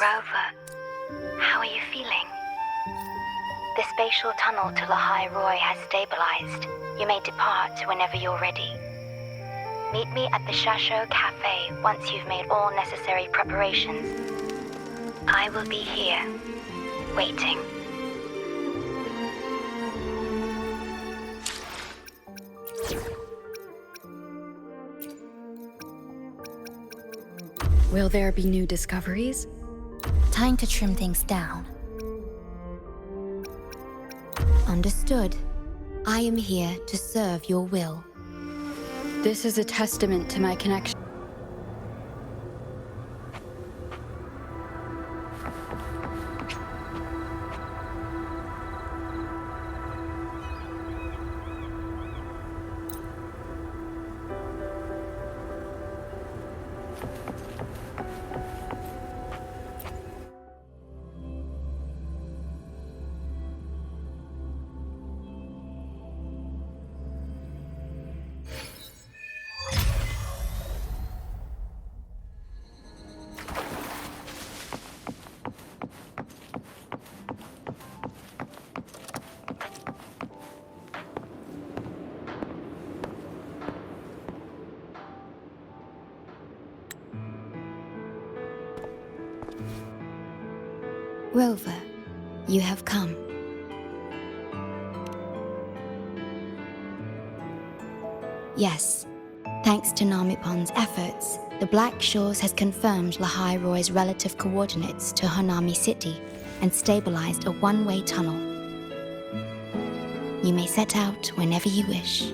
Rover, how are you feeling? The spatial tunnel to Lahai-Roi has stabilized. You may depart whenever you're ready. Meet me at the Shasho Cafe once you've made all necessary preparations. I will be here, waiting. Will there be new discoveries? Time to trim things down. Understood. I am here to serve your will. This is a testament to my connection. Rover, you have come. Yes, thanks to Namipon's efforts, the Black Shores has confirmed Lahai-Roi's relative coordinates to Honami City and stabilized a one-way tunnel. You may set out whenever you wish.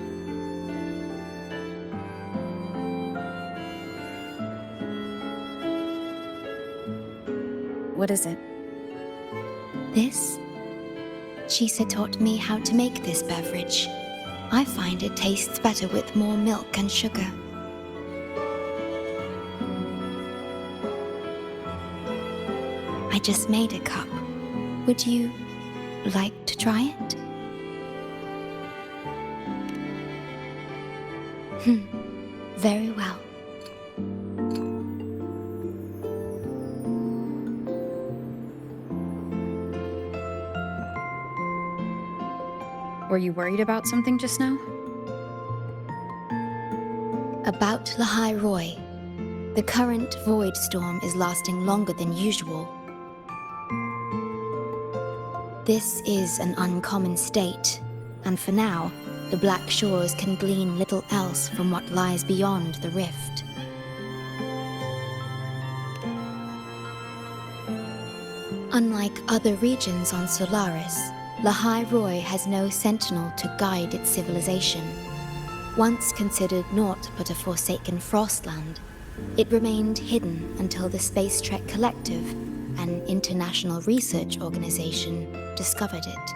What is it? This? Chisa taught me how to make this beverage. I find it tastes better with more milk and sugar. I just made a cup. Would you like to try it? Very well. Were you worried about something just now? About Lahai-Roi. The current void storm is lasting longer than usual. This is an uncommon state, and for now, the Black Shores can glean little else from what lies beyond the rift. Unlike other regions on Solaris, Lahai-Roi has no sentinel to guide its civilization. Once considered naught but a forsaken frostland, it remained hidden until the Space Trek Collective, an international research organization, discovered it.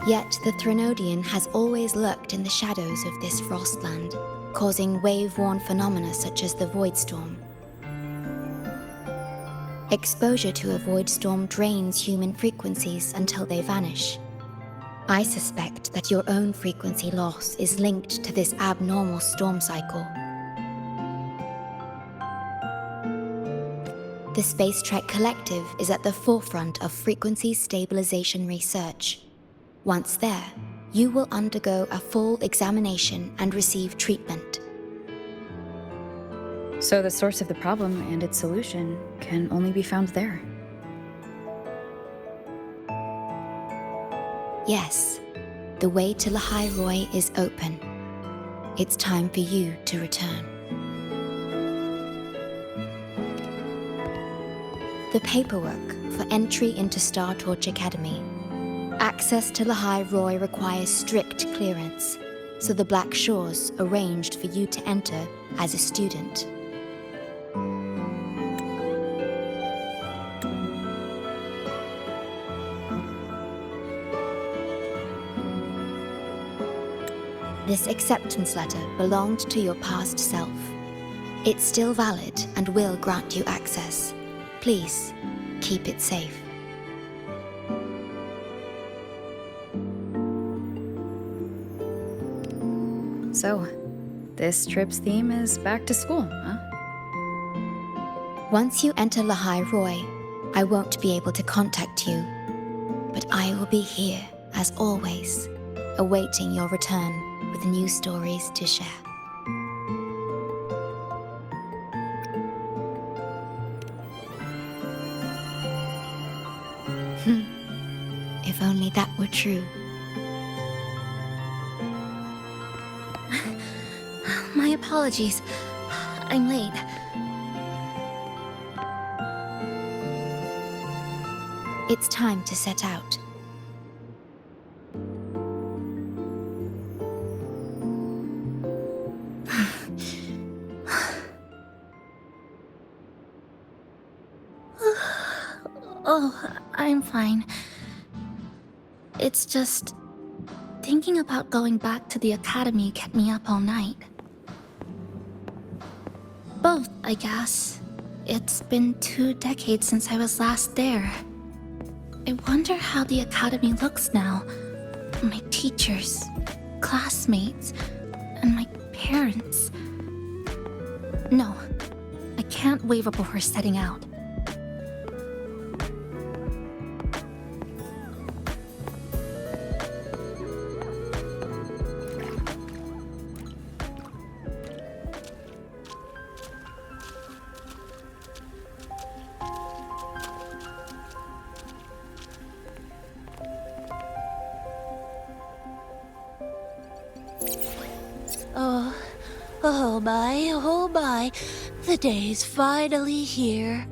Yet the Threnodian has always lurked in the shadows of this frostland, causing wave-worn phenomena such as the void storm. Exposure to a void storm drains human frequencies until they vanish. I suspect that your own frequency loss is linked to this abnormal storm cycle. The Space Trek Collective is at the forefront of frequency stabilization research. Once there, you will undergo a full examination and receive treatment. So the source of the problem and its solution can only be found there. Yes, the way to Lahai-Roi is open. It's time for you to return. The paperwork for entry into Star Torch Academy. Access to Lahai-Roi requires strict clearance, so the Black Shores arranged for you to enter as a student. This acceptance letter belonged to your past self. It's still valid and will grant you access. Please, keep it safe. So, this trip's theme is back to school, huh? Once you enter Lahai-Roi, I won't be able to contact you. But I will be here, as always, awaiting your return with new stories to share. If only that were true. My apologies. I'm late. It's time to set out. Oh, I'm fine. It's just... thinking about going back to the academy kept me up all night. Both, I guess. It's been 2 decades since I was last there. I wonder how the academy looks now. My teachers, classmates, and my parents. No, I can't waver before setting out. Oh my, the day's finally here.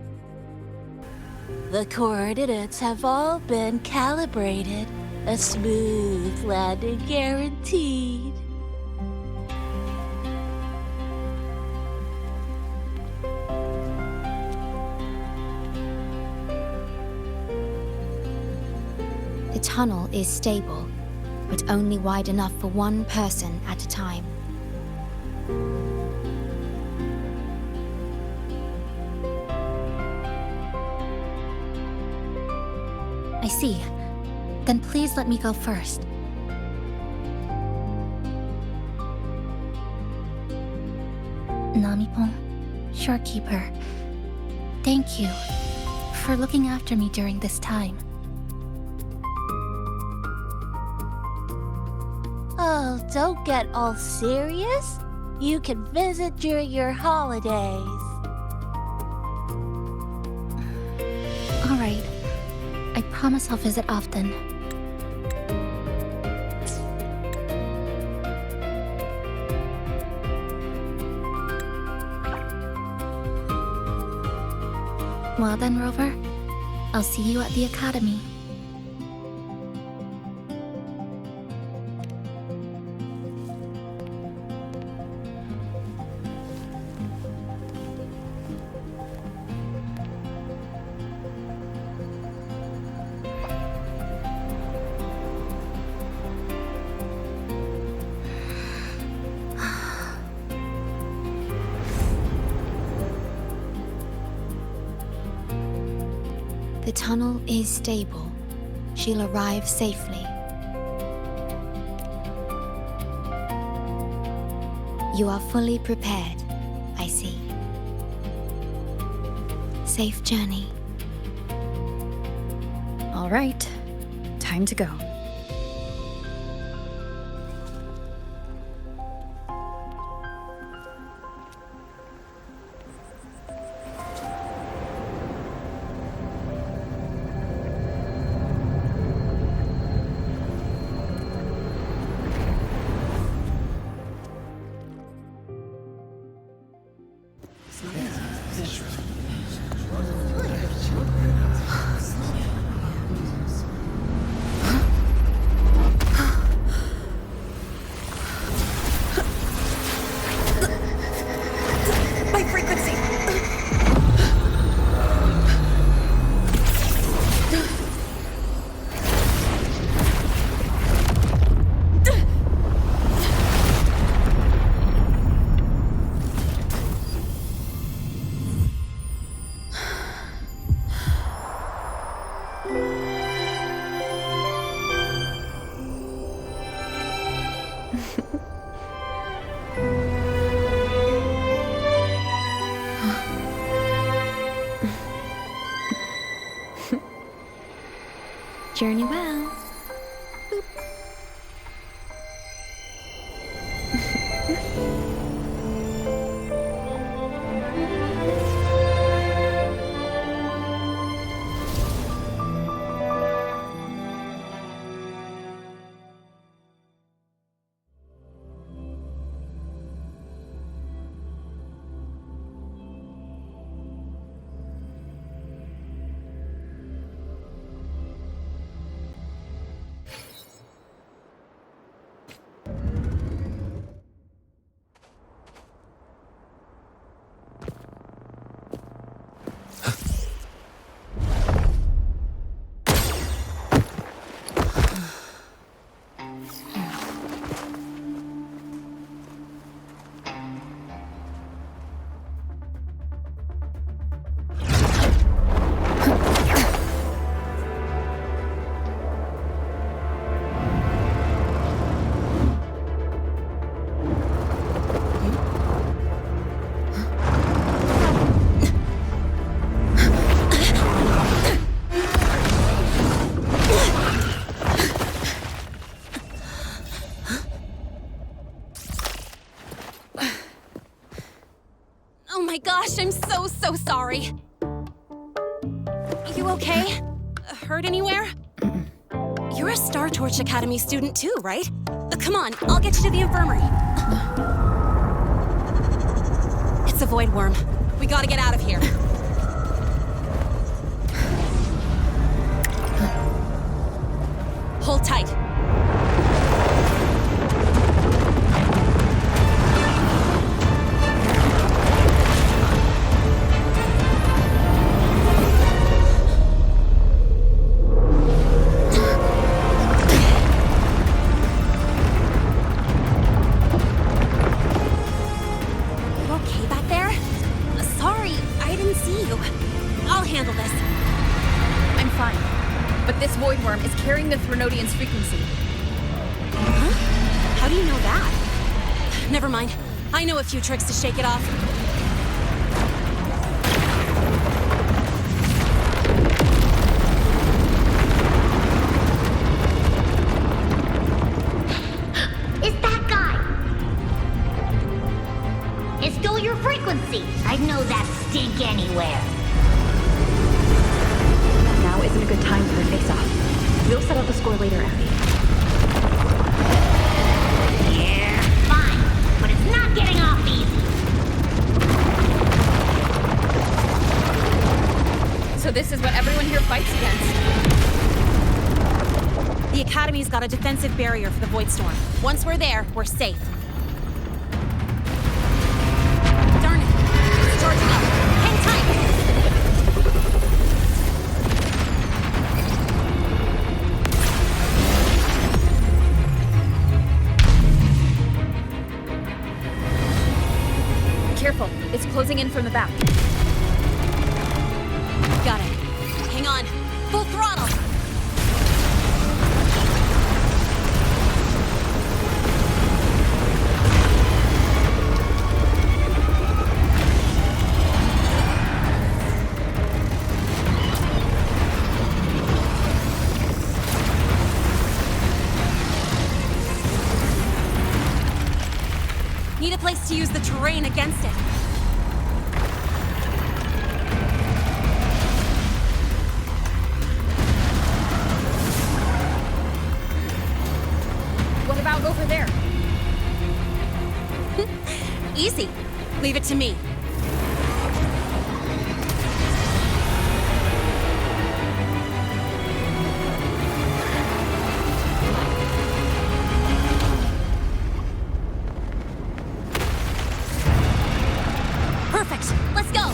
The coordinates have all been calibrated. A smooth landing guaranteed. The tunnel is stable, but only wide enough for one person at a time. I see. Then please let me go first. Namipon, Shorekeeper, thank you for looking after me during this time. Oh, don't get all serious. You can visit during your holidays. All right. I promise I'll visit often. Well then, Rover. I'll see you at the academy. The tunnel is stable. She'll arrive safely. You are fully prepared, I see. Safe journey. All right, time to go. Journey well. Gosh, I'm so sorry. You okay? Hurt anywhere? You're a Star Torch Academy student too, right? Come on, I'll get you to the infirmary. It's a void worm. We gotta get out of here. Hold tight. Trinodian's frequency. Huh? How do you know that? Never mind. I know a few tricks to shake it off. It's that guy! It's still your frequency! I'd know that stink anywhere. Now isn't a good time for a face-off. We'll settle the score later, Abby. Yeah, fine. But it's not getting off easy. So this is what everyone here fights against. The Academy's got a defensive barrier for the Void Storm. Once we're there, we're safe. Darn it. It's charging up. Hang tight! Careful, it's closing in from the back. Got it. Hang on. Full throttle! Need a place to use the terrain against it. What about over there? Easy. Leave it to me. Perfect. Let's go.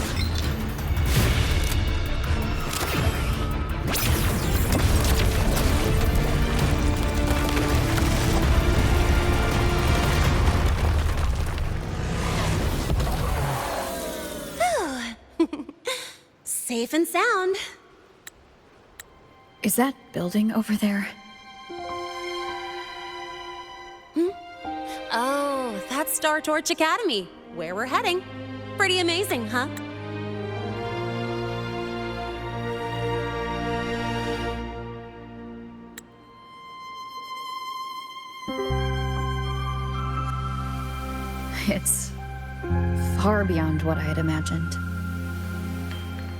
Safe and sound. Is that building over there? Oh, that's Star Torch Academy, where we're heading. Pretty amazing, huh? It's far beyond what I had imagined.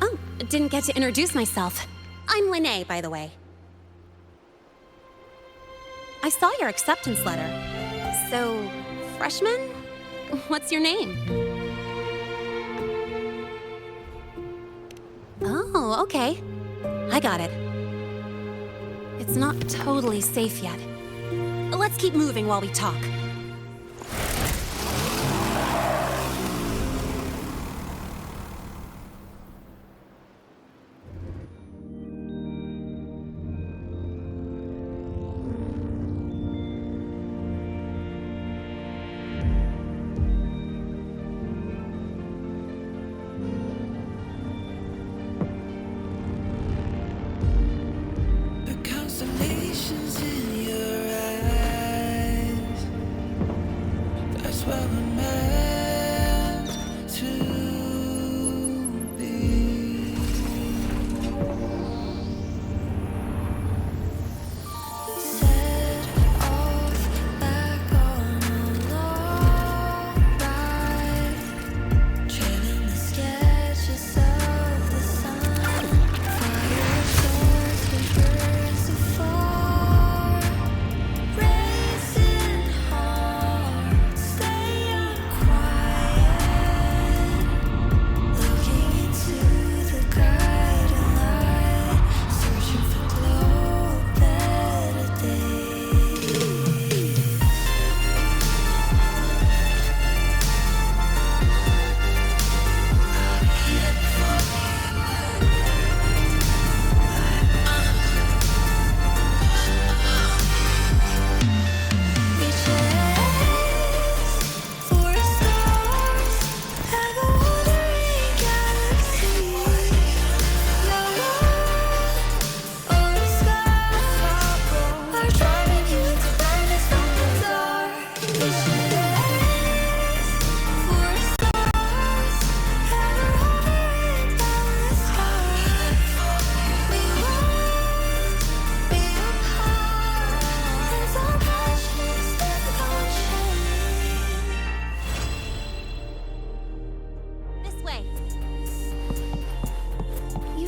Oh, didn't get to introduce myself. I'm Lynae, by the way. I saw your acceptance letter. So, freshman? What's your name? Oh, okay. I got it. It's not totally safe yet. Let's keep moving while we talk.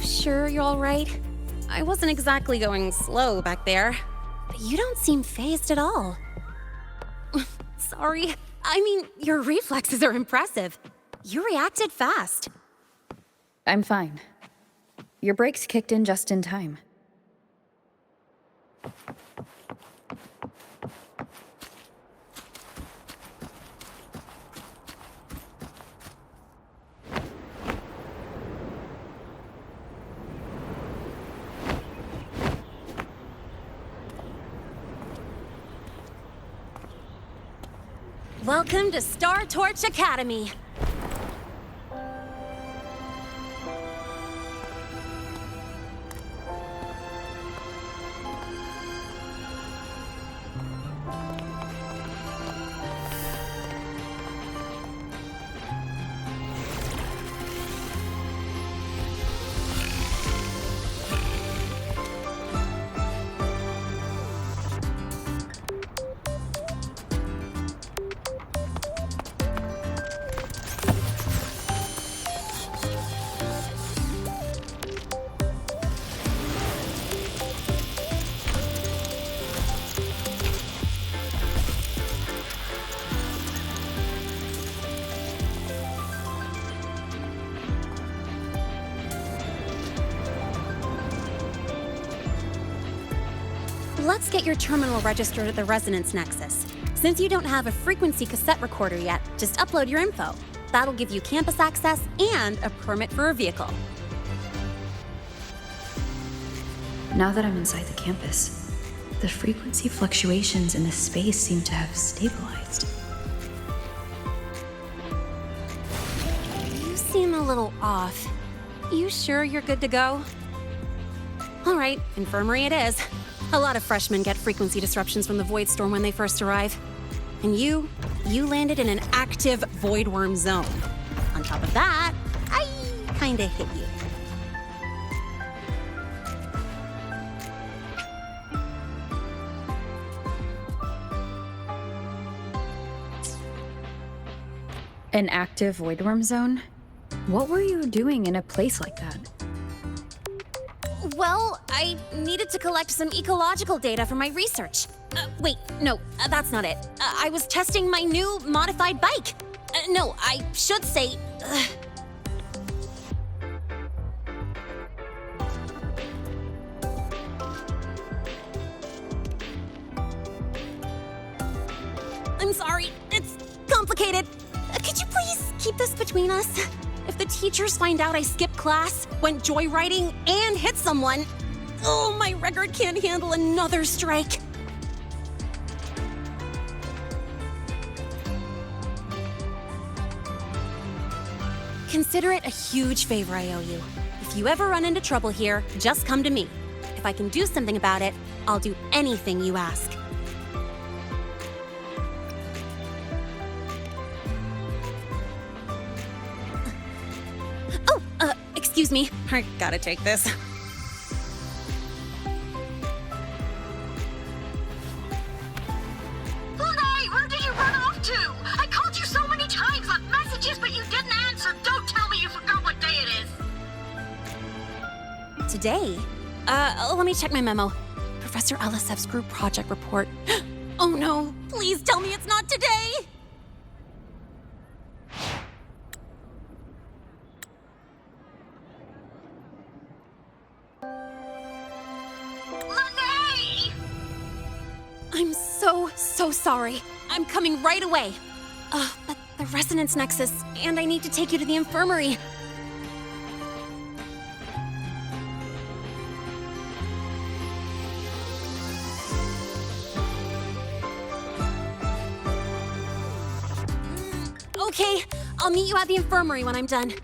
Sure you're all right? I wasn't exactly going slow back there, but you don't seem fazed at all. Sorry. I mean, your reflexes are impressive. You reacted fast. I'm fine. Your brakes kicked in just in time. Welcome to Star Torch Academy. Let's get your terminal registered at the Resonance Nexus. Since you don't have a frequency cassette recorder yet, just upload your info. That'll give you campus access and a permit for a vehicle. Now that I'm inside the campus, the frequency fluctuations in the space seem to have stabilized. You seem a little off. You sure you're good to go? All right, infirmary it is. A lot of freshmen get frequency disruptions from the Void Storm when they first arrive. And you landed in an active Void Worm zone. On top of that, I kinda hit you. An active voidworm zone? What were you doing in a place like that? Well, I needed to collect some ecological data for my research. Wait, no, that's not it. I was testing my new modified bike. No, I should say... I'm sorry, it's complicated. Could you please keep this between us? If the teachers find out I skipped class, went joyriding, and hit someone, oh, my record can't handle another strike. Consider it a huge favor I owe you. If you ever run into trouble here, just come to me. If I can do something about it, I'll do anything you ask. Excuse me, I gotta take this. Lynae, where did you run off to? I called you so many times, left messages, but you didn't answer. Don't tell me you forgot what day it is. Today? Let me check my memo. Professor Elisev's group project report. Oh no, please tell me it's not today! So sorry. I'm coming right away. But the resonance nexus, and I need to take you to the infirmary. Okay, I'll meet you at the infirmary when I'm done.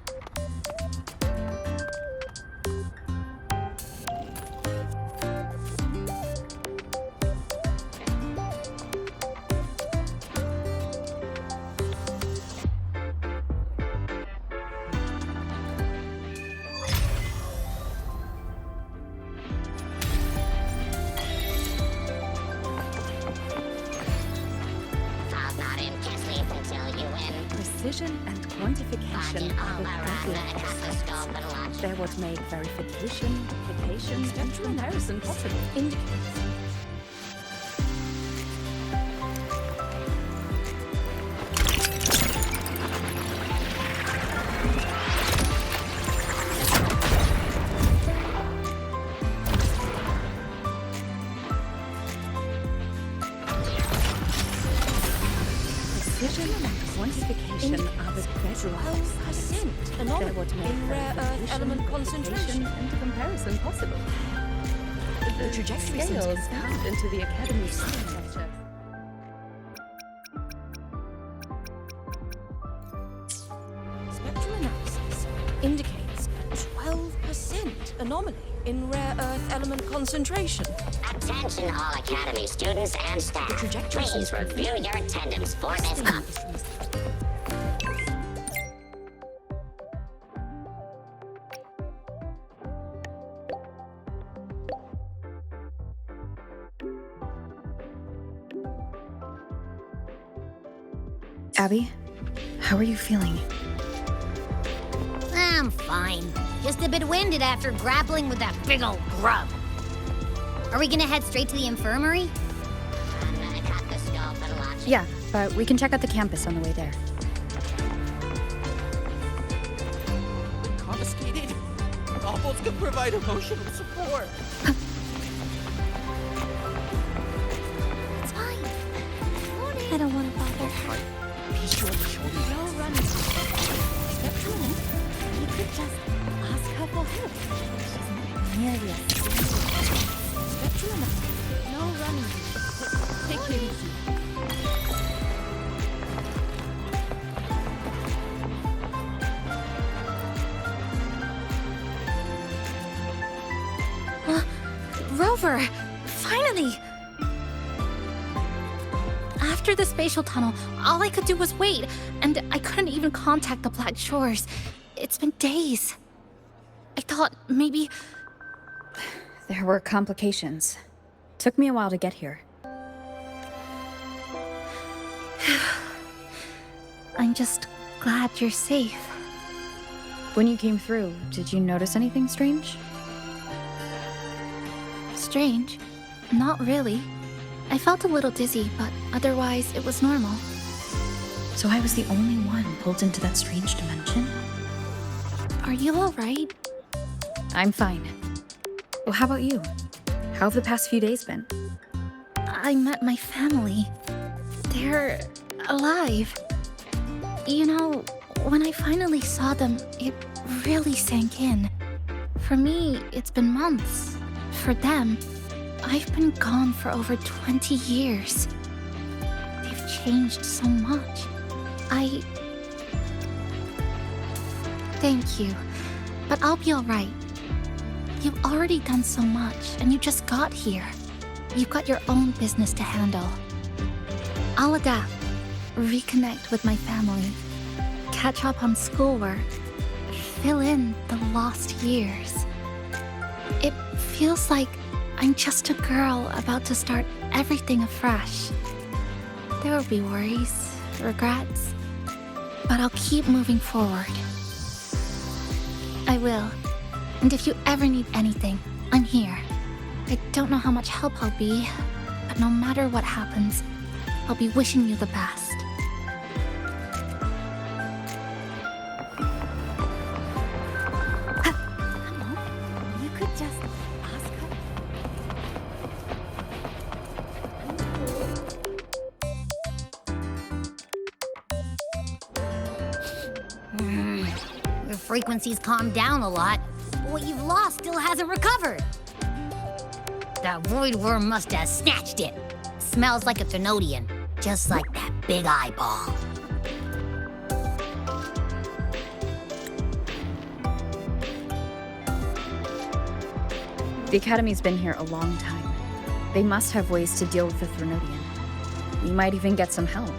Precision and quantification are the concepts. They're what make verification, application, and comparison possible. Indicates. Precision and quantification are the bedrock of science. They're what make rare earth element concentration and comparison possible. The trajectory scales passed into the Academy's science lecture. Spectrum analysis indicates a 12% anomaly in rare earth element concentration. Attention all Academy students and staff. Please review your attendance for this month. Abby, how are you feeling? I'm fine. Just a bit winded after grappling with that big old grub. Are we gonna head straight to the infirmary? I'm gonna cut the scope and watch it. Yeah, but we can check out the campus on the way there. Confiscated. Robots can provide emotional support. It's fine. I don't want to bother her. Be sure to show me. No running. Spectrum. You could just ask her for help. She's not nearly as strong. Spectrum. No running. Take it easy. Rover! Finally! After the spatial tunnel, all I could do was wait, and I couldn't even contact the Black Shores. It's been days. I thought maybe... There were complications. Took me a while to get here. I'm just glad you're safe. When you came through, did you notice anything strange? Strange? Not really. I felt a little dizzy, but otherwise it was normal. So I was the only one pulled into that strange dimension? Are you alright? I'm fine. Well, how about you? How have the past few days been? I met my family. They're alive. You know, when I finally saw them, it really sank in. For me, it's been months. For them, I've been gone for over 20 years. They've changed so much. Thank you, but I'll be alright. You've already done so much, and you just got here. You've got your own business to handle. I'll adapt, reconnect with my family, catch up on schoolwork, fill in the lost years. It feels like I'm just a girl about to start everything afresh. There will be worries, regrets, but I'll keep moving forward. I will. And if you ever need anything, I'm here. I don't know how much help I'll be, but no matter what happens, I'll be wishing you the best. You could just ask her. Your frequency's calmed down a lot. But what you've lost still hasn't recovered. That void worm must have snatched it. Smells like a Thenodian, just like that big eyeball. The Academy's been here a long time. They must have ways to deal with the Thenodian. We might even get some help.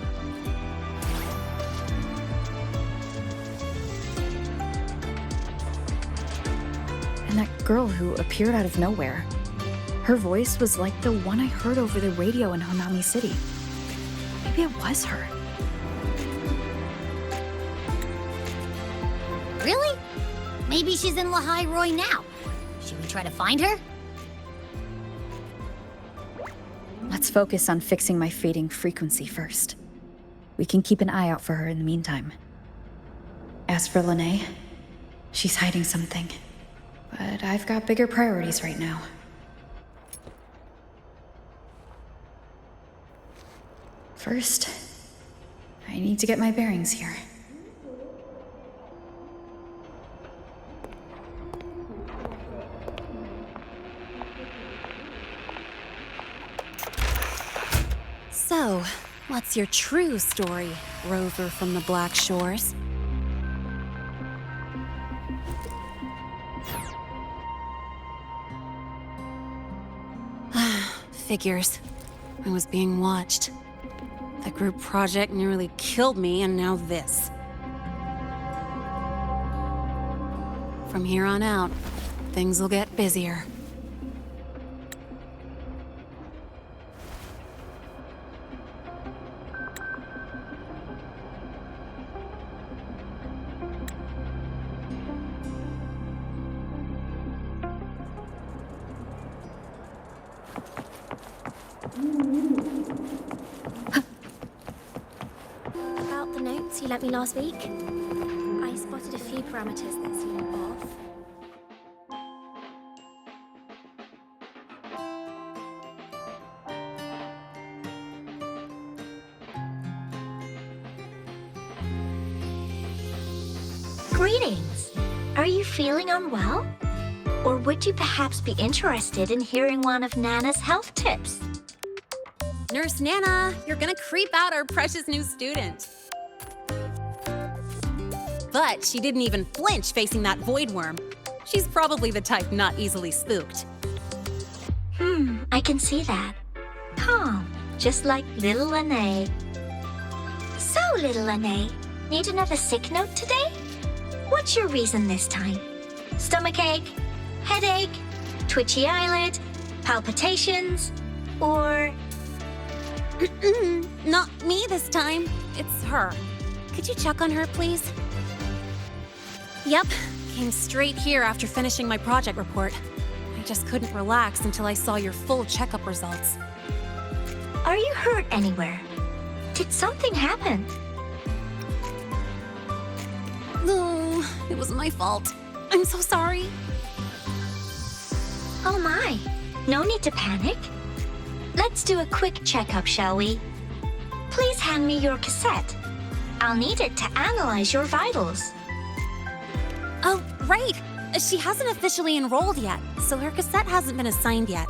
And that girl who appeared out of nowhere. Her voice was like the one I heard over the radio in Honami City. Maybe it was her. Really? Maybe she's in Lahai-Roi now. Should we try to find her? Let's focus on fixing my fading frequency first. We can keep an eye out for her in the meantime. As for Lynae, she's hiding something. But I've got bigger priorities right now. First, I need to get my bearings here. So, what's your true story, Rover from the Black Shores? Figures. I was being watched. The group project nearly killed me, and now this. From here on out, things will get busier. About the notes you lent me last week, I spotted a few parameters that seem off. Greetings! Are you feeling unwell? Or would you perhaps be interested in hearing one of Nana's health tips? Nurse Nana, you're gonna creep out our precious new student. But she didn't even flinch facing that void worm. She's probably the type not easily spooked. I can see that. Calm, just like little Lynae. So, little Lynae, need another sick note today? What's your reason this time? Stomachache? Headache? Twitchy eyelid? Palpitations? Or... Not me this time. It's her. Could you check on her, please? Yep, came straight here after finishing my project report. I just couldn't relax until I saw your full checkup results. Are you hurt anywhere? Did something happen? No, it was my fault. I'm so sorry. Oh my, no need to panic. Let's do a quick checkup, shall we? Please hand me your cassette. I'll need it to analyze your vitals. Oh, right! She hasn't officially enrolled yet, so her cassette hasn't been assigned yet.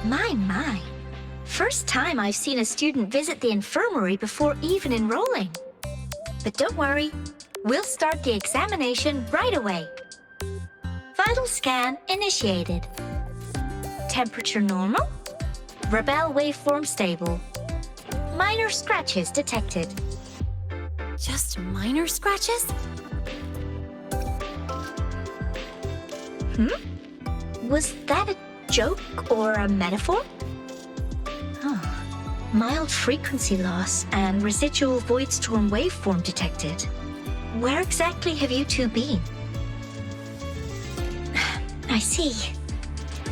My. First time I've seen a student visit the infirmary before even enrolling. But don't worry, we'll start the examination right away. Vital scan initiated. Temperature normal. Rebel waveform stable. Minor scratches detected. Just minor scratches? Was that a joke or a metaphor? Mild frequency loss and residual void storm waveform detected. Where exactly have you two been? I see.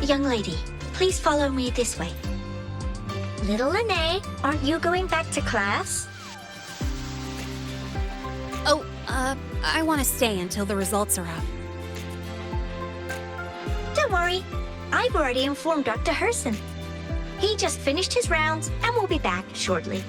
Young lady, please follow me this way. Little Lynae, aren't you going back to class? Oh, I want to stay until the results are out. Don't worry, I've already informed Dr. Herson. He just finished his rounds and will be back shortly.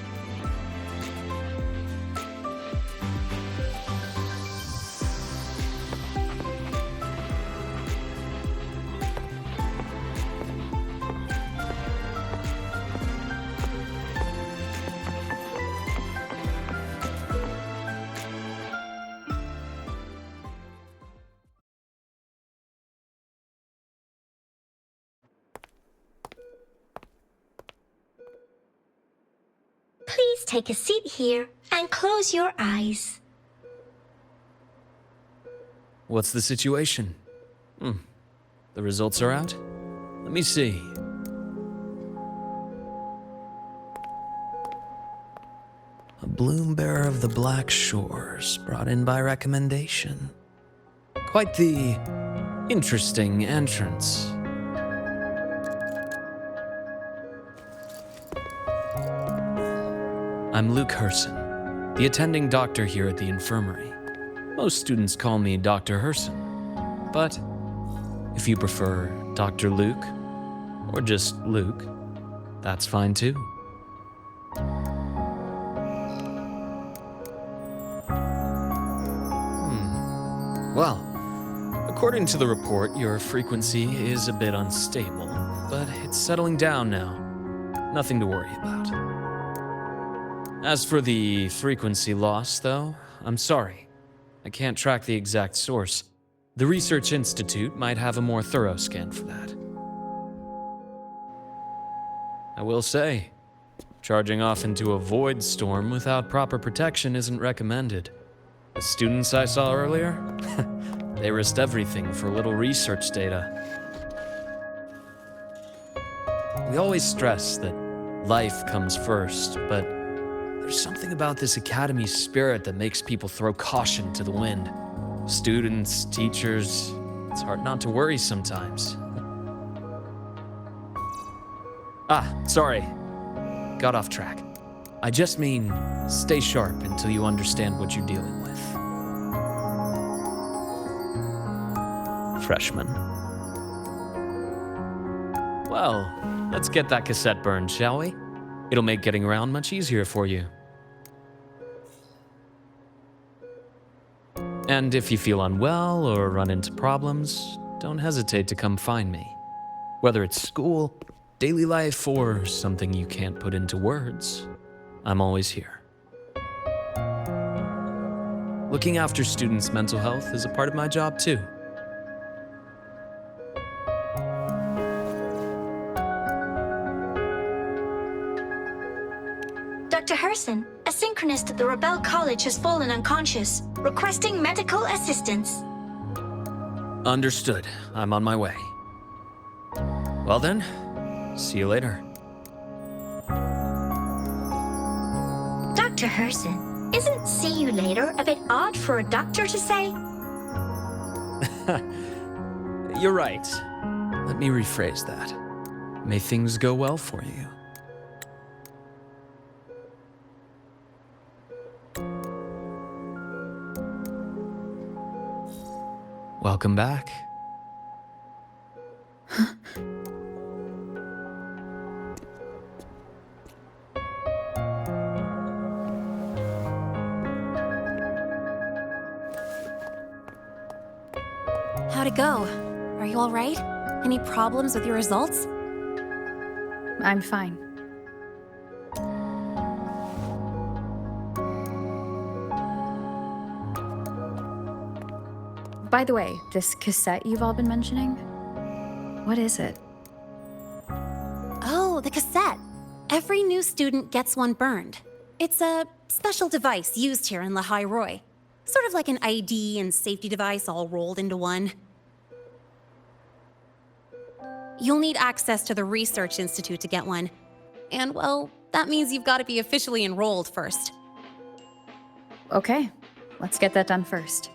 Please take a seat here and close your eyes. What's the situation? The results are out? Let me see. A bloom bearer of the Black Shores, brought in by recommendation. Quite the interesting entrance. I'm Luuk Herson, the attending doctor here at the infirmary. Most students call me Dr. Herson, but if you prefer Dr. Luuk, or just Luuk, that's fine too. Well, according to the report, your frequency is a bit unstable, but it's settling down now. Nothing to worry about. As for the frequency loss, though, I'm sorry. I can't track the exact source. The Research Institute might have a more thorough scan for that. I will say, charging off into a void storm without proper protection isn't recommended. The students I saw earlier, they risked everything for a little research data. We always stress that life comes first, but there's something about this academy spirit that makes people throw caution to the wind. Students, teachers, it's hard not to worry sometimes. Sorry. Got off track. I just mean, stay sharp until you understand what you're dealing with. Freshman. Well, let's get that cassette burned, shall we? It'll make getting around much easier for you. And if you feel unwell or run into problems, don't hesitate to come find me. Whether it's school, daily life, or something you can't put into words, I'm always here. Looking after students' mental health is a part of my job too. Dr. Herson, a synchronist at the Rebel College has fallen unconscious, requesting medical assistance. Understood. I'm on my way. Well then, see you later. Dr. Herson, Isn't see you later a bit odd for a doctor to say? You're right. Let me rephrase that. May things go well for you. Welcome back. How'd it go? Are you all right? Any problems with your results? I'm fine. By the way, this cassette you've all been mentioning, what is it? Oh, the cassette. Every new student gets one burned. It's a special device used here in Lahai-Roi. Sort of like an ID and safety device all rolled into one. You'll need access to the Research Institute to get one. And, well, that means you've got to be officially enrolled first. Okay, let's get that done first.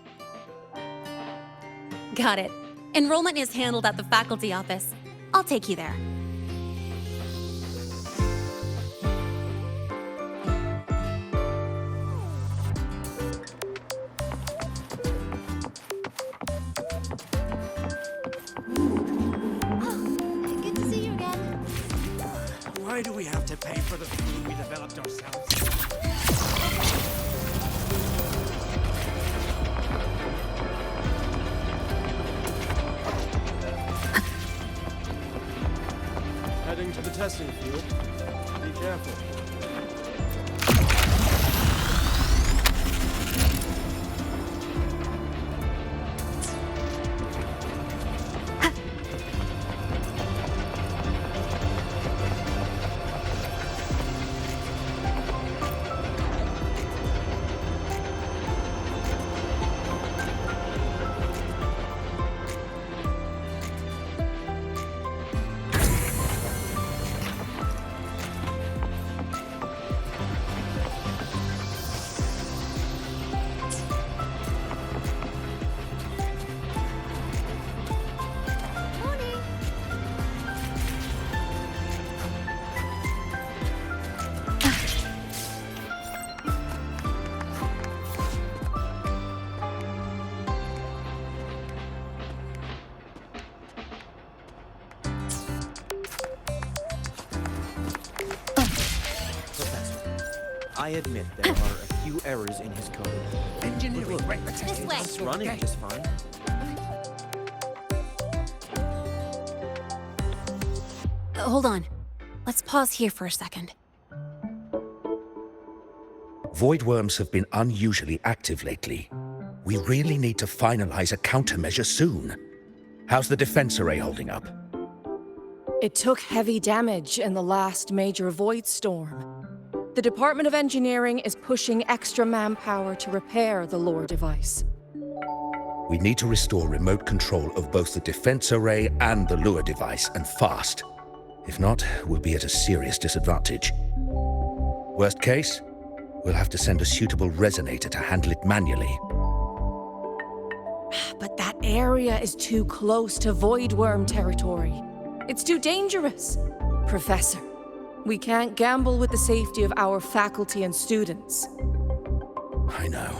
Got it. Enrollment is handled at the faculty office. I'll take you there. Good to see you again. Why do we have to pay for the food we developed ourselves? Heading to the testing field. Be careful. I admit there are a few errors in his code. Engineering, right? This way. It's running just fine. Hold on. Let's pause here for a second. Void worms have been unusually active lately. We really need to finalize a countermeasure soon. How's the defense array holding up? It took heavy damage in the last major void storm. The Department of Engineering is pushing extra manpower to repair the lore device. We need to restore remote control of both the defense array and the lure device, and fast. If not, we'll be at a serious disadvantage. Worst case, we'll have to send a suitable resonator to handle it manually. But that area is too close to void worm territory. It's too dangerous. Professor, we can't gamble with the safety of our faculty and students. I know.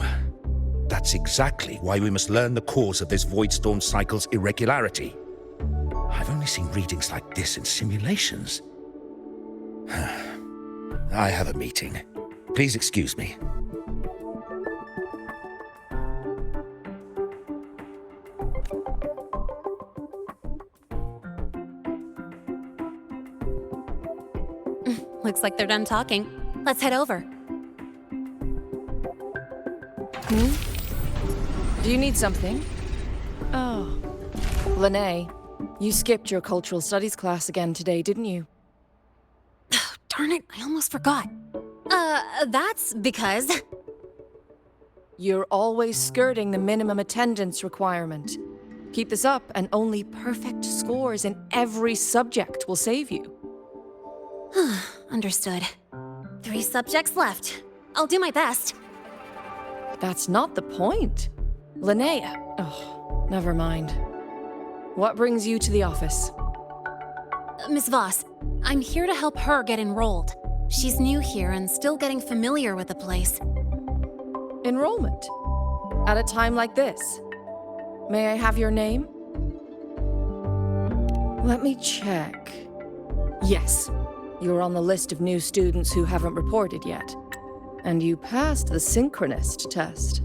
That's exactly why we must learn the cause of this void storm cycle's irregularity. I've only seen readings like this in simulations. I have a meeting. Please excuse me. Looks like they're done talking. Let's head over. Do you need something? Oh. Lynae, you skipped your cultural studies class again today, didn't you? Darn it, I almost forgot. That's because... You're always skirting the minimum attendance requirement. Keep this up, and only perfect scores in every subject will save you. Understood. 3 subjects left. I'll do my best. That's not the point. Lynae. Oh, never mind. What brings you to the office? Miss Voss, I'm here to help her get enrolled. She's new here and still getting familiar with the place. Enrollment? At a time like this? May I have your name? Let me check. Yes, you're on the list of new students who haven't reported yet. And you passed the synchronist test.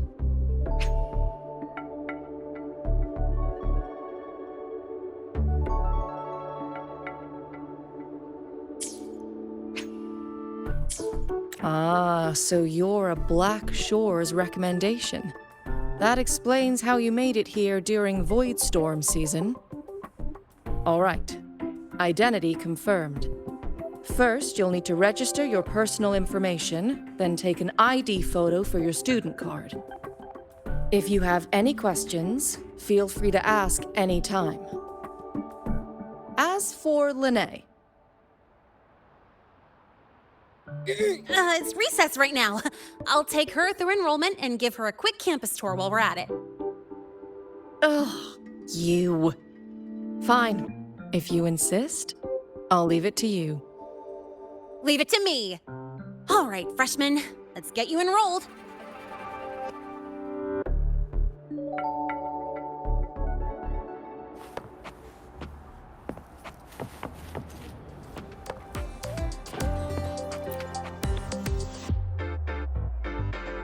Ah, so you're a Black Shores recommendation. That explains how you made it here during Void Storm season. All right. Identity confirmed. First, you'll need to register your personal information, then take an ID photo for your student card. If you have any questions, feel free to ask any time. As for Lynae. It's recess right now. I'll take her through enrollment and give her a quick campus tour while we're at it. Ugh, you. Fine. If you insist, I'll leave it to you. Leave it to me. All right, freshmen, let's get you enrolled.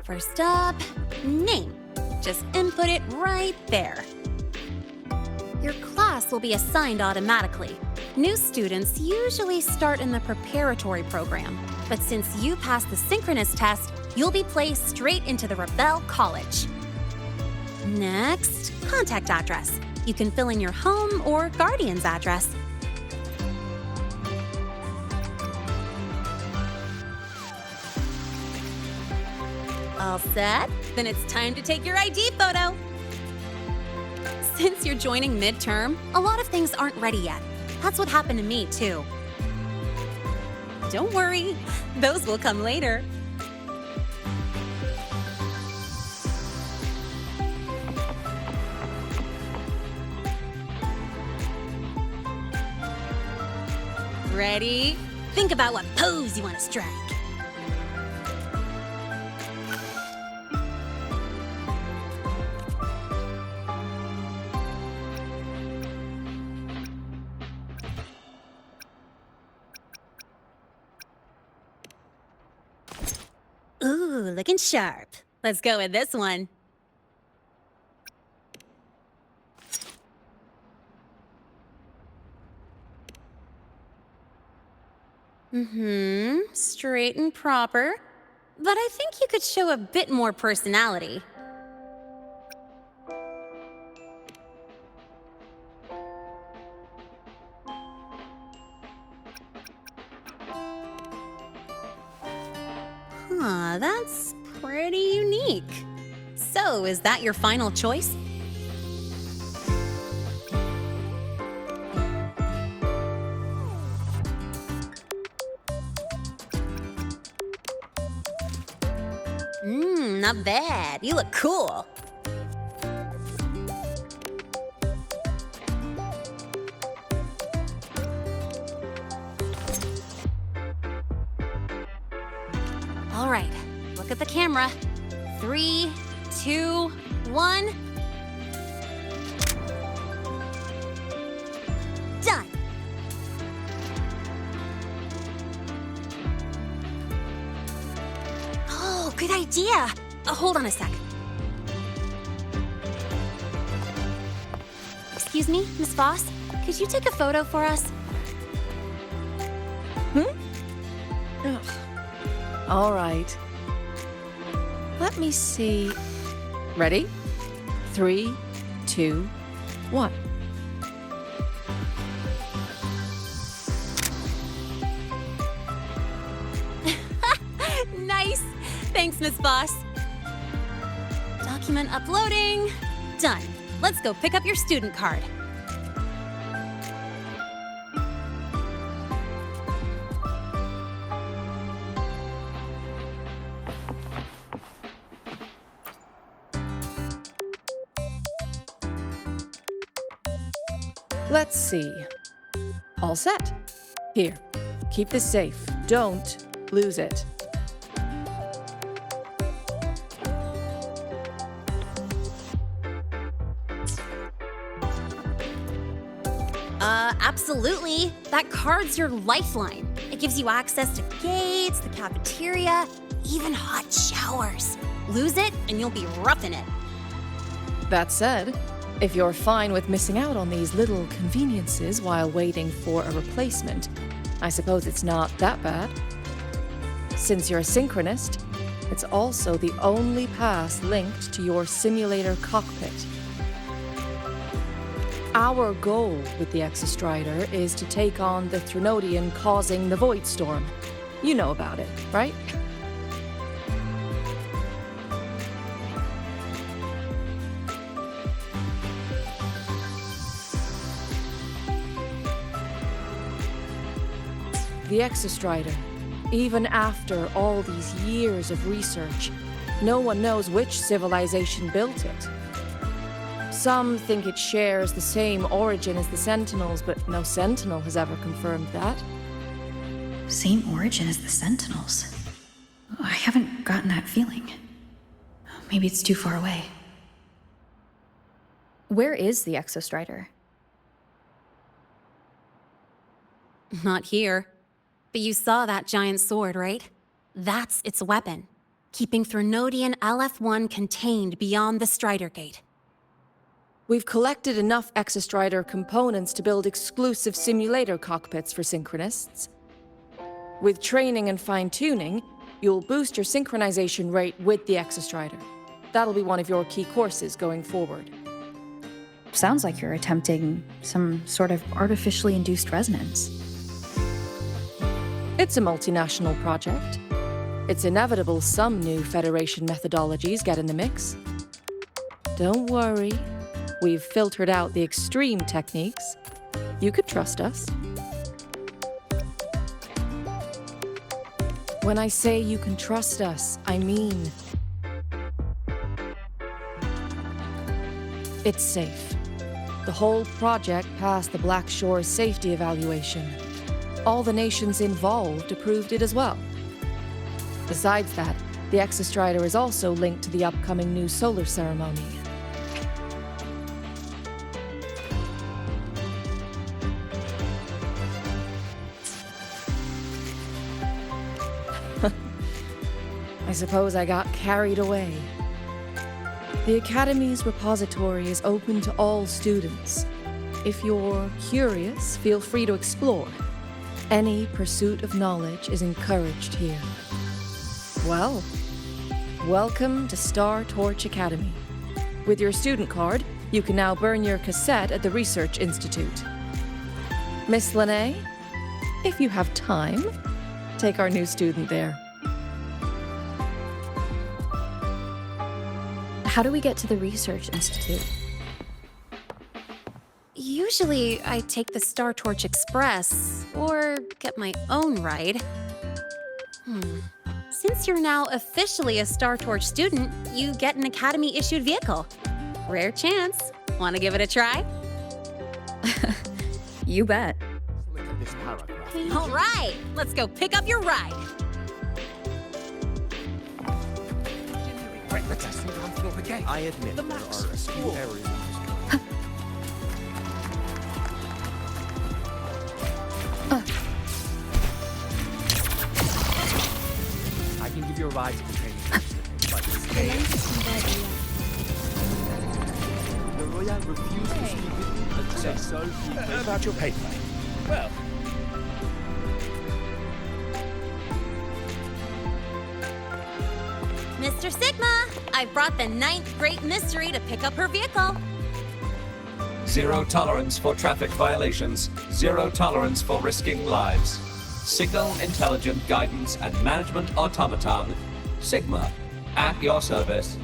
First up, name. Just input it right there. Your class will be assigned automatically. New students usually start in the preparatory program, but since you passed the synchronous test, you'll be placed straight into the Rebel College. Next, contact address. You can fill in your home or guardian's address. All set? Then it's time to take your ID photo. Since you're joining midterm, a lot of things aren't ready yet. That's what happened to me, too. Don't worry, those will come later. Ready? Think about what pose you want to strike. Ooh, looking sharp. Let's go with this one. Straight and proper. But I think you could show a bit more personality. Huh, that's pretty unique. So, is that your final choice? Not bad. You look cool. All right, look at the camera. 3, 2, 1. Done. Oh, good idea. Hold on a sec. Excuse me, Miss Voss? Could you take a photo for us? Ugh. All right. Let me see. Ready? 3, 2, 1. Nice. Thanks, Miss Voss. Document uploading. Done. Let's go pick up your student card. Let's see. All set. Here, keep this safe. Don't lose it. Absolutely. That card's your lifeline. It gives you access to gates, the cafeteria, even hot showers. Lose it, and you'll be roughing it. That said, if you're fine with missing out on these little conveniences while waiting for a replacement, I suppose it's not that bad. Since you're a synchronist, it's also the only pass linked to your simulator cockpit. Our goal with the Exostrider is to take on the Threnodian causing the Void Storm. You know about it, right? The Exostrider. Even after all these years of research, no one knows which civilization built it. Some think it shares the same origin as the Sentinels, but no Sentinel has ever confirmed that. Same origin as the Sentinels? I haven't gotten that feeling. Maybe it's too far away. Where is the Exostrider? Not here. But you saw that giant sword, right? That's its weapon, keeping Threnodian LF1 contained beyond the Strider Gate. We've collected enough Exostrider components to build exclusive simulator cockpits for synchronists. With training and fine-tuning, you'll boost your synchronization rate with the Exostrider. That'll be one of your key courses going forward. Sounds like you're attempting some sort of artificially induced resonance. It's a multinational project. It's inevitable some new Federation methodologies get in the mix. Don't worry. We've filtered out the extreme techniques. You could trust us. When I say you can trust us, I mean it's safe. The whole project passed the Black Shore's safety evaluation. All the nations involved approved it as well. Besides that, the Exostrider is also linked to the upcoming new solar ceremony. I suppose I got carried away. The Academy's repository is open to all students. If you're curious, feel free to explore. Any pursuit of knowledge is encouraged here. Well, welcome to Star Torch Academy. With your student card, you can now burn your cassette at the Research Institute. Miss Lynae, if you have time, take our new student there. How do we get to the Research Institute? Usually, I take the Star Torch Express, or get my own ride. Since you're now officially a Star Torch student, you get an Academy-issued vehicle. Rare chance. Want to give it a try? You bet. Look at this paragraph. All right, let's go pick up your ride. Wait, the testing run through the gate. I admit there are a few errors in this code. I can give you a ride to the train station, but the lawyer refused to speak with me and said so. About your paper. Well, Mr. Sigma, I brought the 9th Great Mystery to pick up her vehicle. Zero tolerance for traffic violations. Zero tolerance for risking lives. Signal Intelligent Guidance and Management Automaton. Sigma, at your service.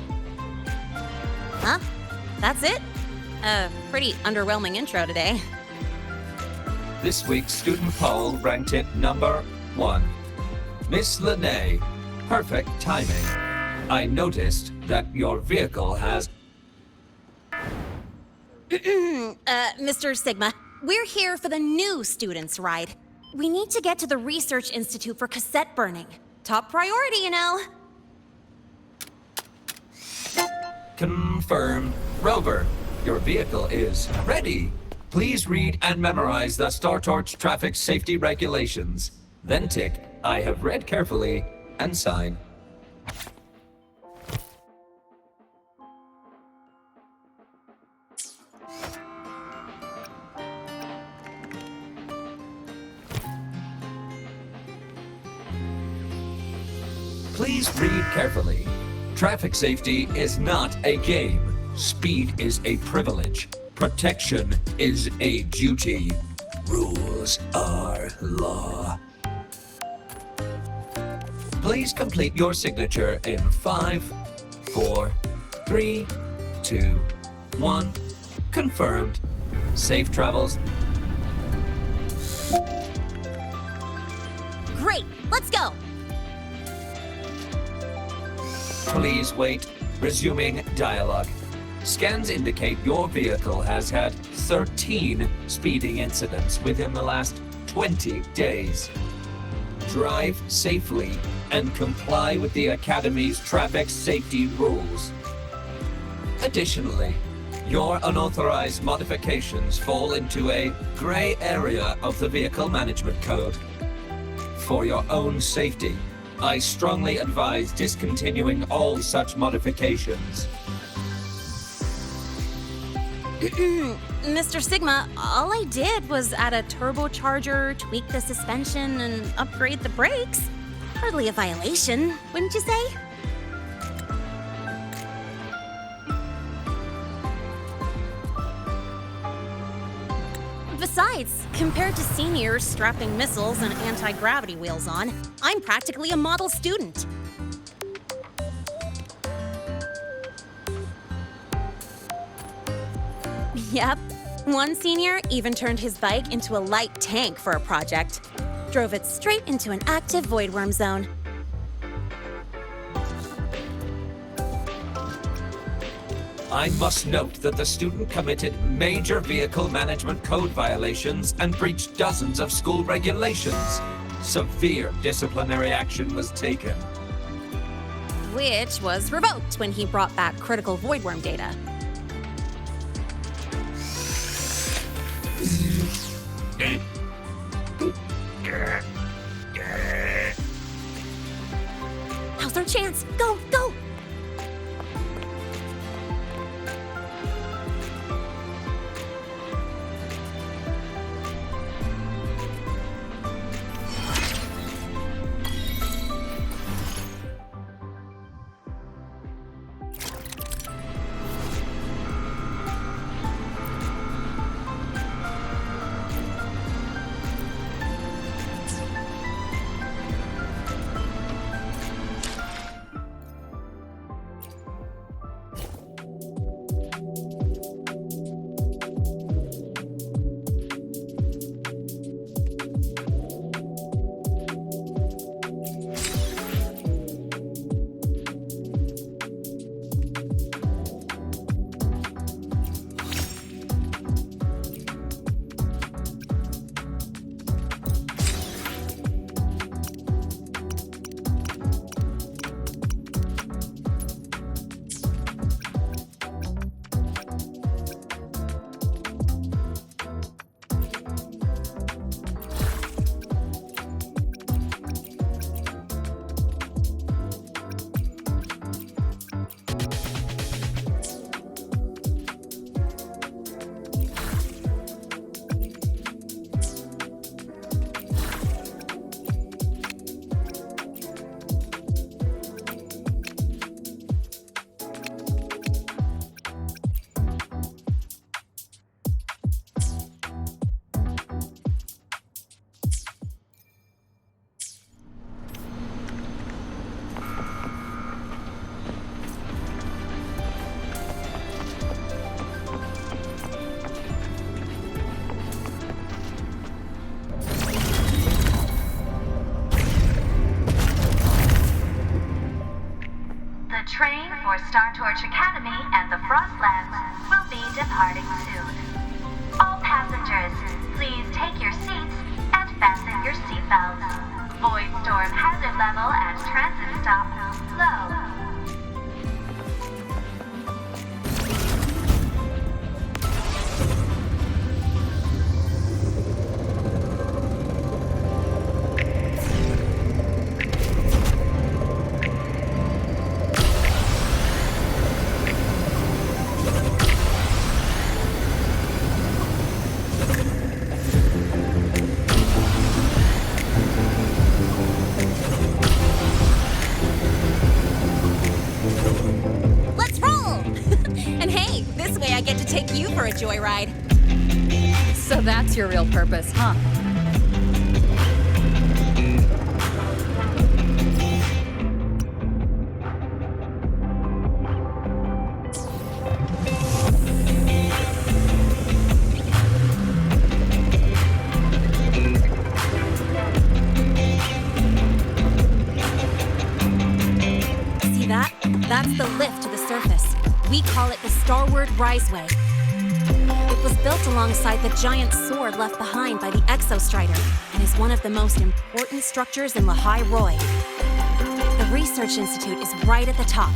Huh? That's it? A pretty underwhelming intro today. This week's student poll ranked it number 1. Miss Lynae, perfect timing. I noticed that your vehicle has... Mr. Sigma, We're here for the new students' ride. We need to get to the Research Institute for cassette burning. Top priority, you know. Confirmed. Rover, your vehicle is ready. Please read and memorize the Star Torch traffic safety regulations. Then tick, I have read carefully, and sign. Please read carefully. Traffic safety is not a game. Speed is a privilege. Protection is a duty. Rules are law. Please complete your signature in 5, 4, 3, 2, 1. Confirmed. Safe travels. Great, let's go. Please wait. Resuming dialogue. Scans indicate your vehicle has had 13 speeding incidents within the last 20 days. Drive safely and comply with the Academy's traffic safety rules. Additionally, your unauthorized modifications fall into a gray area of the Vehicle Management Code. For your own safety, I strongly advise discontinuing all such modifications. Mr. Sigma, all I did was add a turbocharger, tweak the suspension, and upgrade the brakes. Hardly a violation, wouldn't you say? Besides, compared to seniors strapping missiles and anti-gravity wheels on, I'm practically a model student. Yep. One senior even turned his bike into a light tank for a project. Drove it straight into an active voidworm zone. I must note that the student committed major vehicle management code violations and breached dozens of school regulations. Severe disciplinary action was taken. Which was revoked when he brought back critical voidworm data. Now's our chance. Go, go! train for Star Torch Academy and the Frostlands will be departing soon. All passengers, please take your seats and fasten your seatbelts. Void storm hazard level at transit stop low. A joyride. So that's your real purpose, huh? See that? That's the lift to the surface. We call it the Starward Riseway. It was built alongside the giant sword left behind by the Exostrider and is one of the most important structures in Lahai-Roi. The Research Institute is right at the top.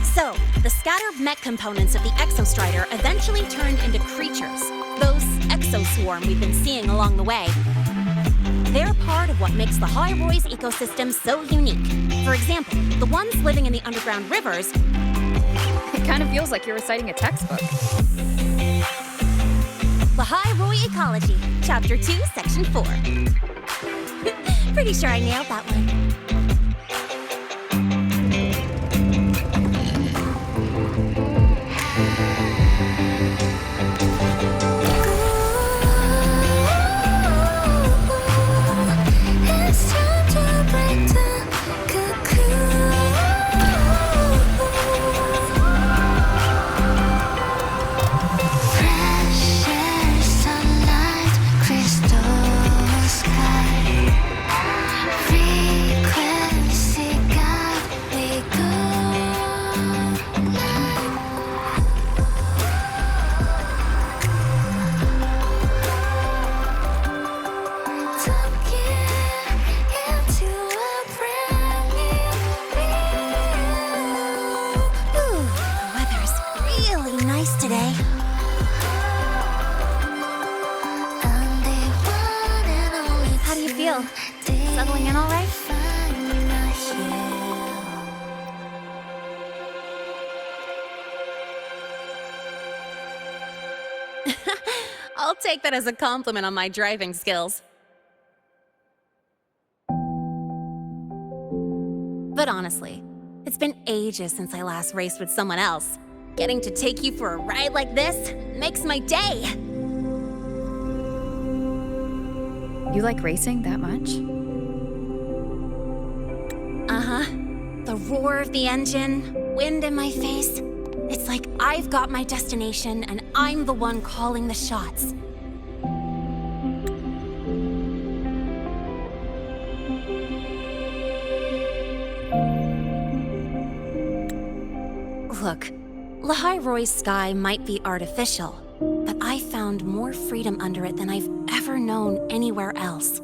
So, the scattered mech components of the Exostrider eventually turned into creatures, those exoswarm we've been seeing along the way. They're part of what makes Lahai-Roi's ecosystem so unique. For example, the ones living in the underground rivers... It kind of feels like you're reciting a textbook. Lahai-Roi Ecology, Chapter 2, Section 4. Pretty sure I nailed that one. Settling in all right? I'll take that as a compliment on my driving skills. But honestly, it's been ages since I last raced with someone else. Getting to take you for a ride like this makes my day. You like racing that much? Uh-huh. The roar of the engine, wind in my face. It's like I've got my destination and I'm the one calling the shots. Look, Lahai-Roi's sky might be artificial, but I found more freedom under it than I've ever known anywhere else.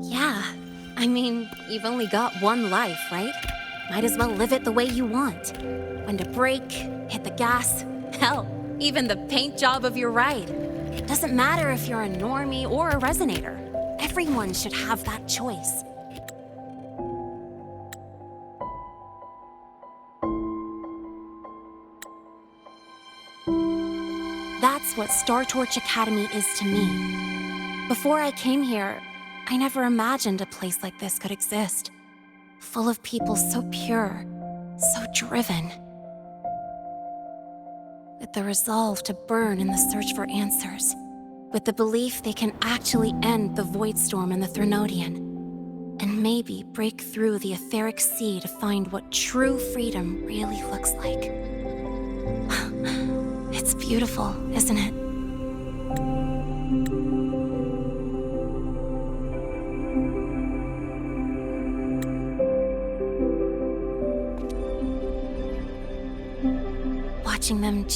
Yeah, I mean, you've only got one life, right? Might as well live it the way you want. When to brake, hit the gas, hell, even the paint job of your ride. It doesn't matter if you're a normie or a resonator. Everyone should have that choice. That's what Star Torch Academy is to me. Before I came here, I never imagined a place like this could exist. Full of people so pure, so driven. With the resolve to burn in the search for answers. With the belief they can actually end the Void Storm and the Threnodian. And maybe break through the etheric sea to find what true freedom really looks like. It's beautiful, isn't it?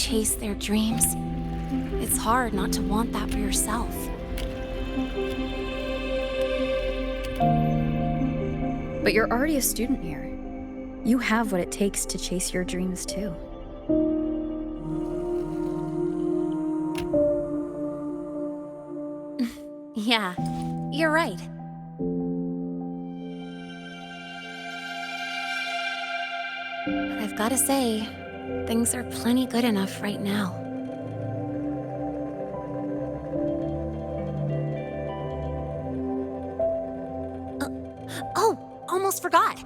chase their dreams, it's hard not to want that for yourself. But you're already a student here. You have what it takes to chase your dreams too. Yeah, you're right. But I've gotta say, things are plenty good enough right now. Almost forgot.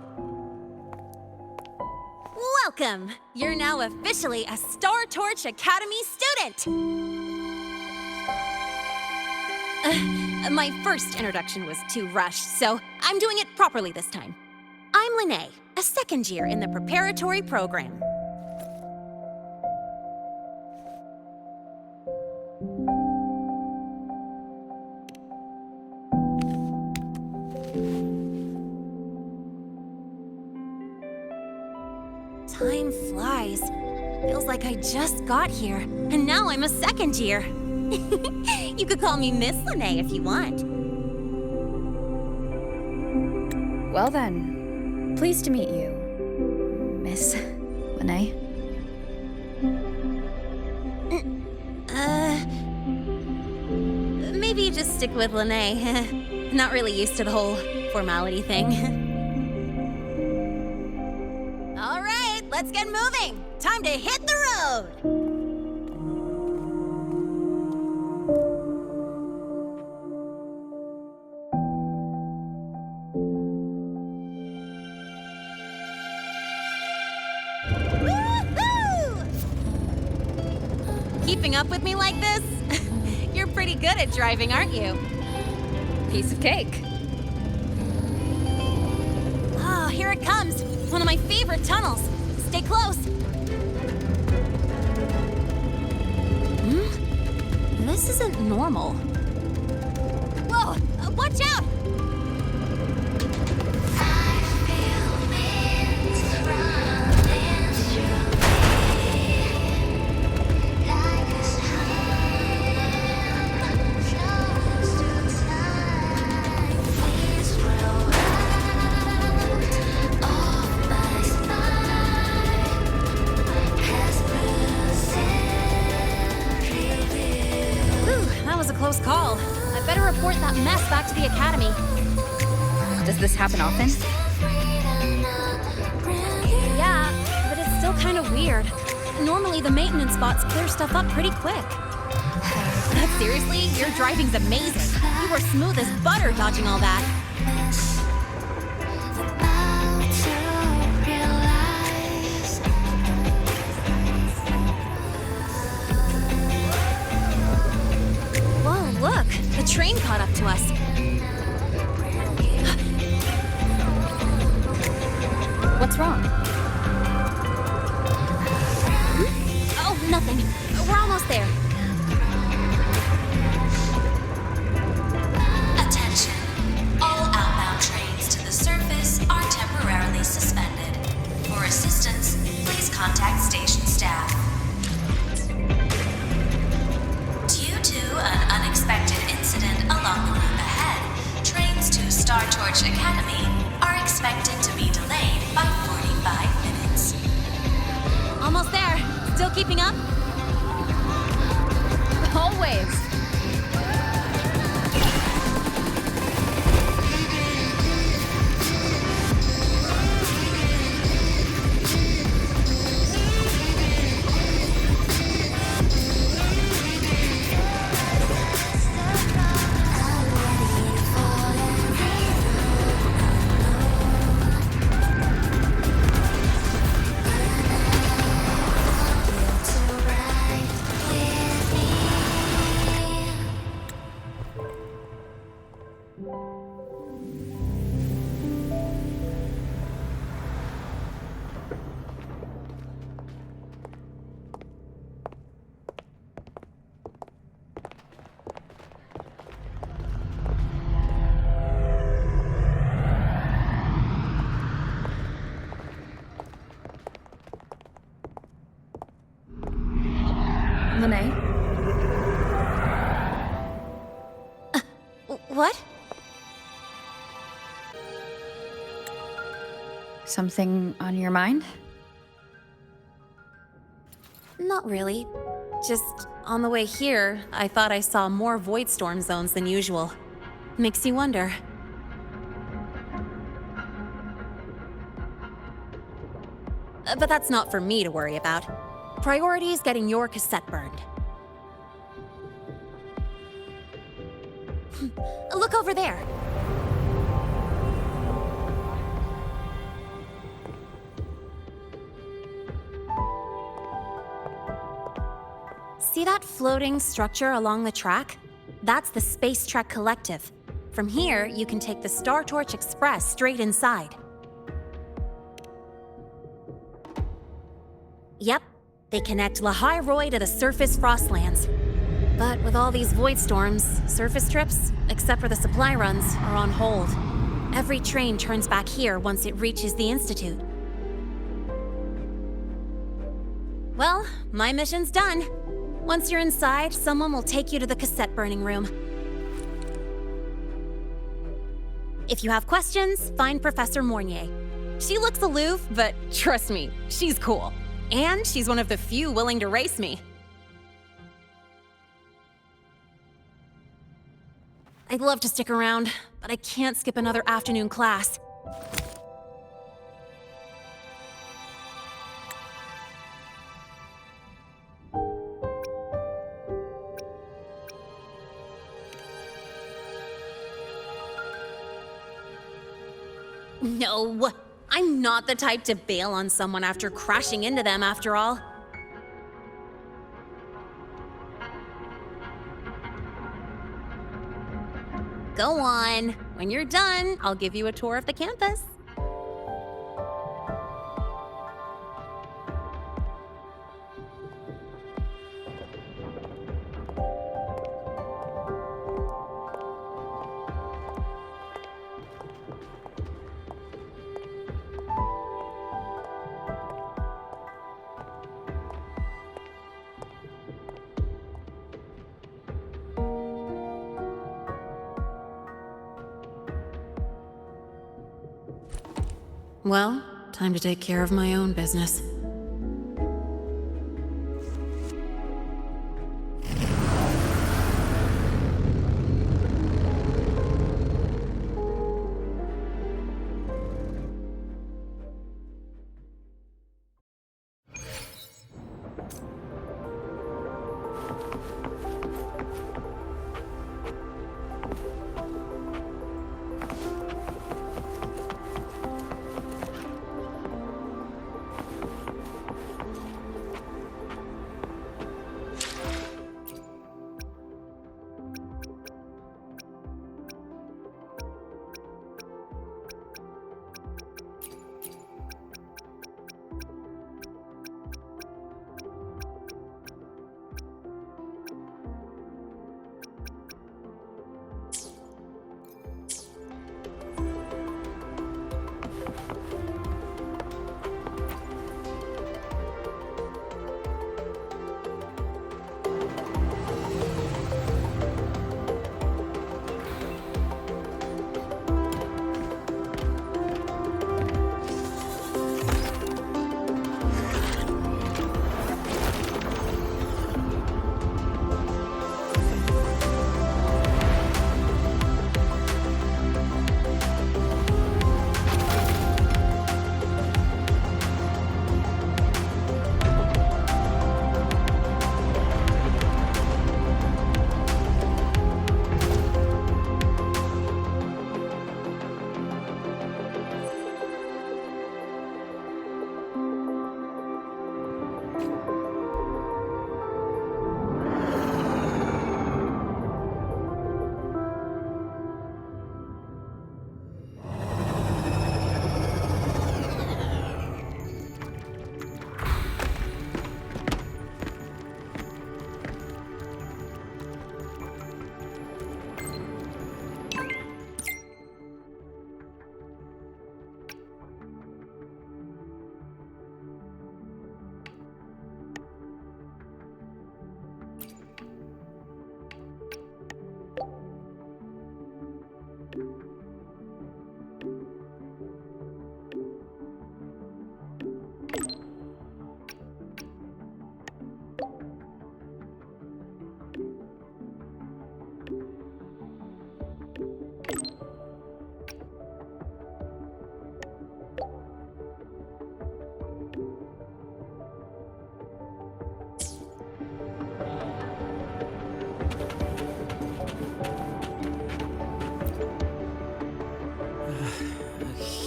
Welcome! You're now officially a Star Torch Academy student! My first introduction was too rushed, so I'm doing it properly this time. I'm Lynae, a second year in the preparatory program. Time flies. Feels like I just got here, and now I'm a second year. You could call me Miss Lynae if you want. Well then, pleased to meet you, Miss Lynae. Maybe just stick with Lynae. Not really used to the whole formality thing. Let's get moving! Time to hit the road! Woohoo! Keeping up with me like this? You're pretty good at driving, aren't you? Piece of cake. Oh, here it comes! One of my favorite tunnels! Stay close! This isn't normal. Whoa! Watch out! Close call. I better report that mess back to the academy. Does this happen often? Yeah, but it's still kind of weird. Normally the maintenance bots clear stuff up pretty quick. But seriously, your driving's amazing. You were smooth as butter dodging all that. Look, the train caught up to us. What's wrong? Oh, nothing. We're almost there. Attention. All outbound trains to the surface are temporarily suspended. For assistance, please contact station staff. An unexpected incident along the route ahead, trains to Star Torch Academy are expected to be delayed by 45 minutes. Almost there. Still keeping up? Always. Lynae? What? Something on your mind? Not really. Just on the way here, I thought I saw more void storm zones than usual. Makes you wonder. But that's not for me to worry about. Priority is getting your cassette burned. Look over there. See that floating structure along the track? That's the Space Trek Collective. From here, you can take the Star Torch Express straight inside. Yep, they connect Lahai-Roi to the surface Frostlands. But with all these void storms, surface trips, except for the supply runs, are on hold. Every train turns back here once it reaches the Institute. Well, my mission's done. Once you're inside, someone will take you to the cassette burning room. If you have questions, find Professor Mornye. She looks aloof, but trust me, she's cool. And she's one of the few willing to race me. I'd love to stick around, but I can't skip another afternoon class. No, I'm not the type to bail on someone after crashing into them, after all. Go on. When you're done, I'll give you a tour of the campus. Well, time to take care of my own business.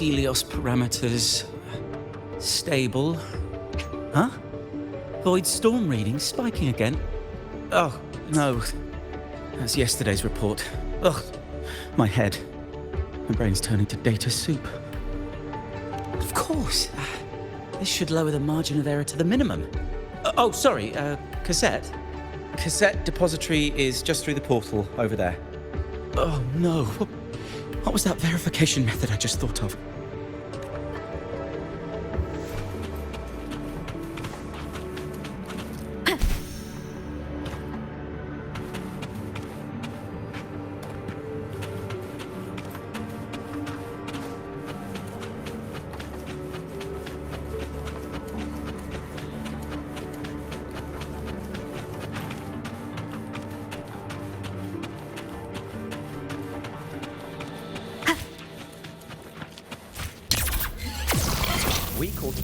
Helios parameters stable. Huh? Void storm reading spiking again? Oh, no. That's yesterday's report. Ugh, my head. My brain's turning to data soup. Of course. This should lower the margin of error to the minimum. Oh, sorry, cassette. Cassette depository is just through the portal over there. Oh, no. What was that verification method I just thought of? We called.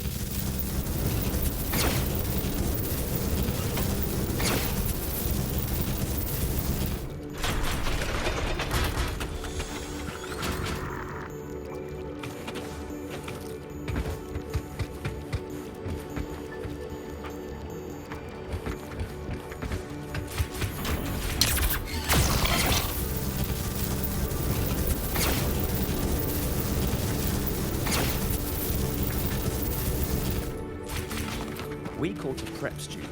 We caught a prep student.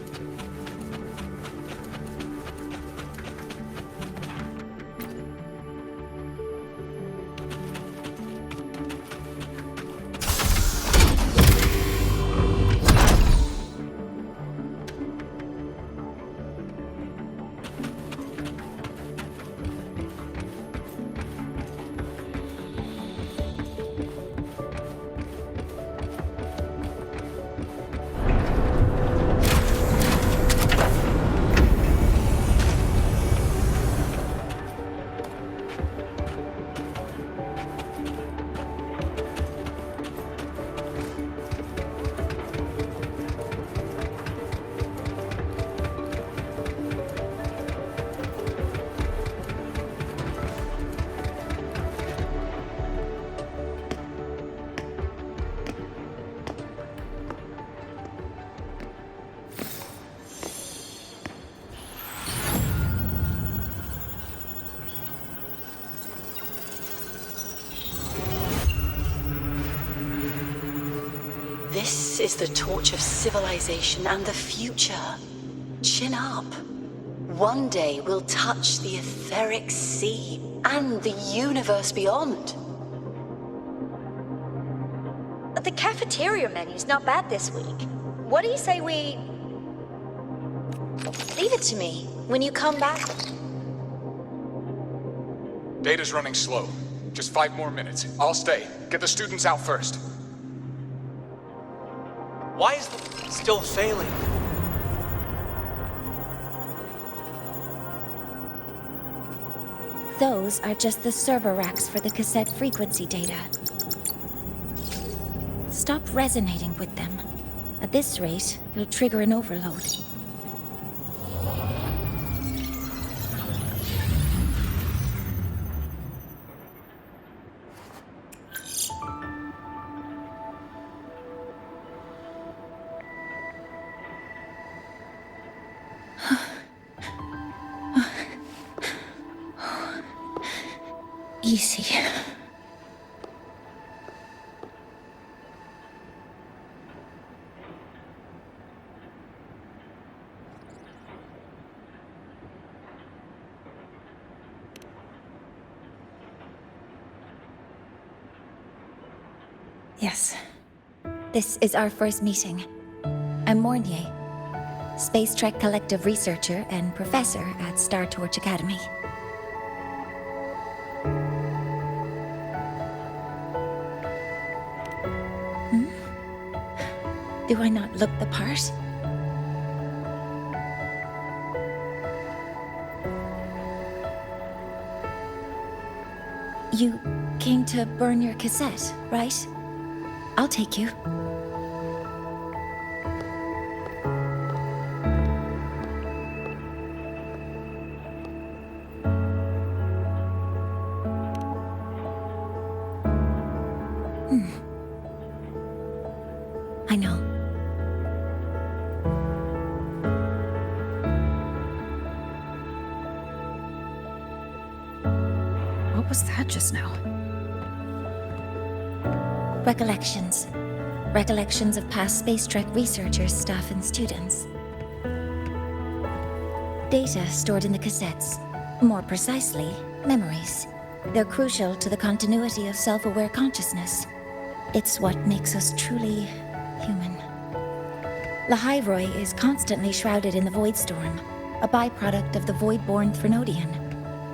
This is the torch of civilization and the future. Chin up. One day we'll touch the etheric sea and the universe beyond. The cafeteria menu's not bad this week. What do you say we... Leave it to me when you come back. Data's running slow. Just 5 more minutes. I'll stay. Get the students out first. Why is the still failing? Those are just the server racks for the cassette frequency data. Stop resonating with them. At this rate, you'll trigger an overload. Easy. Yes. This is our first meeting. I'm Mornye, Space Trek Collective researcher and professor at Star Torch Academy. Do I not look the part? You came to burn your cassette, right? I'll take you. I know. What was that just now? Recollections. Recollections of past space trek researchers, staff, and students. Data stored in the cassettes. More precisely, memories. They're crucial to the continuity of self-aware consciousness. It's what makes us truly human. Lahai-Roi is constantly shrouded in the Void Storm, a byproduct of the Void-born Threnodian.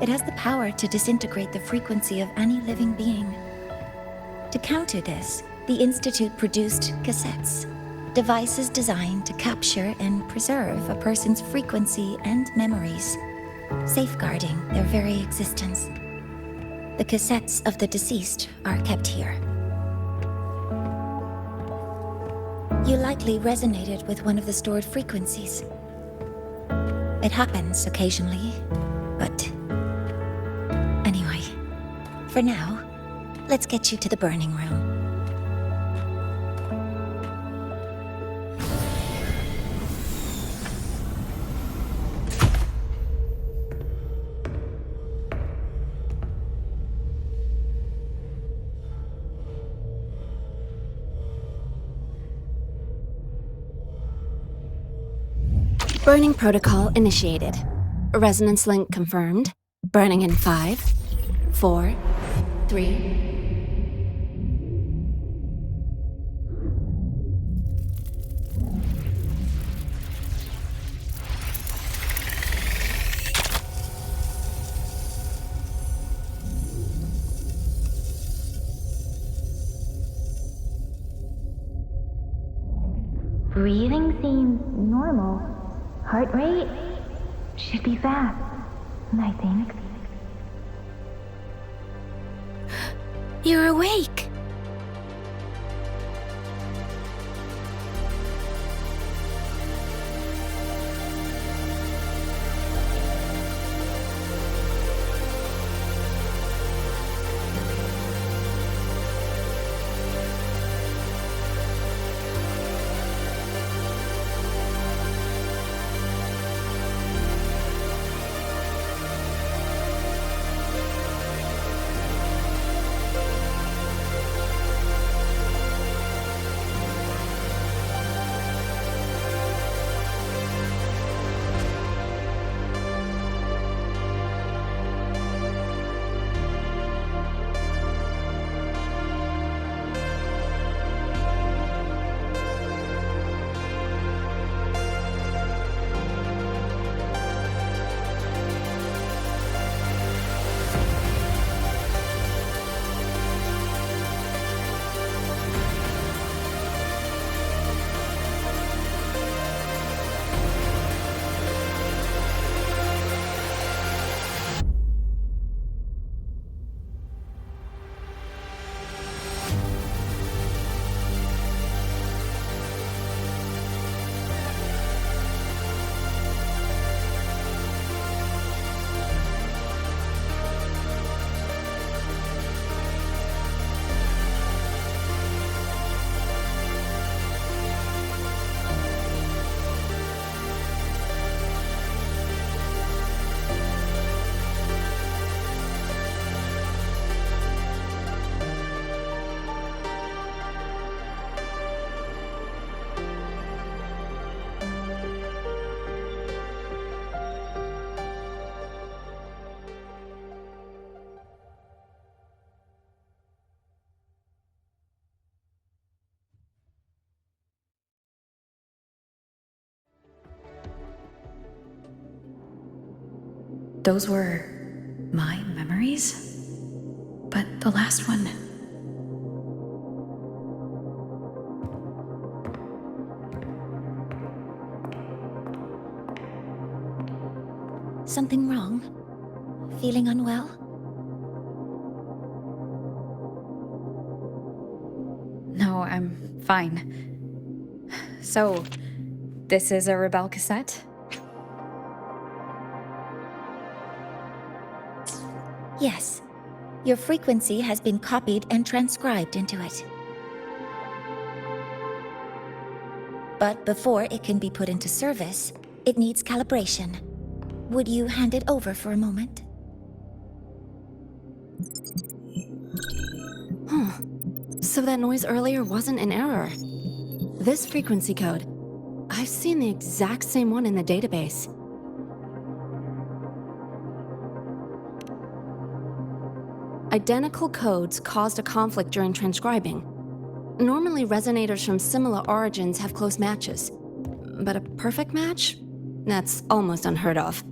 It has the power to disintegrate the frequency of any living being. To counter this, the Institute produced cassettes, devices designed to capture and preserve a person's frequency and memories, safeguarding their very existence. The cassettes of the deceased are kept here. You likely resonated with one of the stored frequencies. It happens occasionally, but anyway, for now, let's get you to the burning room. Burning protocol initiated. Resonance link confirmed. Burning in 5, 4, 3... Breathing seems normal. Heart rate should be fast, I think. You're awake. Those were my memories? But the last one... Something wrong? Feeling unwell? No, I'm fine. So, this is a Rebel cassette? Yes. Your frequency has been copied and transcribed into it. But before it can be put into service, it needs calibration. Would you hand it over for a moment? Huh. So that noise earlier wasn't an error. This frequency code, I've seen the exact same one in the database. Identical codes caused a conflict during transcribing. Normally, resonators from similar origins have close matches. But a perfect match? That's almost unheard of.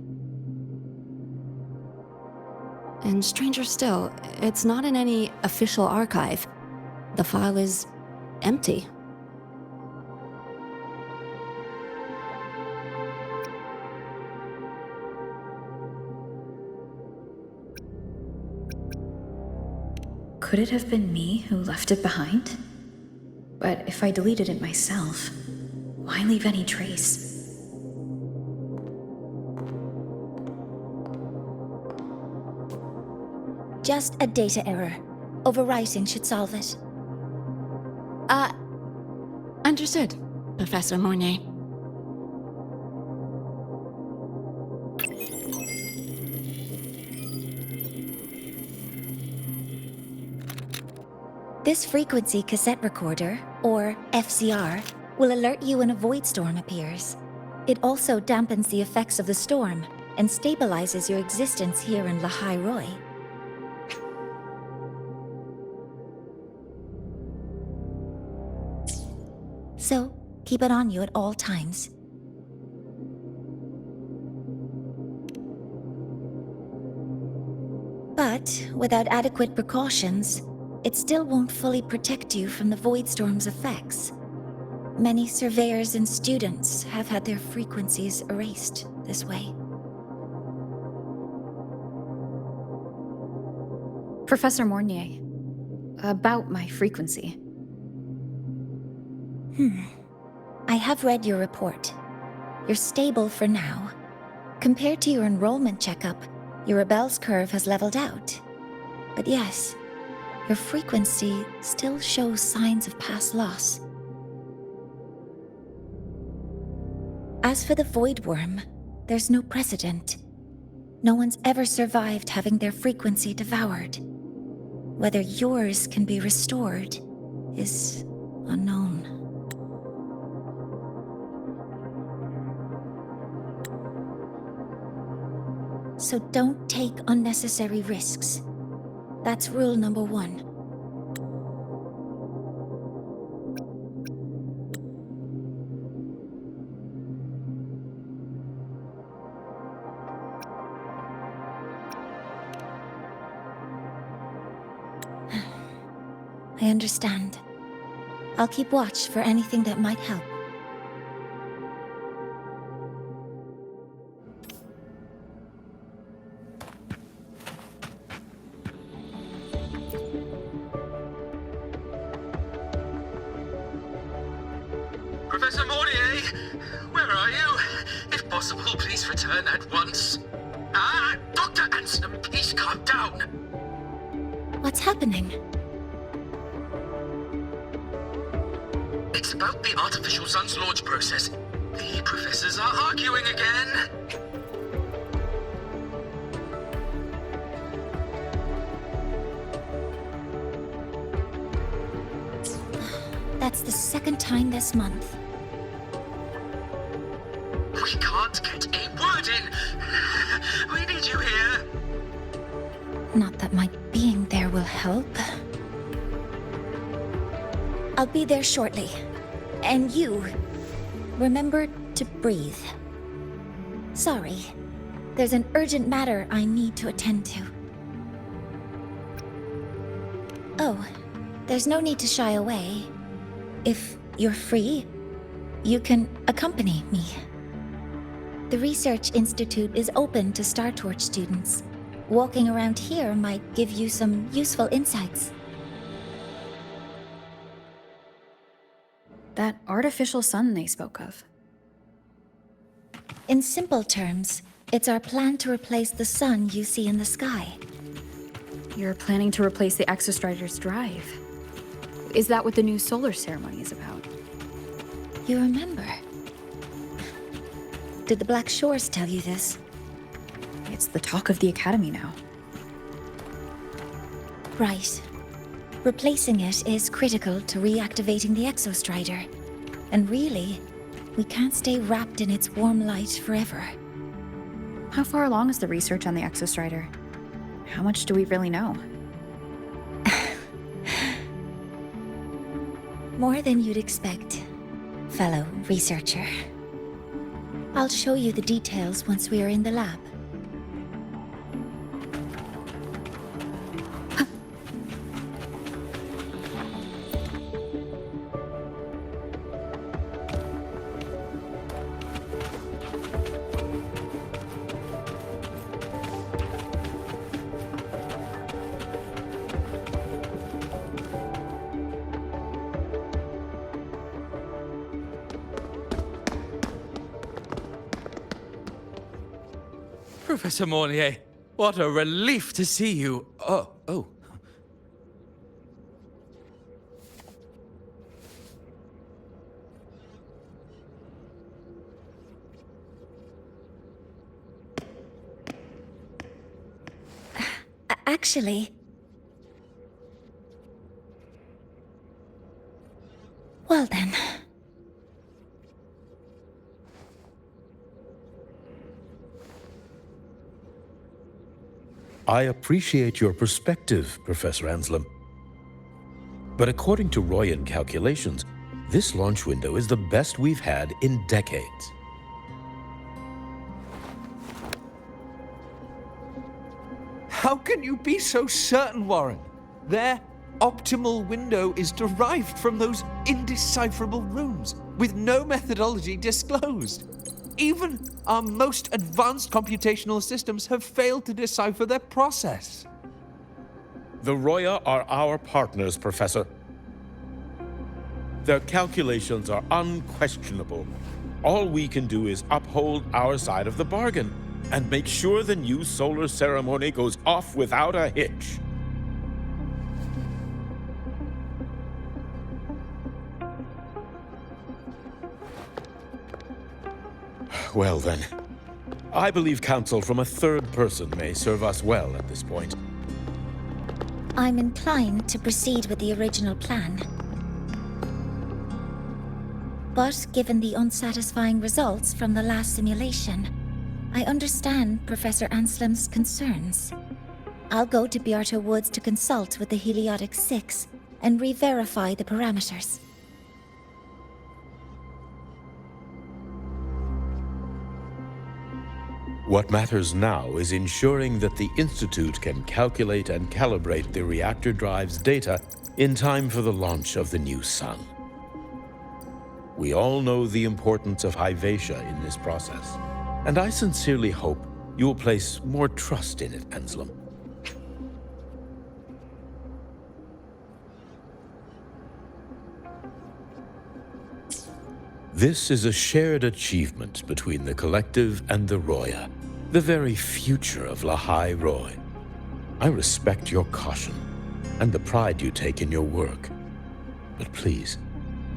And stranger still, it's not in any official archive. The file is empty. Could it have been me who left it behind? But if I deleted it myself, why leave any trace? Just a data error. Overwriting should solve it. Understood, Professor Mornye. This frequency cassette recorder, or FCR, will alert you when a void storm appears. It also dampens the effects of the storm and stabilizes your existence here in Lahai-Roi. So, keep it on you at all times. But, without adequate precautions, it still won't fully protect you from the void storm's effects. Many surveyors and students have had their frequencies erased this way. Professor Mornye, about my frequency. I have read your report. You're stable for now. Compared to your enrollment checkup, your rebel's curve has leveled out. But yes, your frequency still shows signs of past loss. As for the Void Worm, there's no precedent. No one's ever survived having their frequency devoured. Whether yours can be restored is unknown. So don't take unnecessary risks. That's rule number 1. I understand. I'll keep watch for anything that might help. Professor Mornye, where are you? If possible, please return at once. Dr. Anson, please calm down. What's happening? It's about the artificial sun's launch process. The professors are arguing again. That's the second time this month. We can't get a word in. We need you here. Not that my being there will help. I'll be there shortly. And you, remember to breathe. Sorry, there's an urgent matter I need to attend to. Oh, there's no need to shy away. If you're free, you can accompany me. The Research Institute is open to Star Torch students. Walking around here might give you some useful insights. That artificial sun they spoke of. In simple terms, it's our plan to replace the sun you see in the sky. You're planning to replace the Exostrider's drive. Is that what the new solar ceremony is about? You remember? Did the Black Shores tell you this? It's the talk of the Academy now. Right. Replacing it is critical to reactivating the Exostrider. And really, we can't stay wrapped in its warm light forever. How far along is the research on the Exostrider? How much do we really know? More than you'd expect, fellow researcher. I'll show you the details once we are in the lab. Professor Mornye, what a relief to see you. Oh. Actually... Well then... I appreciate your perspective, Professor Anselm. But according to Royan calculations, this launch window is the best we've had in decades. How can you be so certain, Warren? Their optimal window is derived from those indecipherable runes, with no methodology disclosed. Even our most advanced computational systems have failed to decipher their process. The Roya are our partners, Professor. Their calculations are unquestionable. All we can do is uphold our side of the bargain and make sure the new solar ceremony goes off without a hitch. Well then, I believe counsel from a third person may serve us well at this point. I'm inclined to proceed with the original plan. But given the unsatisfying results from the last simulation, I understand Professor Anselm's concerns. I'll go to Bearto Woods to consult with the Heliotic 6 and re-verify the parameters. What matters now is ensuring that the Institute can calculate and calibrate the reactor drive's data in time for the launch of the new sun. We all know the importance of Hyvatia in this process, and I sincerely hope you will place more trust in it, Anselm. This is a shared achievement between the Collective and the Roya, the very future of Lahai-Roi. I respect your caution and the pride you take in your work. But please,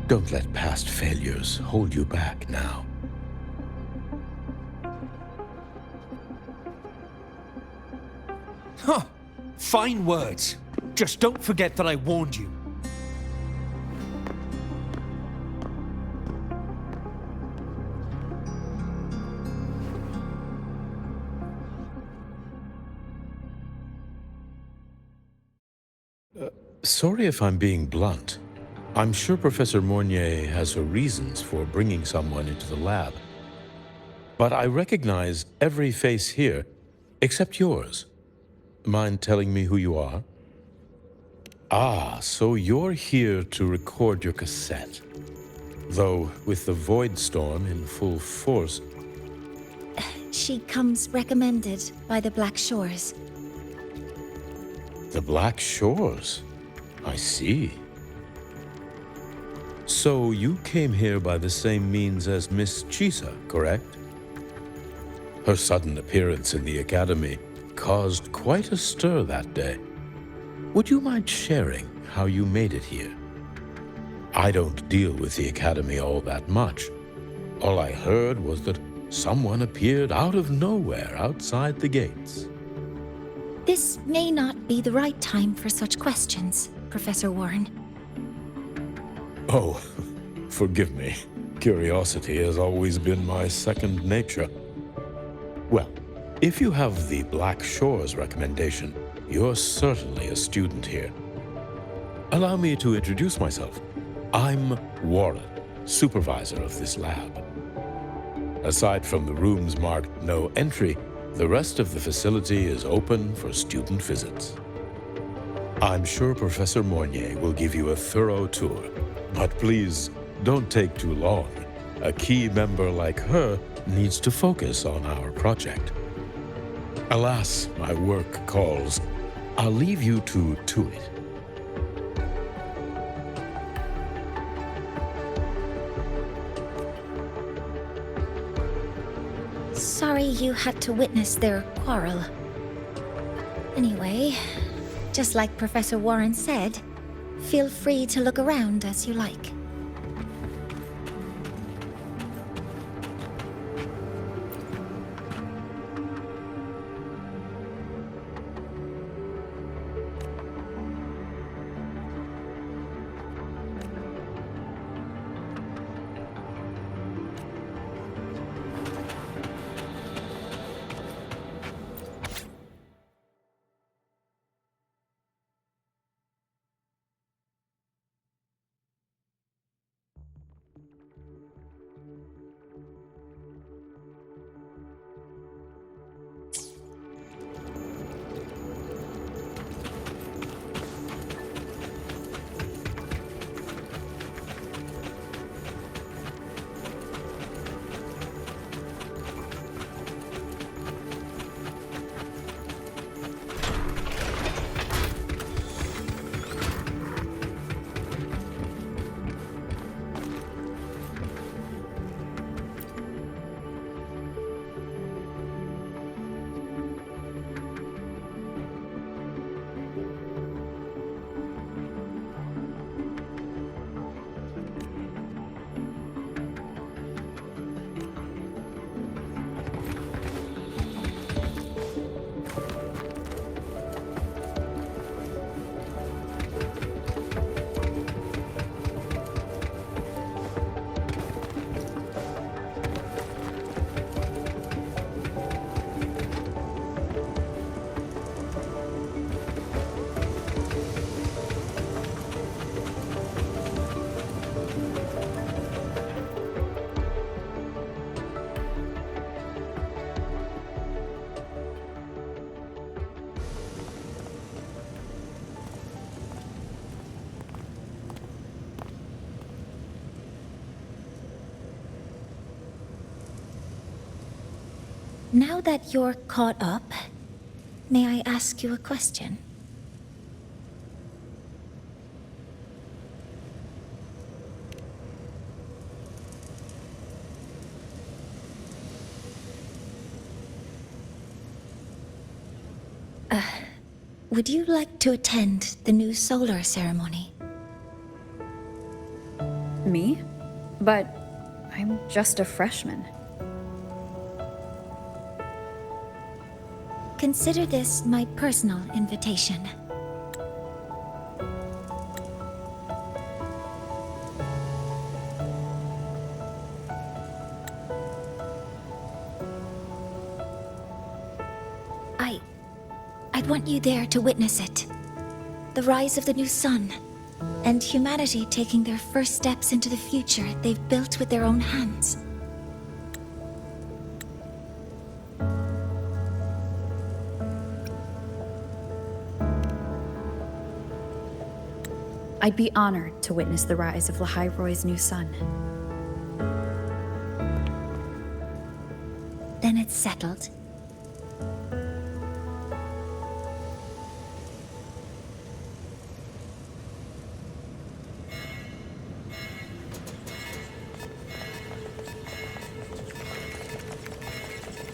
don't let past failures hold you back now. Huh. Fine words. Just don't forget that I warned you. Sorry if I'm being blunt. I'm sure Professor Mornye has her reasons for bringing someone into the lab. But I recognize every face here, except yours. Mind telling me who you are? Ah, so you're here to record your cassette. Though, with the Void Storm in full force... She comes recommended by the Black Shores. The Black Shores? I see. So you came here by the same means as Miss Chisa, correct? Her sudden appearance in the Academy caused quite a stir that day. Would you mind sharing how you made it here? I don't deal with the Academy all that much. All I heard was that someone appeared out of nowhere outside the gates. This may not be the right time for such questions, Professor Warren. Oh, forgive me. Curiosity has always been my second nature. Well, if you have the Black Shores recommendation, you're certainly a student here. Allow me to introduce myself. I'm Warren, supervisor of this lab. Aside from the rooms marked no entry, the rest of the facility is open for student visits. I'm sure Professor Mornye will give you a thorough tour, but please don't take too long. A key member like her needs to focus on our project. Alas, my work calls. I'll leave you to it. Sorry you had to witness their quarrel. Anyway, just like Professor Warren said, feel free to look around as you like. Now that you're caught up, may I ask you a question? Would you like to attend the new solar ceremony? Me? But I'm just a freshman. Consider this my personal invitation. I'd want you there to witness it. The rise of the new sun, and humanity taking their first steps into the future they've built with their own hands. I'd be honored to witness the rise of Lahai-Roi's new sun. Then it's settled.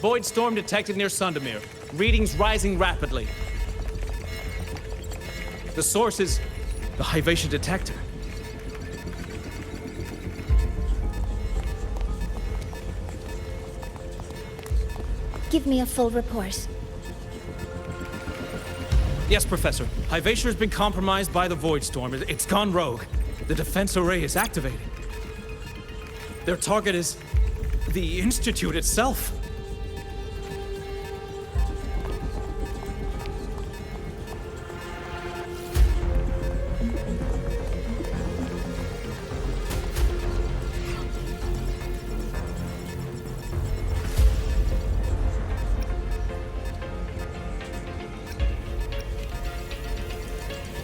Void storm detected near Sundermere. Readings rising rapidly. The source is the Hivatia detector. give me a full report. Yes, Professor. Hyvatia has been compromised by the Void Storm. It's gone rogue. The defense array is activated. Their target is the Institute itself.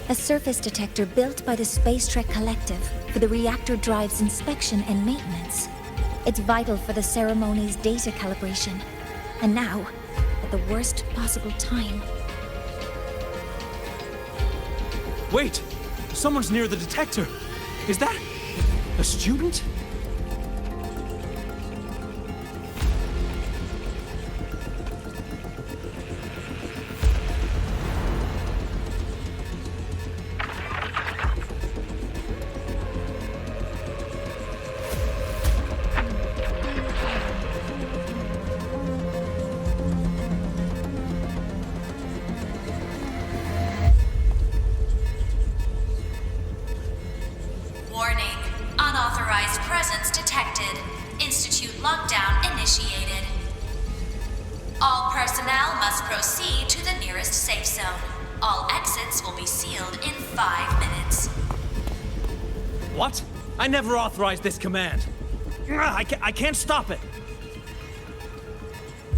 A surface detector built by the Space Trek Collective for the reactor drive's inspection and maintenance. It's vital for the ceremony's data calibration. And now, at the worst possible time. Wait! Someone's near the detector! Is that a student? Warning. Unauthorized presence detected. Institute lockdown initiated. All personnel must proceed to the nearest safe zone. All exits will be sealed in 5 minutes. What? I never authorized this command. I can't stop it.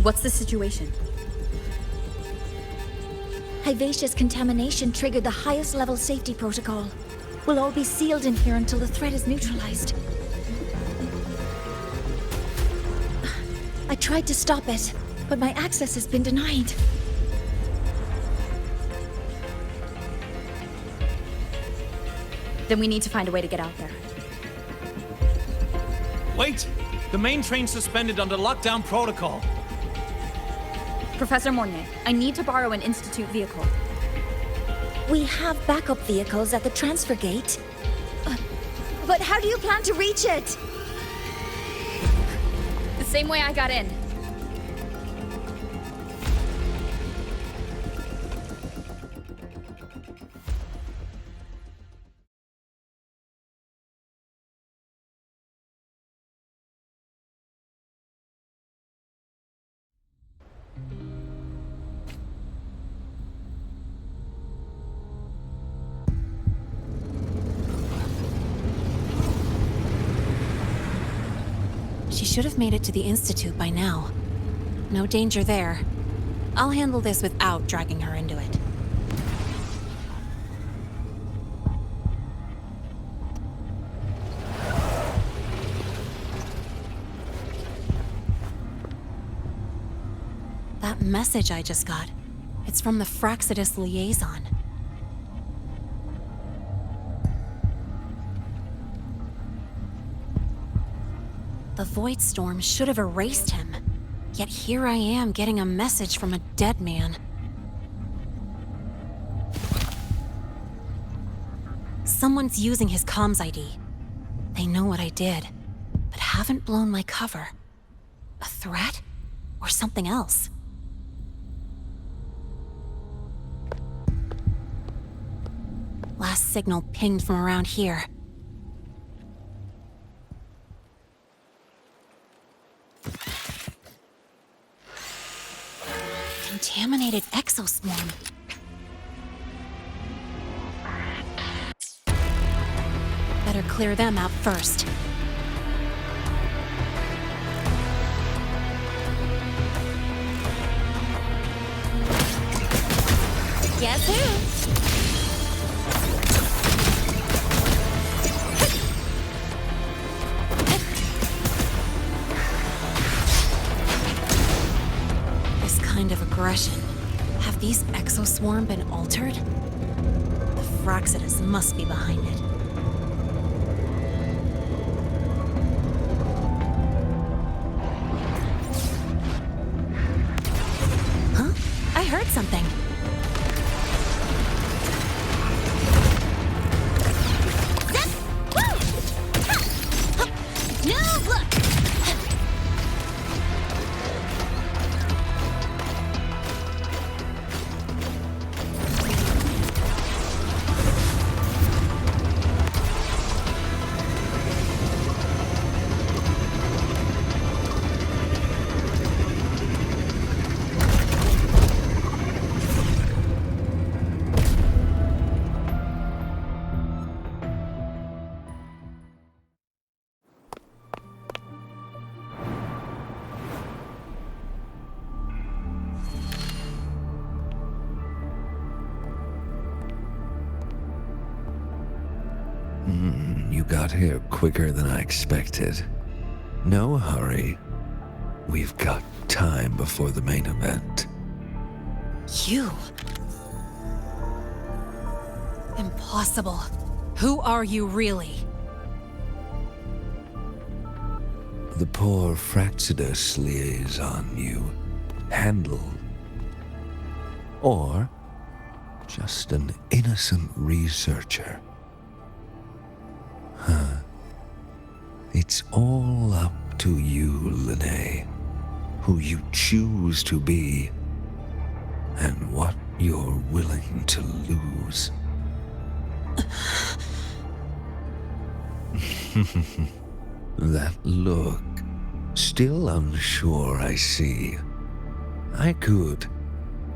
What's the situation? Hyvatia's contamination triggered the highest level safety protocol. We'll all be sealed in here until the threat is neutralized. I tried to stop it, but my access has been denied. Then we need to find a way to get out there. Wait! The main train's suspended under lockdown protocol. Professor Mornye, I need to borrow an Institute vehicle. We have backup vehicles at the transfer gate. But how do you plan to reach it? The same way I got in. She should have made it to the Institute by now. No danger there. I'll handle this without dragging her into it. That message I just got, it's from the Fraxidus liaison. The Void Storm should have erased him. Yet here I am getting a message from a dead man. Someone's using his comms ID. They know what I did, but haven't blown my cover. A threat? Or something else? Last signal pinged from around here. Contaminated exoswarm. Better clear them out first. Guess who? Aggression. Have these exoswarm been altered? The Fraxidus must be behind it. Huh? I heard something. You got here quicker than I expected. No hurry. We've got time before the main event. You? Impossible. Who are you really? The poor Fraxidus liaison you handled. Or just an innocent researcher. Huh. It's all up to you, Lynae. Who you choose to be, and what you're willing to lose. That look. Still unsure, I see. I could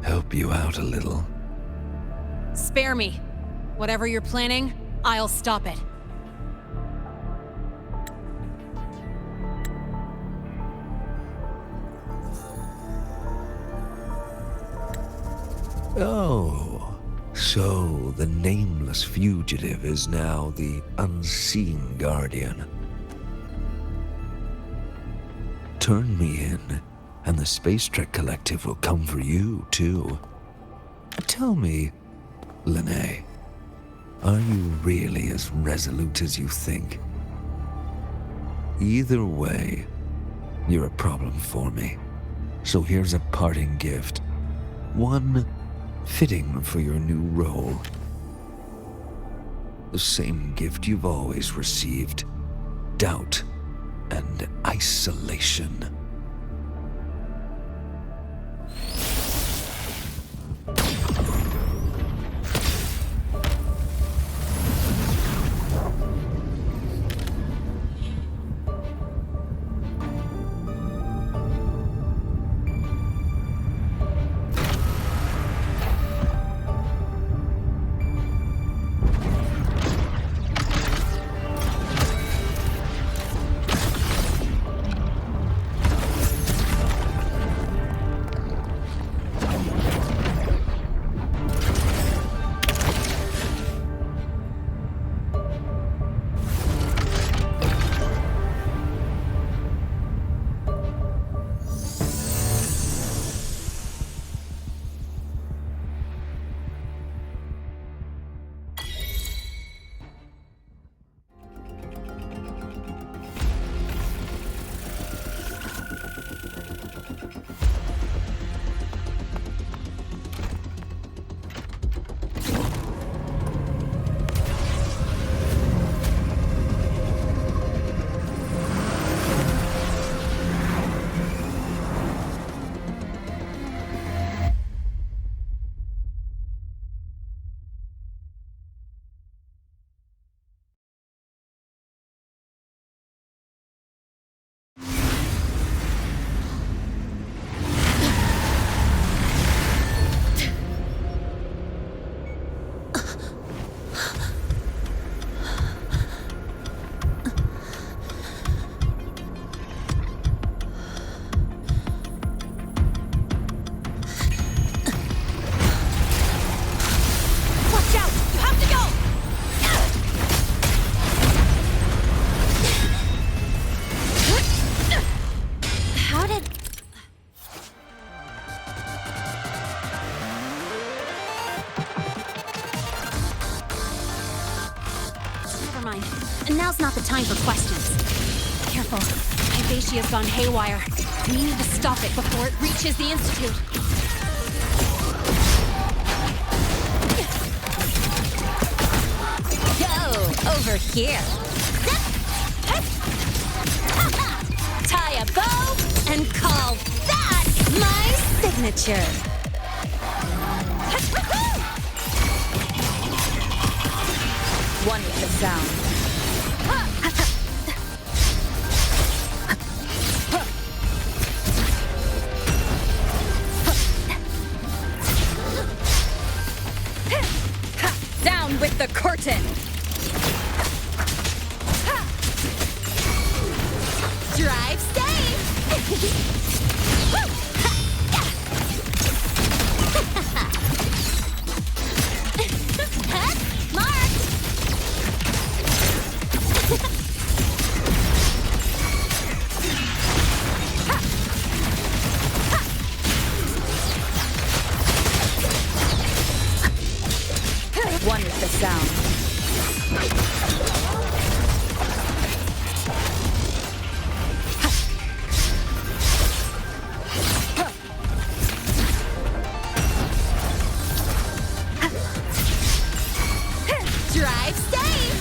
help you out a little. Spare me. Whatever you're planning, I'll stop it. Oh, so the nameless fugitive is now the unseen guardian. Turn me in, and the Space Trek Collective will come for you, too. Tell me, Lynae, are you really as resolute as you think? Either way, you're a problem for me. So here's a parting gift. One fitting for your new role. The same gift you've always received. Doubt and isolation. Now's not the time for questions. Careful. Hyvatia's gone haywire. We need to stop it before it reaches the Institute. Go over here. Tie a bow and call that my signature. One with the sound. Down with the curtain! Drive safe! Marked! sound. Drive safe!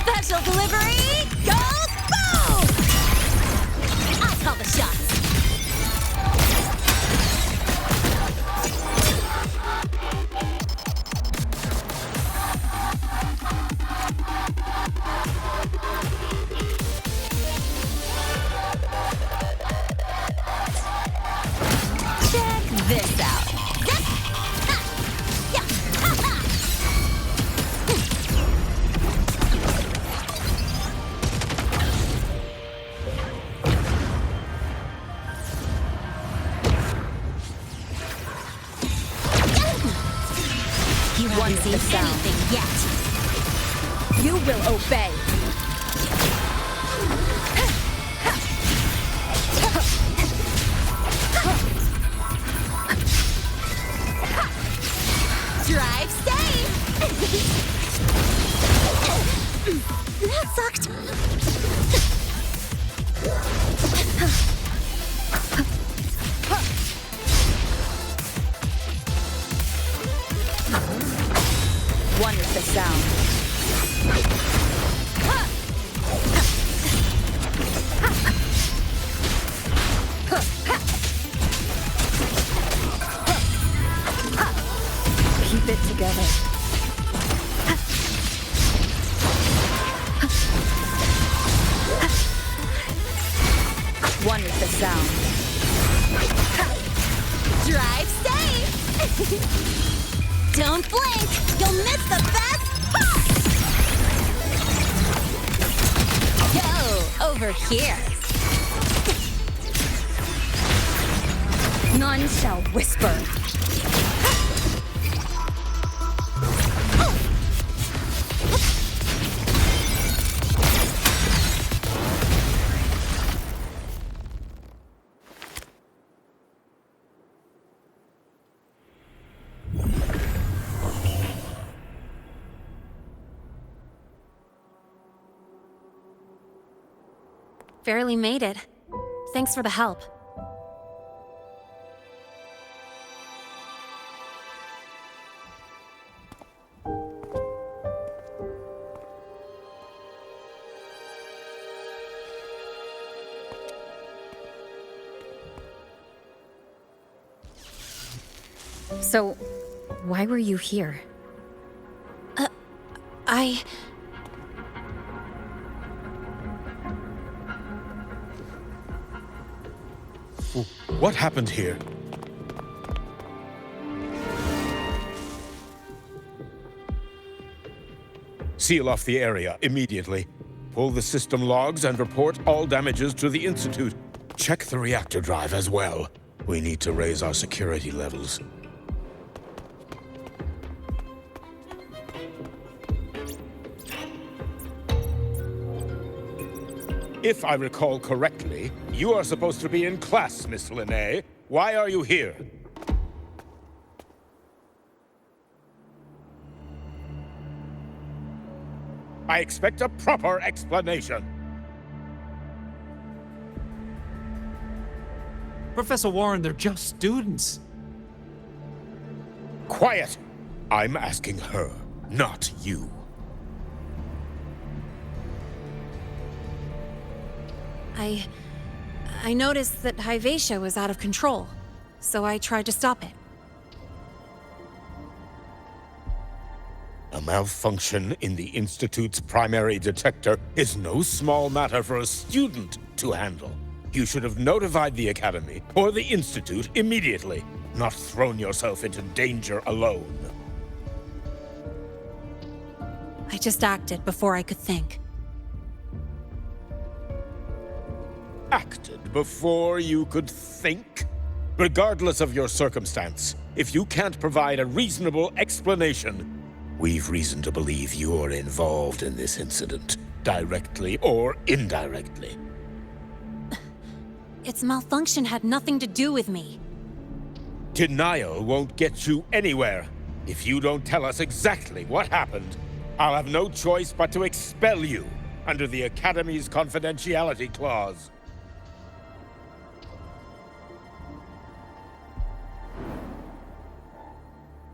Special delivery! Go boom! I call the shots. Check this out. You won't see anything yet. You will obey. Drive safe! That sucked. One with the sound. Keep it together. One with the sound. Drive safe! Don't blink! You'll miss the best part! Go over here. None shall whisper. Barely made it. Thanks for the help. So, why were you here? What happened here? Seal off the area immediately. Pull the system logs and report all damages to the Institute. Check the reactor drive as well. We need to raise our security levels. If I recall correctly, you are supposed to be in class, Miss Lynae. Why are you here? I expect a proper explanation. Professor Warren, they're just students. Quiet! I'm asking her, not you. I noticed that Hyvatia was out of control, so I tried to stop it. A malfunction in the Institute's primary detector is no small matter for a student to handle. You should have notified the Academy or the Institute immediately, not thrown yourself into danger alone. I just acted before I could think. Acted before you could think? Regardless of your circumstance, if you can't provide a reasonable explanation, we've reason to believe you're involved in this incident, directly or indirectly. Its malfunction had nothing to do with me. Denial won't get you anywhere. If you don't tell us exactly what happened, I'll have no choice but to expel you under the Academy's confidentiality clause.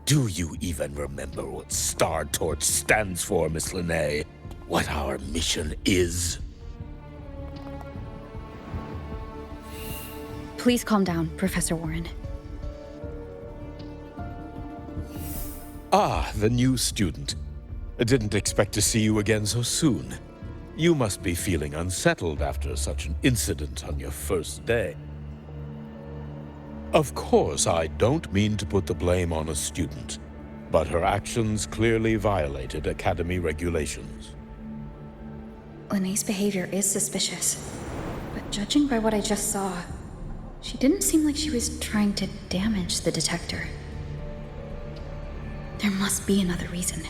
Do you even remember what Star Torch stands for, Miss Lynae? What our mission is? Please calm down, Professor Warren. Ah, the new student. I didn't expect to see you again so soon. You must be feeling unsettled after such an incident on your first day. Of course, I don't mean to put the blame on a student, but her actions clearly violated Academy regulations. Lynae's behavior is suspicious, but judging by what I just saw, she didn't seem like she was trying to damage the detector. There must be another reason.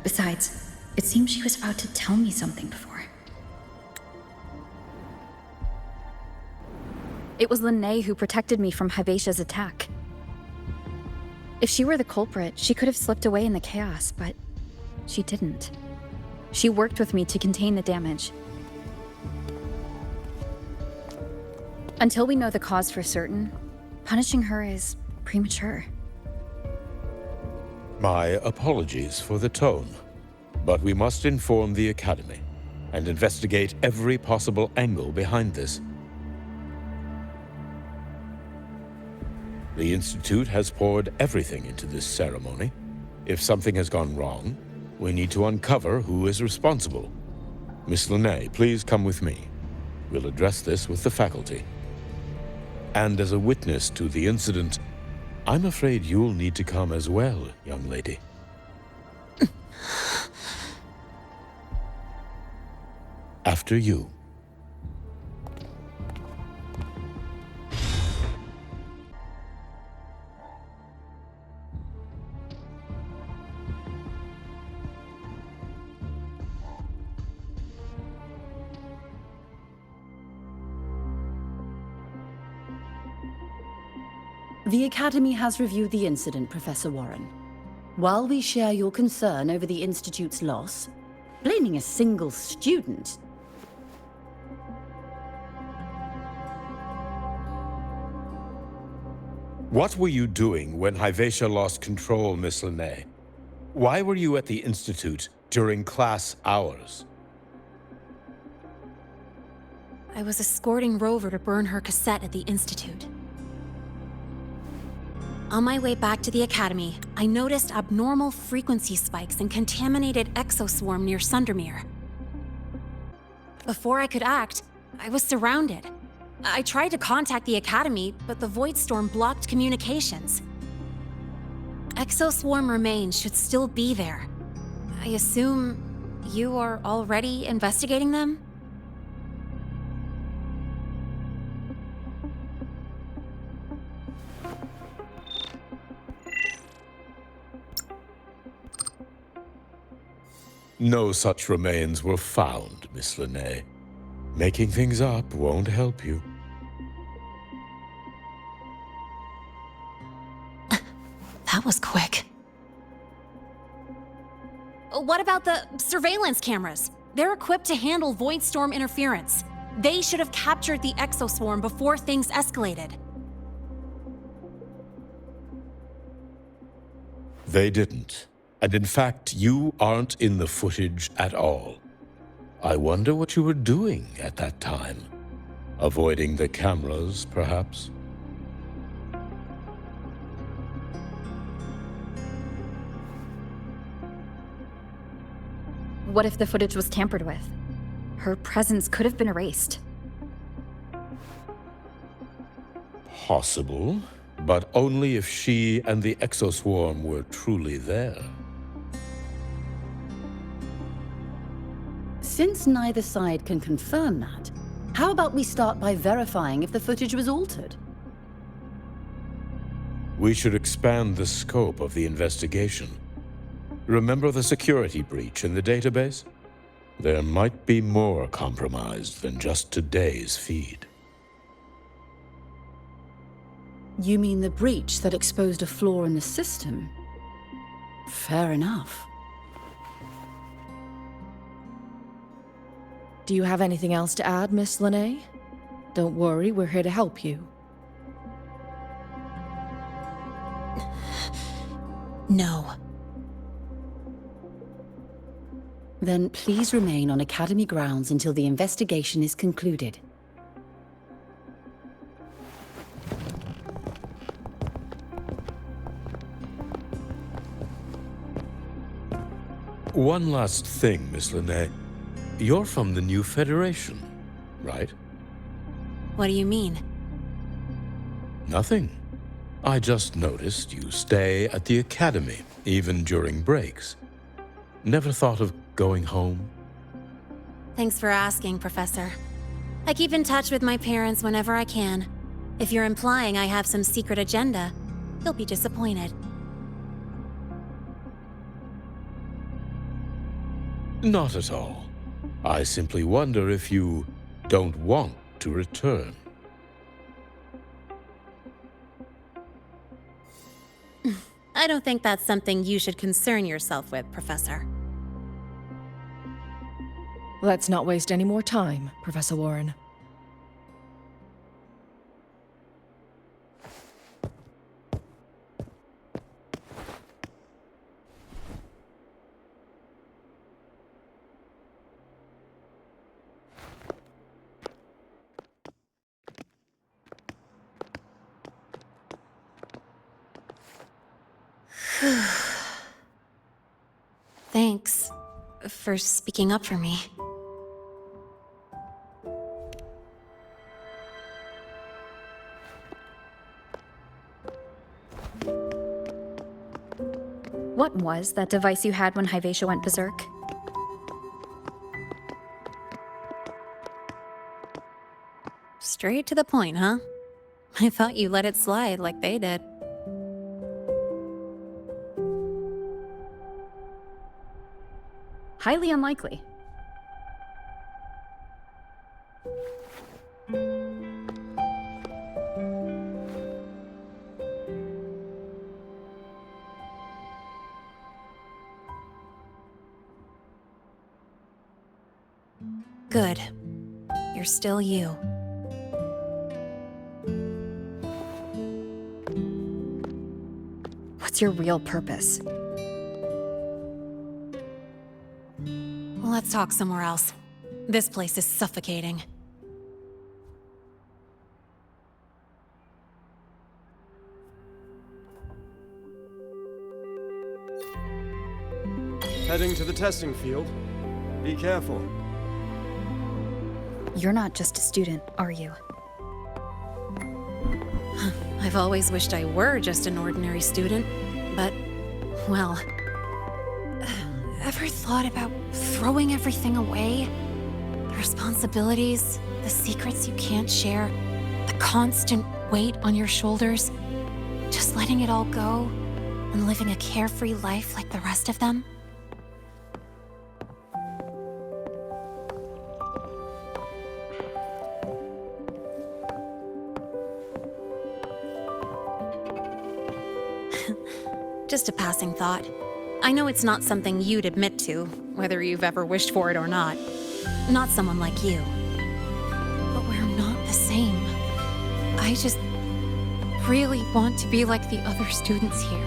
Besides, it seems she was about to tell me something before. It was Lynae who protected me from Hivacia's attack. If she were the culprit, she could have slipped away in the chaos, but she didn't. She worked with me to contain the damage. Until we know the cause for certain, punishing her is premature. My apologies for the tone, but we must inform the Academy and investigate every possible angle behind this. The Institute has poured everything into this ceremony. If something has gone wrong, we need to uncover who is responsible. Miss Lynae, please come with me. We'll address this with the faculty. And as a witness to the incident, I'm afraid you'll need to come as well, young lady. After you. The Academy has reviewed the incident, Professor Warren. While we share your concern over the Institute's loss, blaming a single student... What were you doing when Hivacia lost control, Miss Lynae? Why were you at the Institute during class hours? I was escorting Rover to burn her cassette at the Institute. On my way back to the Academy, I noticed abnormal frequency spikes and contaminated exoswarm near Sundermere. Before I could act, I was surrounded. I tried to contact the Academy, but the Void Storm blocked communications. Exoswarm remains should still be there. I assume you are already investigating them? No such remains were found, Miss Lynae. Making things up won't help you. That was quick. What about the surveillance cameras? They're equipped to handle Void Storm interference. They should have captured the exoswarm before things escalated. They didn't. And in fact, you aren't in the footage at all. I wonder what you were doing at that time. Avoiding the cameras, perhaps? What if the footage was tampered with? Her presence could have been erased. Possible, but only if she and the exoswarm were truly there. Since neither side can confirm that, how about we start by verifying if the footage was altered? We should expand the scope of the investigation. Remember the security breach in the database? There might be more compromised than just today's feed. You mean the breach that exposed a flaw in the system? Fair enough. Do you have anything else to add, Miss Lynae? Don't worry, we're here to help you. No. Then please remain on Academy grounds until the investigation is concluded. One last thing, Miss Lynae. You're from the new Federation, right? What do you mean? Nothing. I just noticed you stay at the Academy, even during breaks. Never thought of going home? Thanks for asking, Professor. I keep in touch with my parents whenever I can. If you're implying I have some secret agenda, you'll be disappointed. Not at all. I simply wonder if you don't want to return. I don't think that's something you should concern yourself with, Professor. Let's not waste any more time, Professor Warren. Thanks for speaking up for me. What was that device you had when Hyvatia went berserk? Straight to the point, huh? I thought you let it slide like they did. Highly unlikely. Good. You're still you. What's your real purpose? Let's talk somewhere else. This place is suffocating. Heading to the testing field. Be careful. You're not just a student, are you? I've always wished I were just an ordinary student, but, well... Ever thought about throwing everything away? The responsibilities, the secrets you can't share, the constant weight on your shoulders? Just letting it all go and living a carefree life like the rest of them? Just a passing thought. I know it's not something you'd admit to, whether you've ever wished for it or not. Not someone like you. But we're not the same. I just really want to be like the other students here.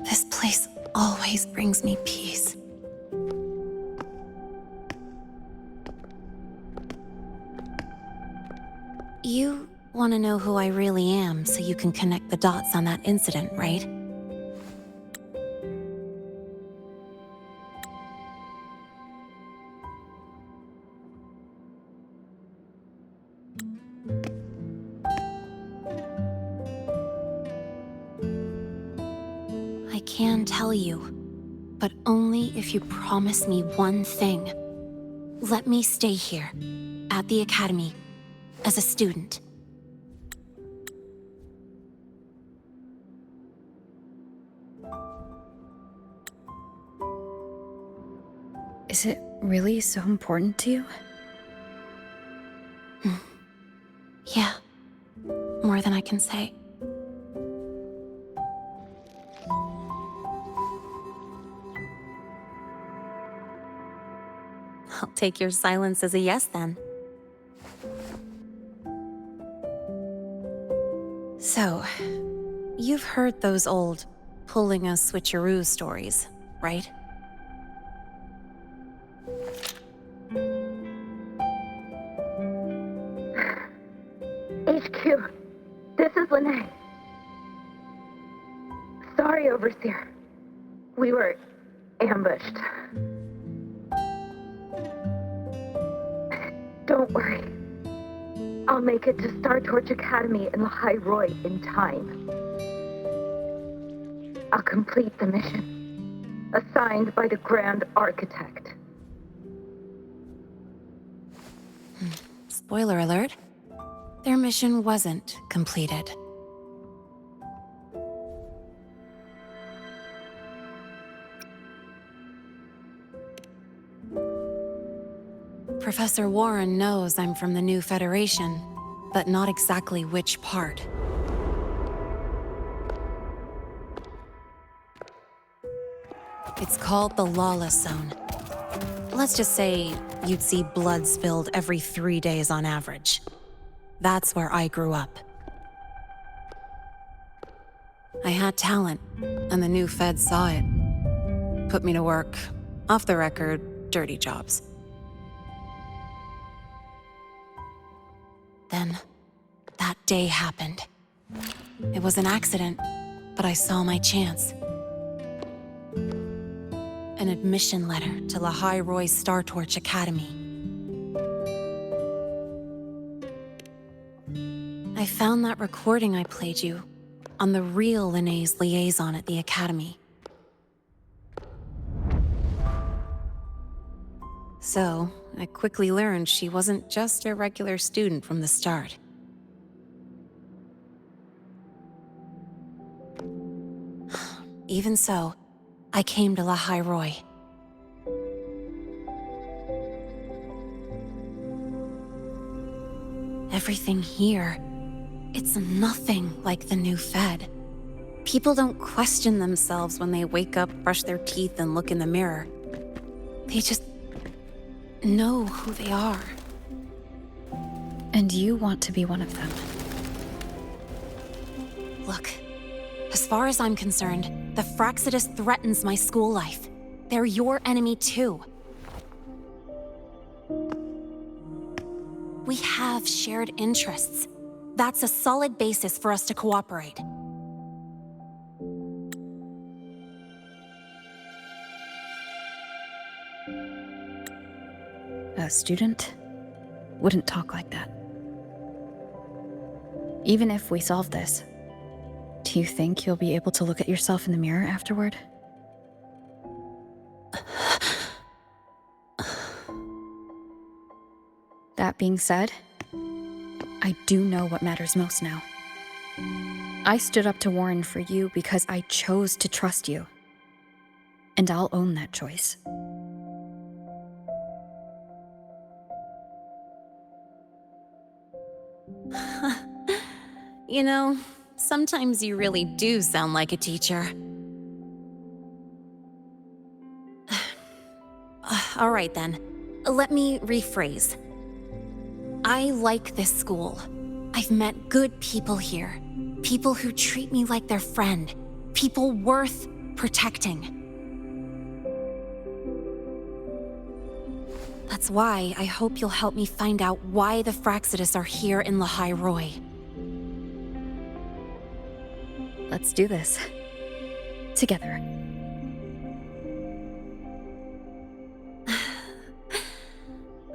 This place always brings me peace. You want to know who I really am so you can connect the dots on that incident, right? can tell you, but only if you promise me one thing. Let me stay here, at the Academy, as a student. Is it really so important to you? Yeah, more than I can say. I'll take your silence as a yes, then. So, you've heard those old pulling a switcheroo stories, right? HQ, this is Lynae. Sorry, Overseer. We were ambushed. Don't worry. I'll make it to Star Torch Academy in Lahai-Roi in time. I'll complete the mission, assigned by the Grand Architect. Spoiler alert. Their mission wasn't completed. Professor Warren knows I'm from the new Federation, but not exactly which part. It's called the Lawless Zone. Let's just say you'd see blood spilled every 3 days on average. That's where I grew up. I had talent, and the new feds saw it. Put me to work, off the record, dirty jobs. Then, that day happened. It was an accident, but I saw my chance. An admission letter to Lahai-Roi Star Torch Academy. I found that recording I played you on the real Lynae's liaison at the Academy. So, I quickly learned she wasn't just a regular student from the start. Even so, I came to Lahai-Roi. Everything here, it's nothing like the new Fed. People don't question themselves when they wake up, brush their teeth, and look in the mirror. They just know who they are. And you want to be one of them. Look, as far as I'm concerned, the Fraxidus threatens my school life. They're your enemy too. We have shared interests. That's a solid basis for us to cooperate. A student wouldn't talk like that. Even if we solve this, do you think you'll be able to look at yourself in the mirror afterward? That being said, I do know what matters most now. I stood up to Warren for you because I chose to trust you. And I'll own that choice. You know, sometimes you really do sound like a teacher. All right then, let me rephrase. I like this school. I've met good people here. People who treat me like their friend. People worth protecting. That's why I hope you'll help me find out why the Fraxidus are here in Lahai-Roi. Let's do this. Together.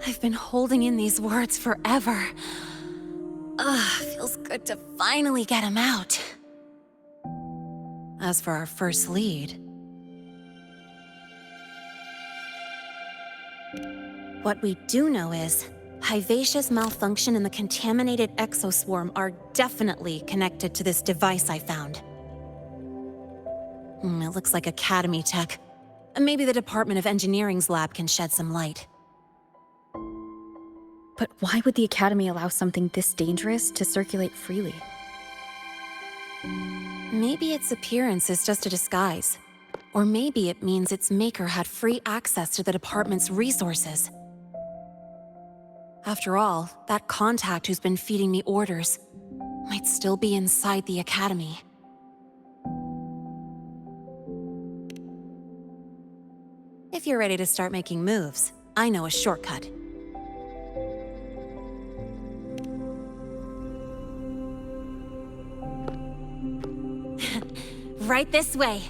I've been holding in these words forever. Feels good to finally get them out. As for our first lead... What we do know is, Hivacia's malfunction and the contaminated exoswarm are definitely connected to this device I found. It looks like Academy tech. Maybe the Department of Engineering's lab can shed some light. But why would the Academy allow something this dangerous to circulate freely? Maybe its appearance is just a disguise. Or maybe it means its maker had free access to the department's resources. After all, that contact who's been feeding me orders might still be inside the Academy. If you're ready to start making moves, I know a shortcut. Right this way.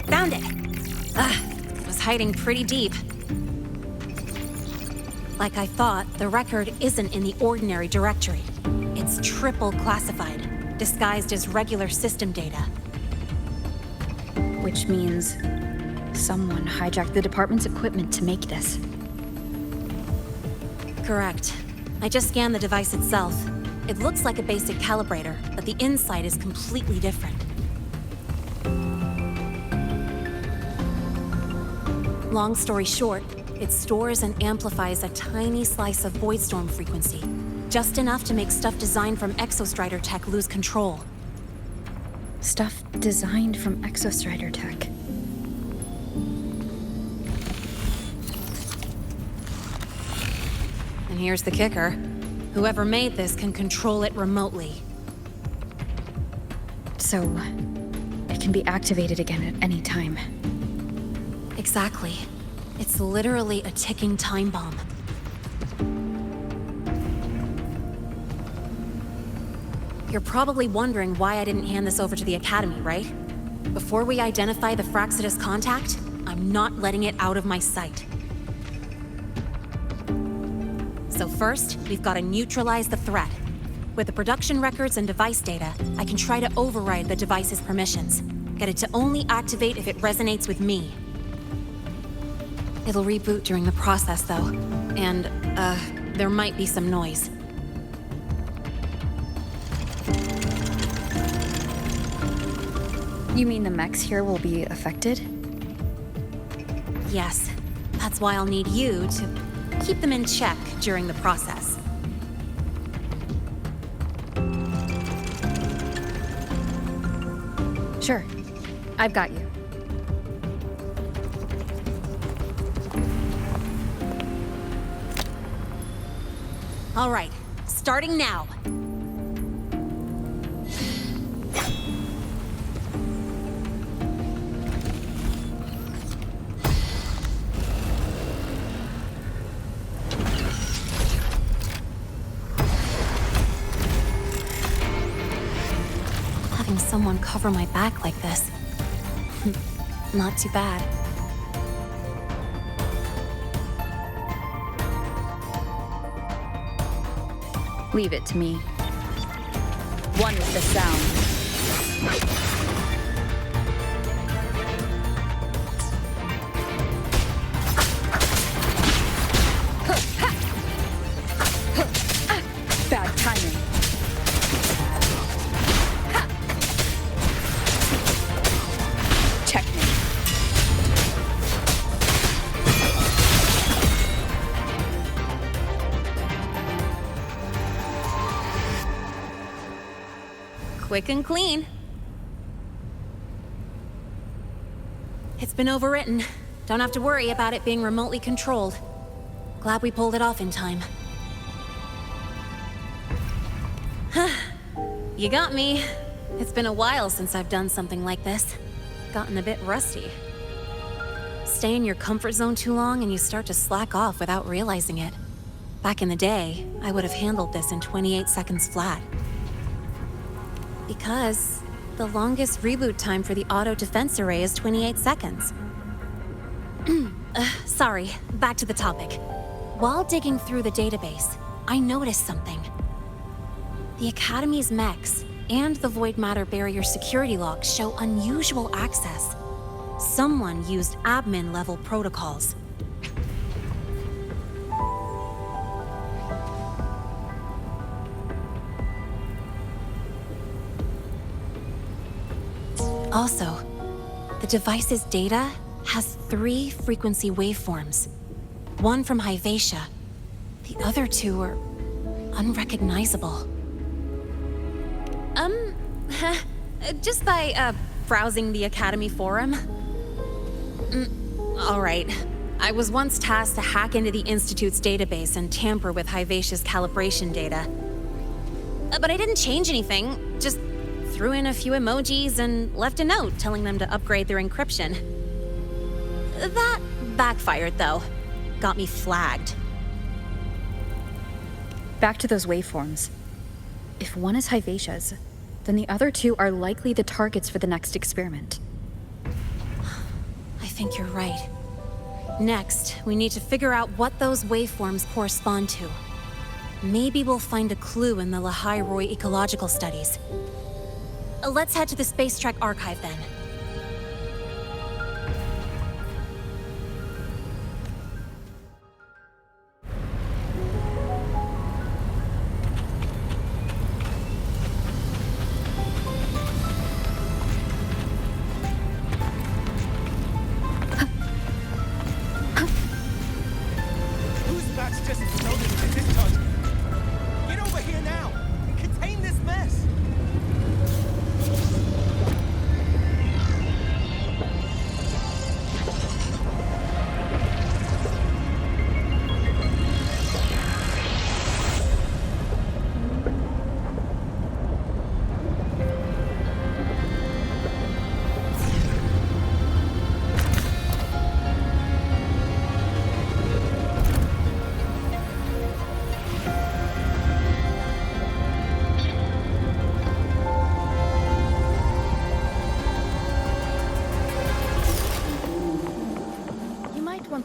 Found it! It was hiding pretty deep. Like I thought, the record isn't in the ordinary directory. It's triple classified, disguised as regular system data. Which means someone hijacked the department's equipment to make this. Correct. I just scanned the device itself. It looks like a basic calibrator, but the inside is completely different. Long story short, it stores and amplifies a tiny slice of Voidstorm frequency, just enough to make stuff designed from Exostrider tech lose control. Stuff designed from Exostrider tech. And here's the kicker. Whoever made this can control it remotely. So, it can be activated again at any time. Exactly. It's literally a ticking time bomb. You're probably wondering why I didn't hand this over to the Academy, right? Before we identify the Fraxidus contact, I'm not letting it out of my sight. So first, we've got to neutralize the threat. With the production records and device data, I can try to override the device's permissions. Get it to only activate if it resonates with me. It'll reboot during the process, though. And, there might be some noise. You mean the mechs here will be affected? Yes. That's why I'll need you to keep them in check during the process. Sure. I've got you. All right, starting now. Having someone cover my back like this. Not too bad. Leave it to me. One is the sound. Bad timing. Checkmate. Quick and clean. It's been overwritten. Don't have to worry about it being remotely controlled. Glad we pulled it off in time. You got me. It's been a while since I've done something like this. Gotten a bit rusty. Stay in your comfort zone too long and you start to slack off without realizing it. Back in the day, I would have handled this in 28 seconds flat. Because the longest reboot time for the auto defense array is 28 seconds. Sorry, back to the topic. While digging through the database, I noticed something. The Academy's mechs and the Void Matter Barrier security logs show unusual access. Someone used admin-level protocols. Also, the device's data has 3 frequency waveforms. One from Hyvatia. The other 2 are unrecognizable. Just by, browsing the Academy forum. All right. I was once tasked to hack into the Institute's database and tamper with Hyvatia's calibration data. But I didn't change anything, just threw in a few emojis and left a note telling them to upgrade their encryption. That backfired, though. Got me flagged. Back to those waveforms. If one is Hyvatia's, then the other 2 are likely the targets for the next experiment. I think you're right. Next, we need to figure out what those waveforms correspond to. Maybe we'll find a clue in the Lahai-Roi ecological studies. Let's head to the Space Trek archive then.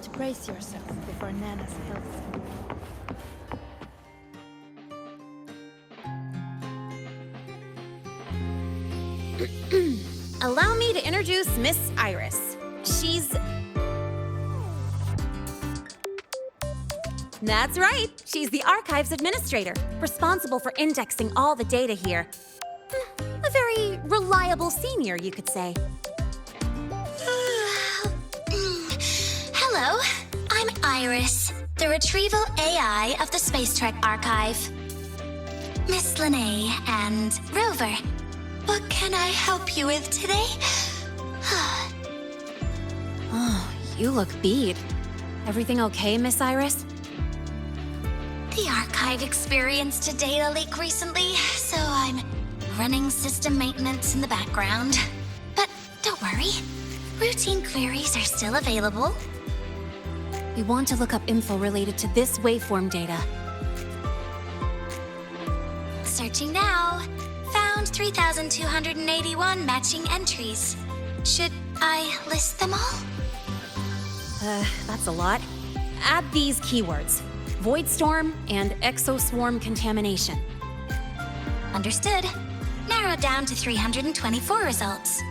To brace yourself before Nana's health. Allow me to introduce Miss Iris. She's... That's right. She's the Archives Administrator, responsible for indexing all the data here. A very reliable senior, you could say. Hello, I'm Iris, the retrieval AI of the Space Trek Archive. Miss Lynae and Rover, what can I help you with today? Oh, you look beat. Everything okay, Miss Iris? The archive experienced a data leak recently, so I'm running system maintenance in the background. But don't worry, routine queries are still available. We want to look up info related to this waveform data. Searching now. Found 3,281 matching entries. Should I list them all? That's a lot. Add these keywords: Void Storm and Exoswarm Contamination. Understood. Narrow down to 324 results.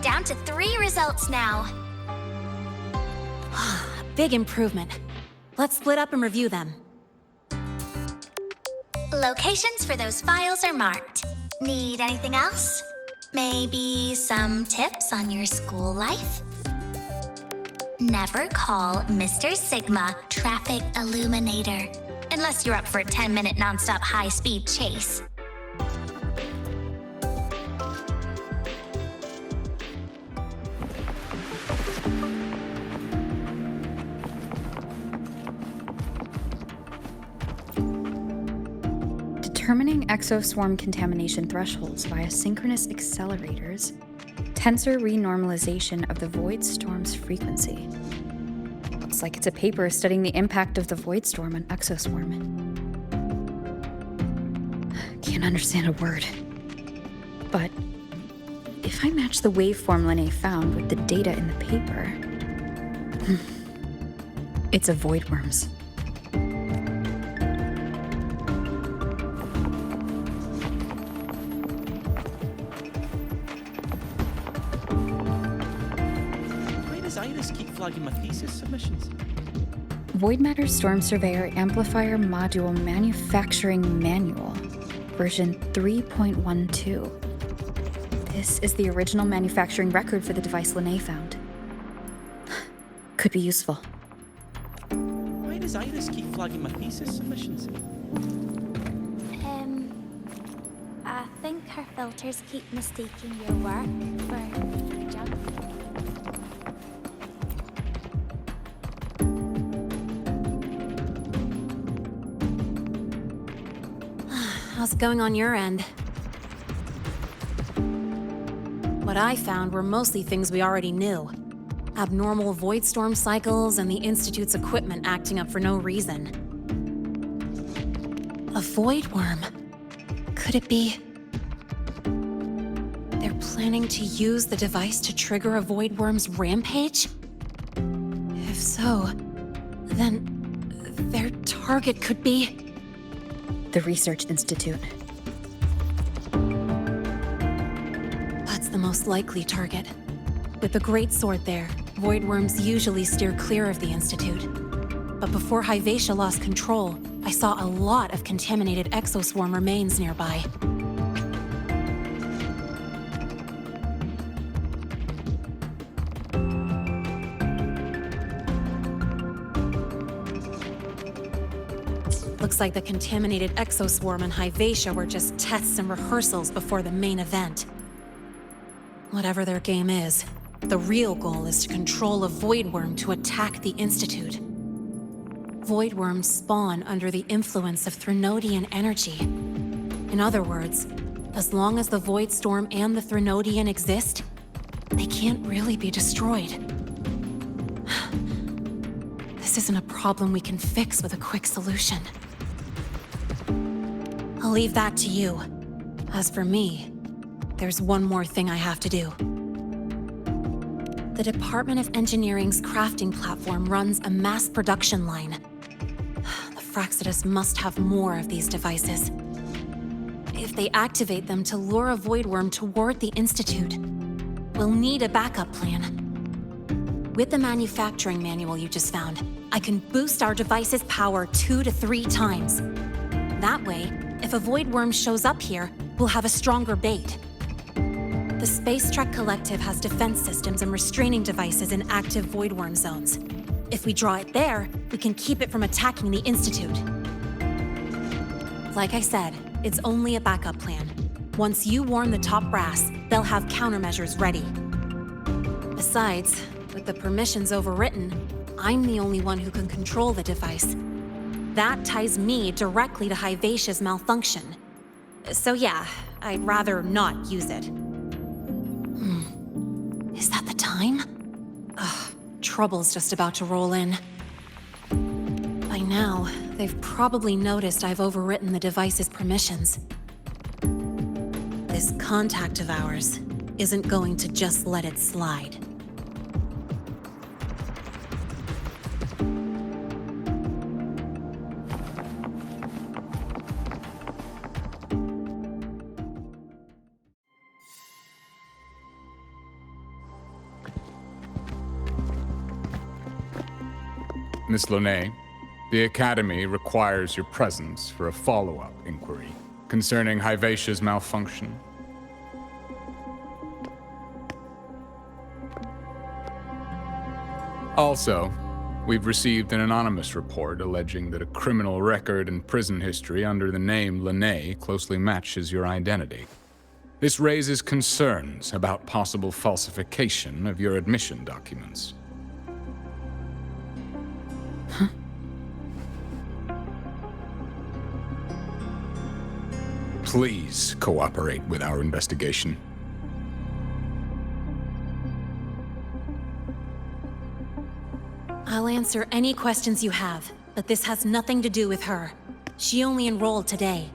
Down to 3 results now. Big improvement. Let's split up and review them. Locations for those files are marked. Need anything else? Maybe some tips on your school life? Never call Mr. Sigma Traffic Illuminator. Unless you're up for a 10-minute non-stop high-speed chase. Determining exoswarm contamination thresholds via synchronous accelerators, tensor renormalization of the void storm's frequency. Looks like it's a paper studying the impact of the void storm on exoswarm. Can't understand a word. But if I match the waveform Lynae found with the data in the paper, it's a void worms. Keep flagging my thesis submissions. Void Matter Storm Surveyor Amplifier Module Manufacturing Manual, version 3.12. This is the original manufacturing record for the device Lynae found. Could be useful. Why does Iris keep flagging my thesis submissions? I think her filters keep mistaking your work for junk. How's it going on your end? What I found were mostly things we already knew. Abnormal void storm cycles and the Institute's equipment acting up for no reason. A void worm? Could it be... they're planning to use the device to trigger a void worm's rampage? If so, then their target could be... the Research Institute. That's the most likely target. With the Great Sword there, void worms usually steer clear of the Institute. But before Hyvatia lost control, I saw a lot of contaminated exoswarm remains nearby. Looks like the contaminated exoswarm and Hyvatia were just tests and rehearsals before the main event. Whatever their game is, the real goal is to control a void worm to attack the Institute. Void worms spawn under the influence of Threnodian energy. In other words, as long as the void storm and the Threnodian exist, they can't really be destroyed. This isn't a problem we can fix with a quick solution. I'll leave that to you. As for me, there's one more thing I have to do. The Department of Engineering's crafting platform runs a mass production line. The Fraxidus must have more of these devices. If they activate them to lure a void worm toward the Institute, we'll need a backup plan. With the manufacturing manual you just found, I can boost our device's power 2 to 3 times. That way, if a void worm shows up here, we'll have a stronger bait. The Space Trek Collective has defense systems and restraining devices in active void worm zones. If we draw it there, we can keep it from attacking the Institute. Like I said, it's only a backup plan. Once you warn the top brass, they'll have countermeasures ready. Besides, with the permissions overwritten, I'm the only one who can control the device. That ties me directly to Hyvatia's malfunction. So yeah, I'd rather not use it. Is that the time? Ugh, trouble's just about to roll in. By now, they've probably noticed I've overwritten the device's permissions. This contact of ours isn't going to just let it slide. Miss Lynae, the Academy requires your presence for a follow-up inquiry concerning Hyvatia's malfunction. Also, We've received an anonymous report alleging that a criminal record and prison history under the name Lynae closely matches your identity. This raises concerns about possible falsification of your admission documents. Huh? Please cooperate with our investigation. I'll answer any questions you have, but this has nothing to do with her. She only enrolled today.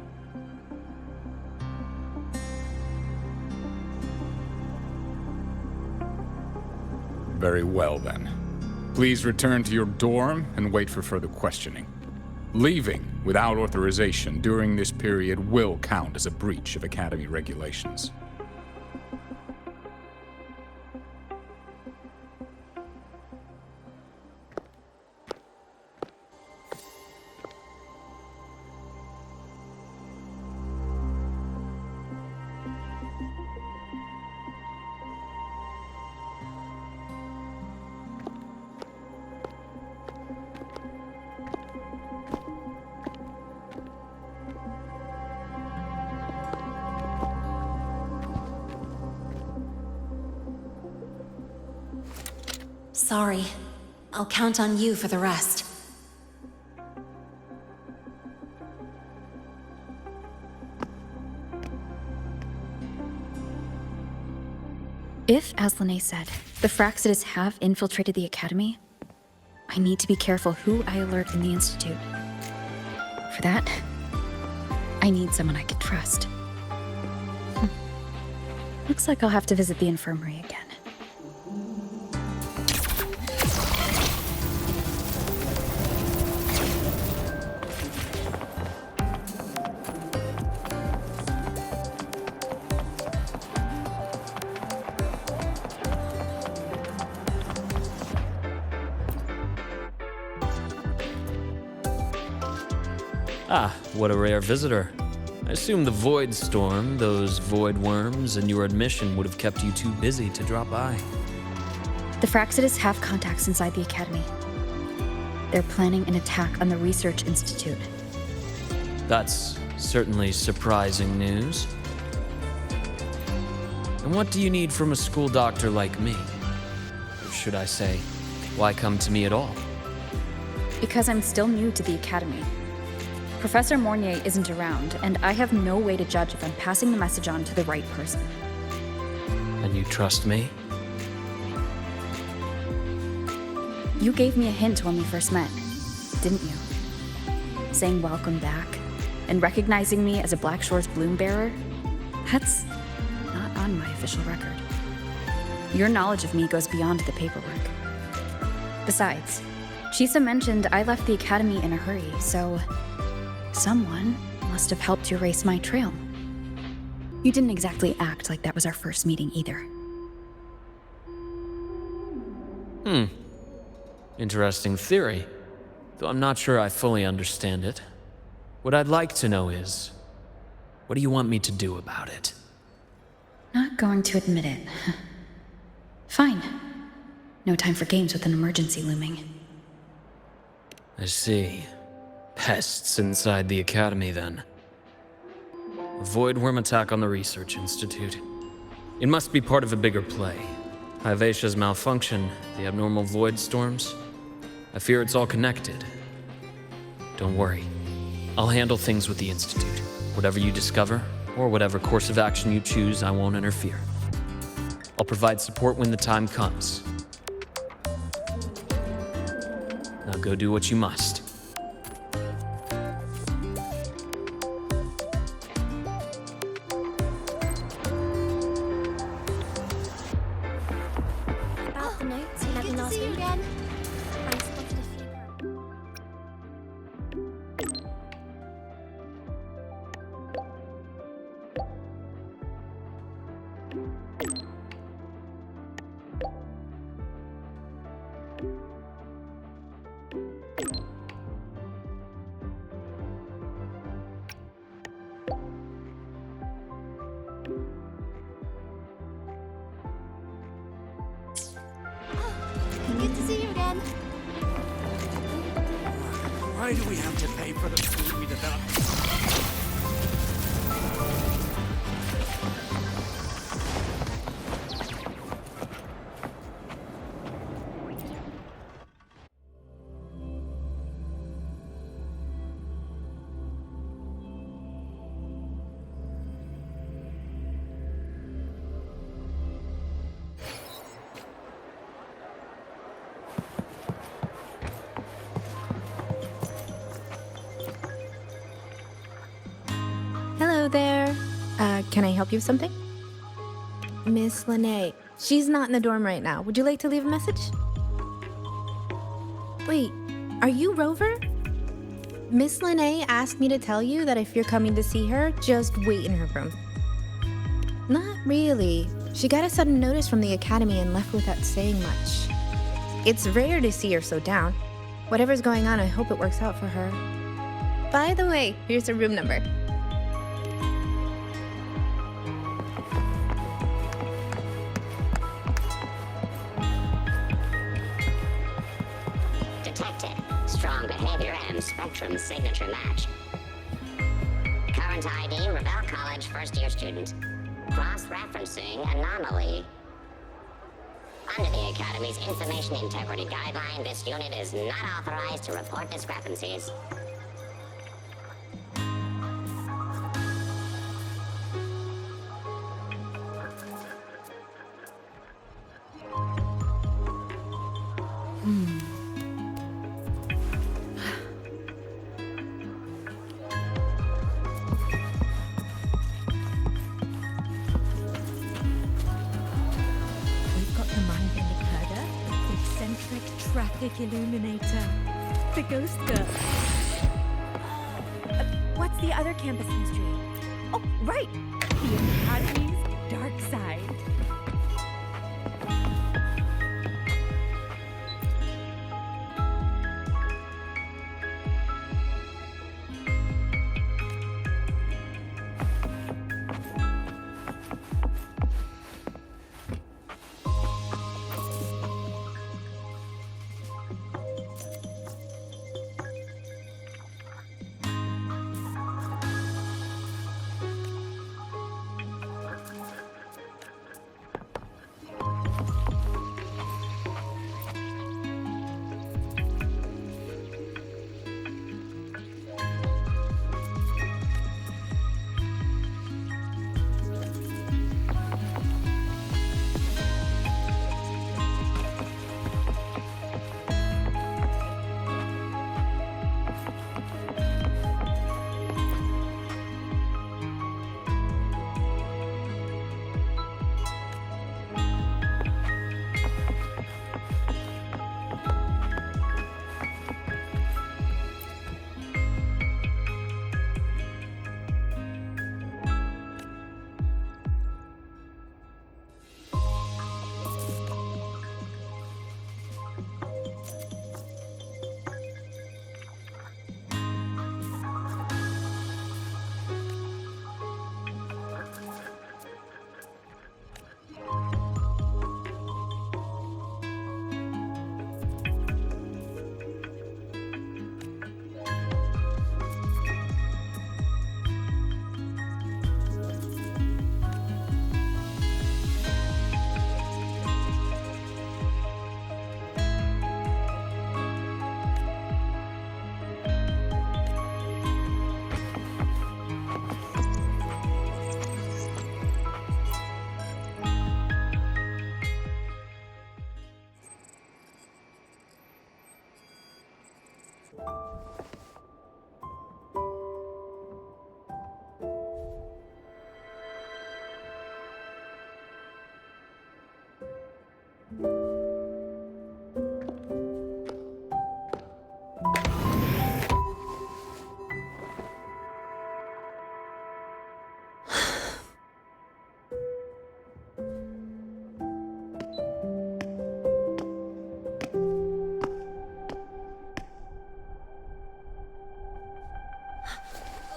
Very well, then. Please return to your dorm and wait for further questioning. Leaving without authorization during this period will count as a breach of Academy regulations. Sorry. I'll count on you for the rest. If, as Lynae said, the Fractsidus have infiltrated the Academy, I need to be careful who I alert in the Institute. For that, I need someone I can trust. Looks like I'll have to visit the infirmary again. Ah, what a rare visitor. I assume the Void Storm, those void worms, and your admission would have kept you too busy to drop by. The Fractsidus have contacts inside the Academy. They're planning an attack on the Research Institute. That's certainly surprising news. And what do you need from a school doctor like me? Or should I say, why come to me at all? Because I'm still new to the Academy. Professor Mornye isn't around, and I have no way to judge if I'm passing the message on to the right person. And you trust me? You gave me a hint when we first met, didn't you? Saying welcome back, and recognizing me as a Black Shore's bloom bearer? That's not on my official record. Your knowledge of me goes beyond the paperwork. Besides, Chisa mentioned I left the Academy in a hurry, so someone must have helped you erase my trail. You didn't exactly act like that was our first meeting either. Interesting theory, though I'm not sure I fully understand it. What I'd like to know is, what do you want me to do about it? Not going to admit it. Fine. No time for games with an emergency looming. I see. Pests inside the Academy, then. A void worm attack on the Research Institute. It must be part of a bigger play. Hivacia's malfunction, the abnormal void storms. I fear it's all connected. Don't worry. I'll handle things with the Institute. Whatever you discover, or whatever course of action you choose, I won't interfere. I'll provide support when the time comes. Now go do what you must. About the notes you left last week. Again. I spotted a few. Why do we have to pay for the food we develop? Hello there. Can I help you with something? Miss Lynae. She's not in the dorm right now. Would you like to leave a message? Wait, are you Rover? Miss Lynae asked me to tell you that if you're coming to see her, just wait in her room. Not really. She got a sudden notice from the academy and left without saying much. It's rare to see her so down. Whatever's going on, I hope it works out for her. By the way, here's her room number. Detected. Strong behavior and spectrum signature match. Current ID, Rebel College first-year student. Cross-referencing anomaly. Under the Academy's Information Integrity Guideline, this unit is not authorized to report discrepancies. Illuminator. The ghost girl. What's the other campus mystery? Oh, right! The Academy's dark side.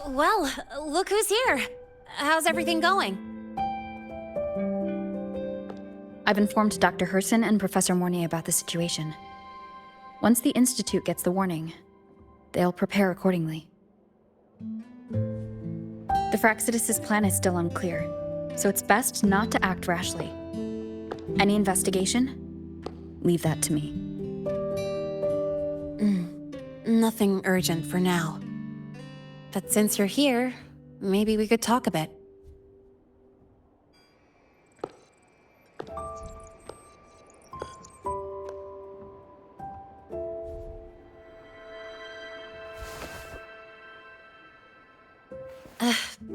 Well, look who's here. How's everything going? I've informed Dr. Herson and Professor Mornye about the situation. Once the Institute gets the warning, they'll prepare accordingly. The Fraxidus' plan is still unclear, so it's best not to act rashly. Any investigation? Leave that to me. Nothing urgent for now. But since you're here, maybe we could talk a bit.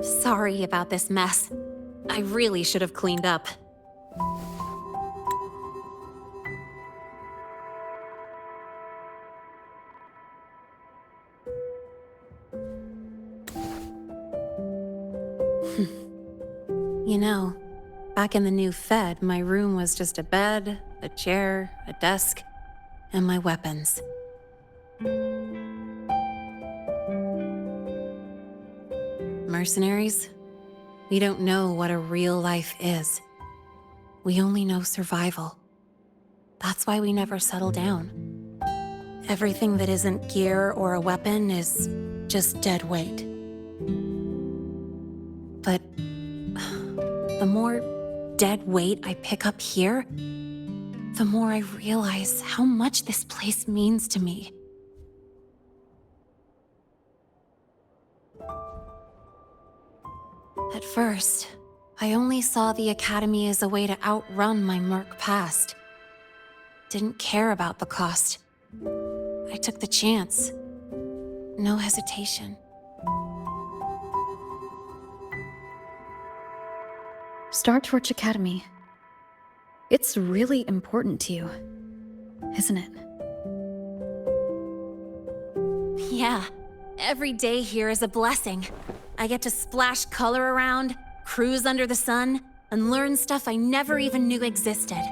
Sorry about this mess. I really should have cleaned up. You know, back in the new Fed, my room was just a bed, a chair, a desk, and my weapons. Mercenaries? We don't know what a real life is. We only know survival. That's why we never settle down. Everything that isn't gear or a weapon is just dead weight. But the more dead weight I pick up here, the more I realize how much this place means to me. At first, I only saw the Academy as a way to outrun my merc past. Didn't care about the cost. I took the chance. No hesitation. Star Torch Academy. It's really important to you, isn't it? Yeah, every day here is a blessing. I get to splash color around, cruise under the sun, and learn stuff I never even knew existed.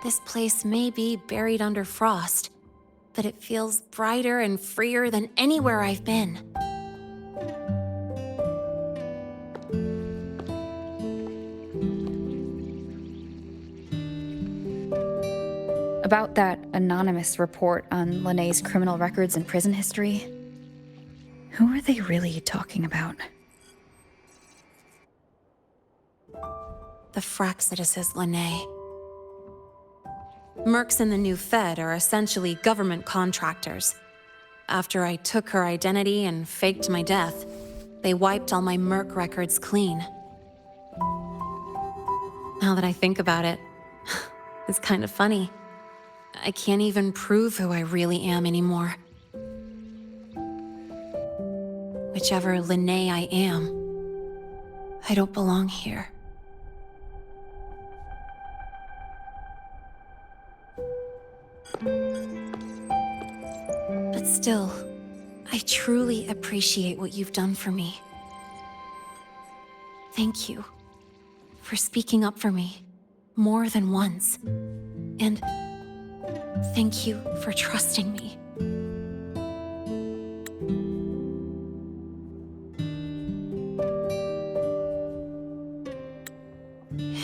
This place may be buried under frost, but it feels brighter and freer than anywhere I've been. About that anonymous report on Lynae's criminal records and prison history, who are they really talking about? The Fraxidus is Lynae. Mercs in the new Fed are essentially government contractors. After I took her identity and faked my death, they wiped all my merc records clean. Now that I think about it, it's kind of funny. I can't even prove who I really am anymore. Whichever Lynae I am, I don't belong here. But still, I truly appreciate what you've done for me. Thank you for speaking up for me more than once. And thank you for trusting me.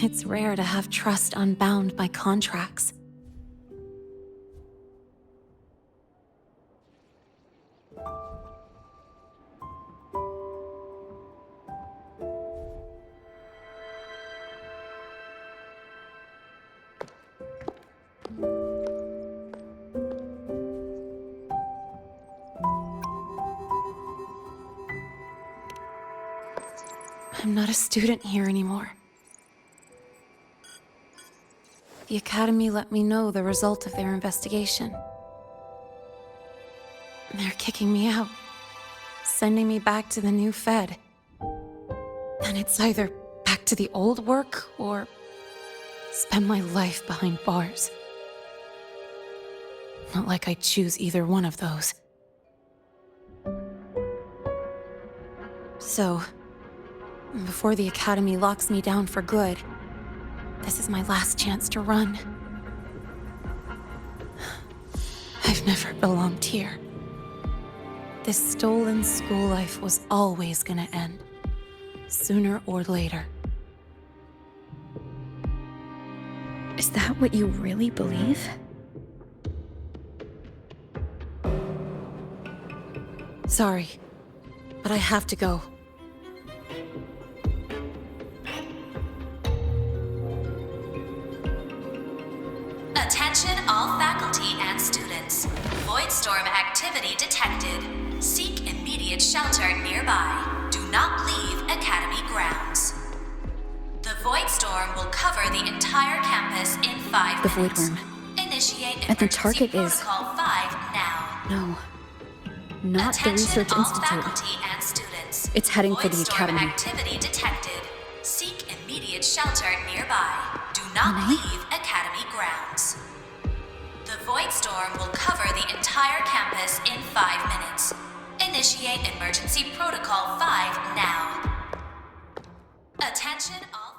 It's rare to have trust unbound by contracts. I'm not a student here anymore. The Academy let me know the result of their investigation. They're kicking me out, sending me back to the new Fed. And it's either back to the old work or spend my life behind bars. Not like I choose either one of those. So, before the Academy locks me down for good, this is my last chance to run. I've never belonged here. This stolen school life was always gonna end, sooner or later. Is that what you really believe? Sorry, but I have to go. Attention all faculty and students. Voidstorm activity detected. Seek immediate shelter nearby. Do not leave Academy grounds. The Voidstorm will cover the entire campus in 5 The minutes. Voidworm. Initiate And the emergency target is... protocol 5 now. No. Not the Attention Research all Institute. faculty and students. It's heading for the Voidstorm Academy. activity detected. Seek immediate shelter nearby. Do not Lynae? leave Academy grounds. The Voidstorm will cover the entire campus in 5 minutes. Initiate emergency protocol 5 now. Attention all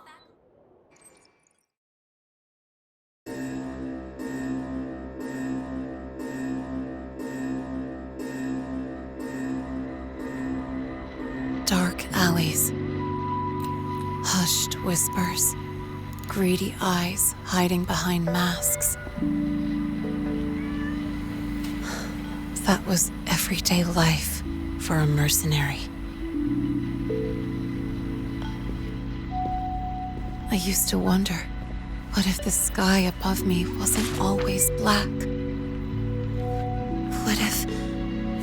Dark alleys. Hushed whispers. Greedy eyes hiding behind masks. That was everyday life for a mercenary. I used to wonder, what if the sky above me wasn't always black? What if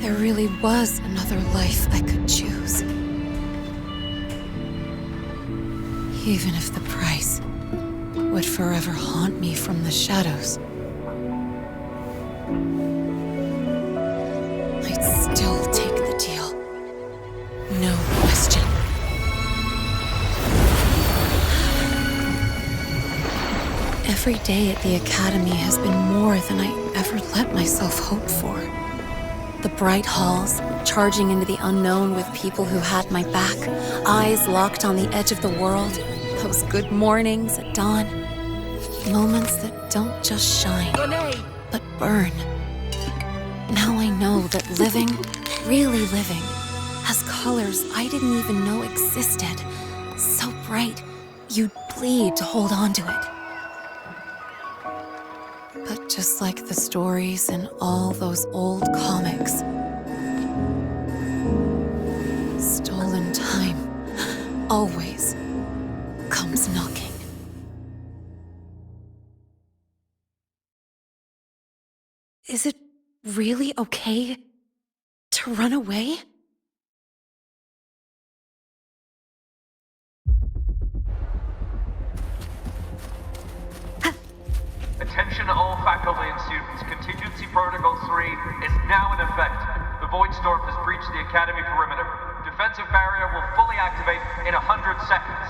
there really was another life I could choose? Even if the price would forever haunt me from the shadows, I'd still take the deal. No question. Every day at the Academy has been more than I ever let myself hope for. The bright halls, charging into the unknown with people who had my back, eyes locked on the edge of the world, those good mornings at dawn, moments that don't just shine, but burn. Now I know that living, really living, has colors I didn't even know existed, so bright you'd bleed to hold on to it. But just like the stories in all those old comics, stolen time always comes knocking. Is it really okay to run away? Attention all faculty and students. Contingency Protocol 3 is now in effect. The Voidstorm has breached the Academy perimeter. Defensive barrier will fully activate in 100 seconds.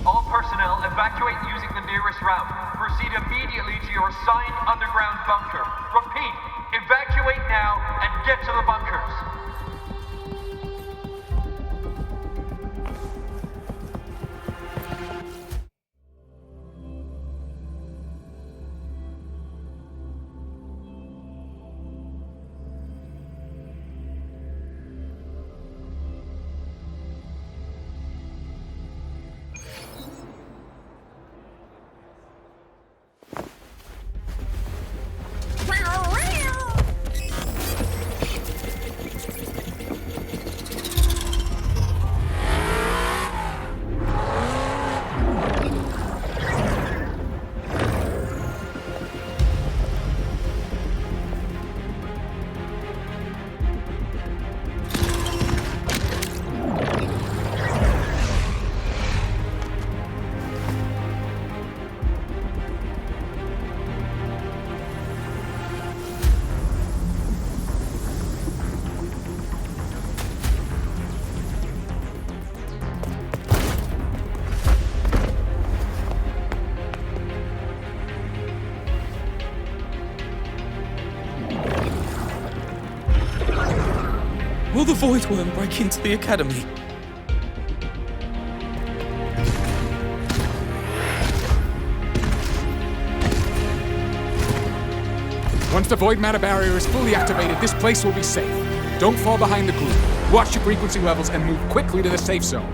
All personnel evacuate using the nearest route. Proceed immediately to your assigned underground bunker. Repeat, evacuate now and get to the bunkers. Will the Voidworm break into the Academy? Once the Void Matter barrier is fully activated, this place will be safe. Don't fall behind the group. Watch your frequency levels and move quickly to the safe zone.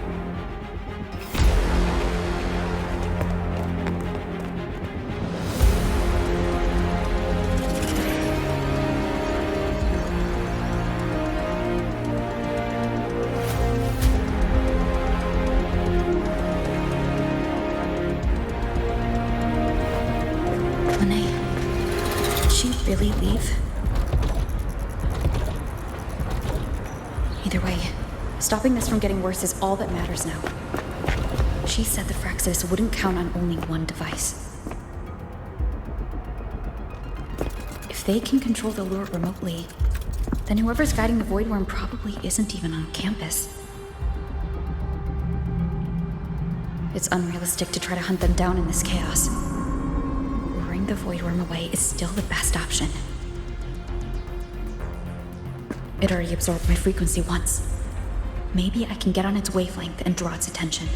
Aemeath. Either way, stopping this from getting worse is all that matters now. She said the Fraxis wouldn't count on only one device. If they can control the lure remotely, then whoever's guiding the Void Worm probably isn't even on campus. It's unrealistic to try to hunt them down in this chaos. Luring the Void Worm away is still the best option. It already absorbed my frequency once. Maybe I can get on its wavelength and draw its attention.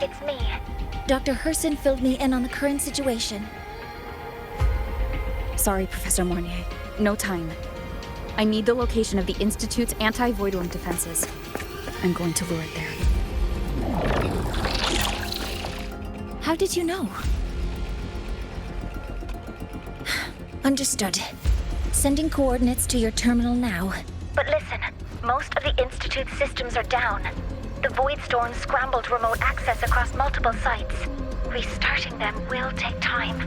It's me. Dr. Herson filled me in on the current situation. Sorry, Professor Mornye. No time. I need the location of the Institute's anti-Void Worm defenses. I'm going to lure it there. How did you know? Understood. Sending coordinates to your terminal now. But listen, most of the Institute's systems are down. The Void Storm scrambled remote access across multiple sites. Restarting them will take time.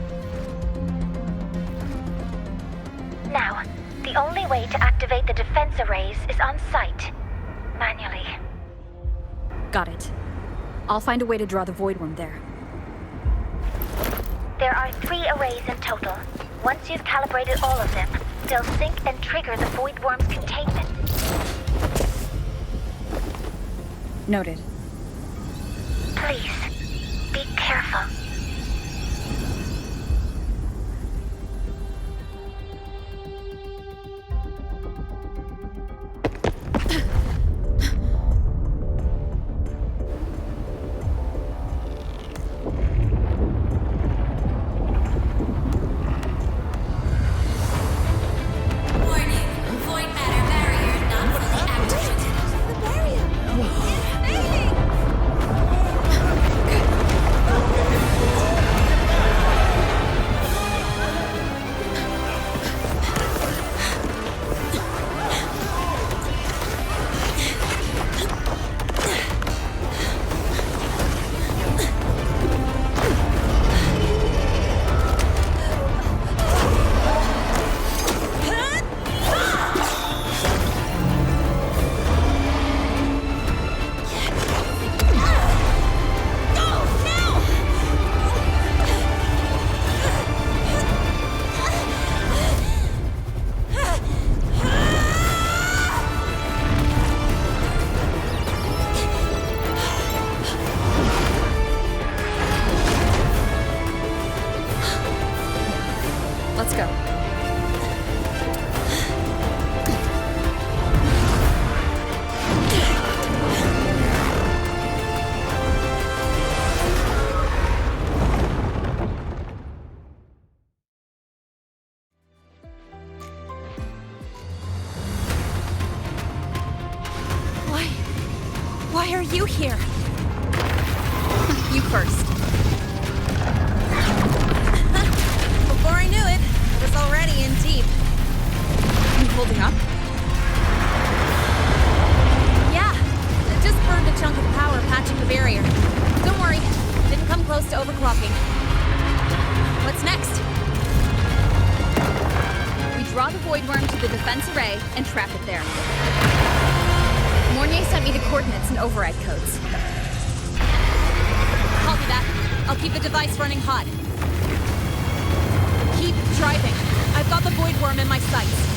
Now, the only way to activate the defense arrays is on site. Manually. Got it. I'll find a way to draw the Void Worm there. There are 3 arrays in total. Once you've calibrated all of them, they'll sync and trigger the Void Worm's containment. Noted. Please, be careful. Why are you here? You first. Before I knew it, I was already in deep. You holding up? Yeah, I just burned a chunk of power patching the barrier. Don't worry, didn't come close to overclocking. What's next? We draw the Void Worm to the defense array and trap it there. Mornye sent me the coordinates and override codes. Copy that. I'll keep the device running hot. Keep driving. I've got the Void Worm in my sights.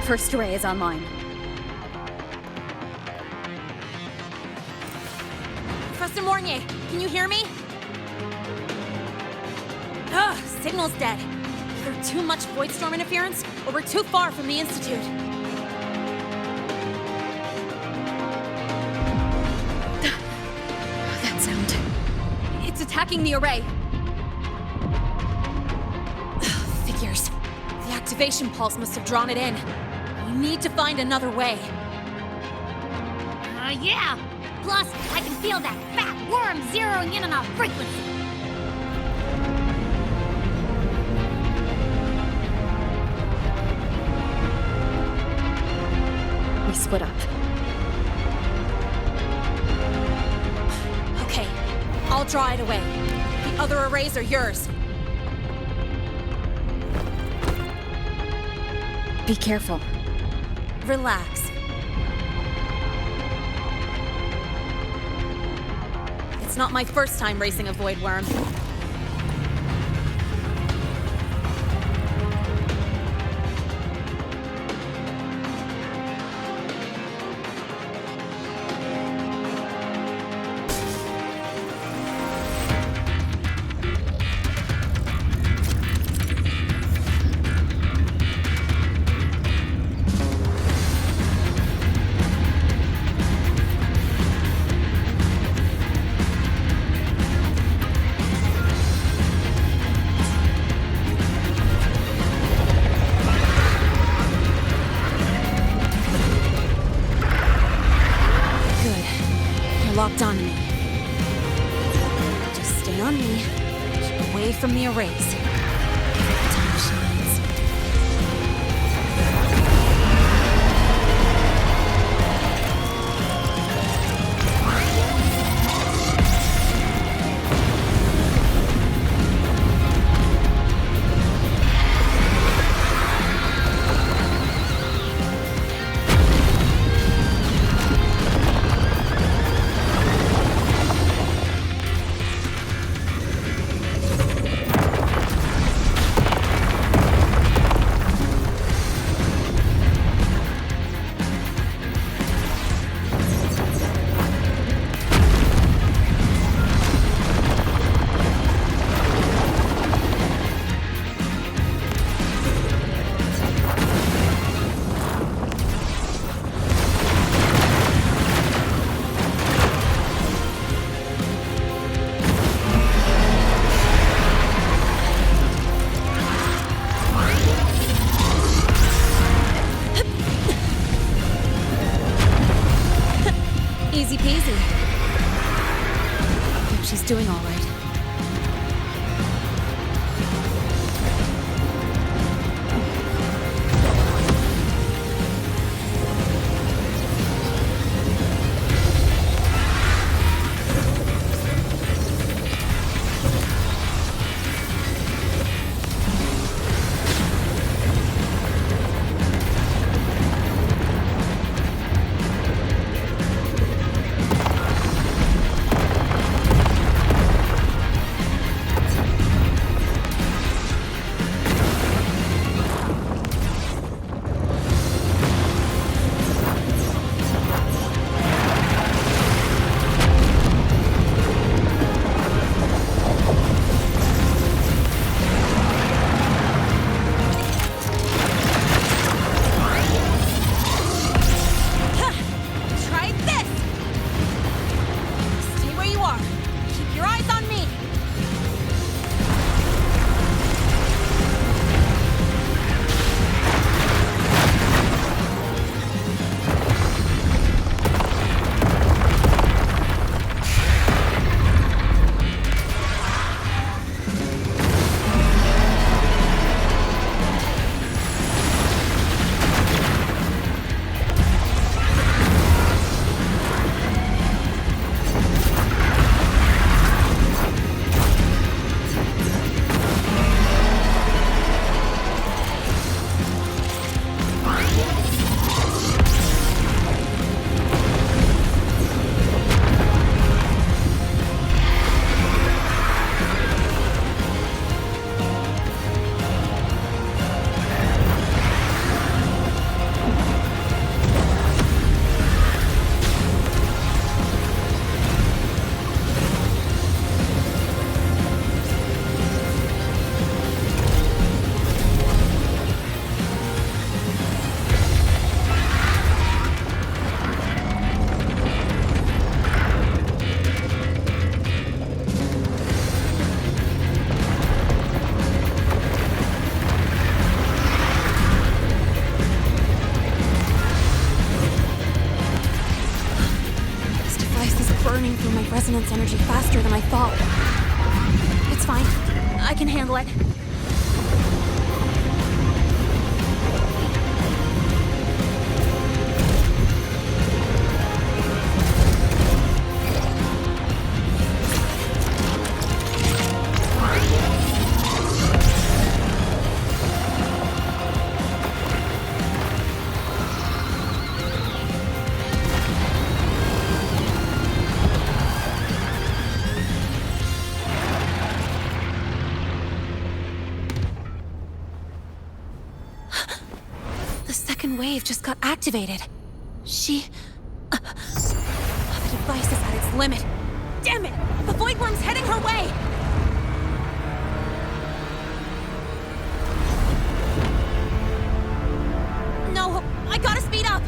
First array is online. Professor Mornye, can you hear me? Ugh, signal's dead. Either too much void storm interference, or we're too far from the Institute. That sound. It's attacking the array. Figures. The activation pulse must have drawn it in. We need to find another way. Yeah! Plus, I can feel that fat worm zeroing in on our frequency. We split up. Okay, I'll draw it away. The other arrays are yours. Be careful. Relax. It's not my first time racing a void worm. Locked on me. Just stay on me. Keep away from the arrays. Time shines. Easy peasy. Hope she's doing all right. This is burning through my resonance energy faster than I thought. It's fine. I can handle it. Wave just got activated. The device is at its limit. Damn it! The Void Worm's heading her way! No, I gotta speed up!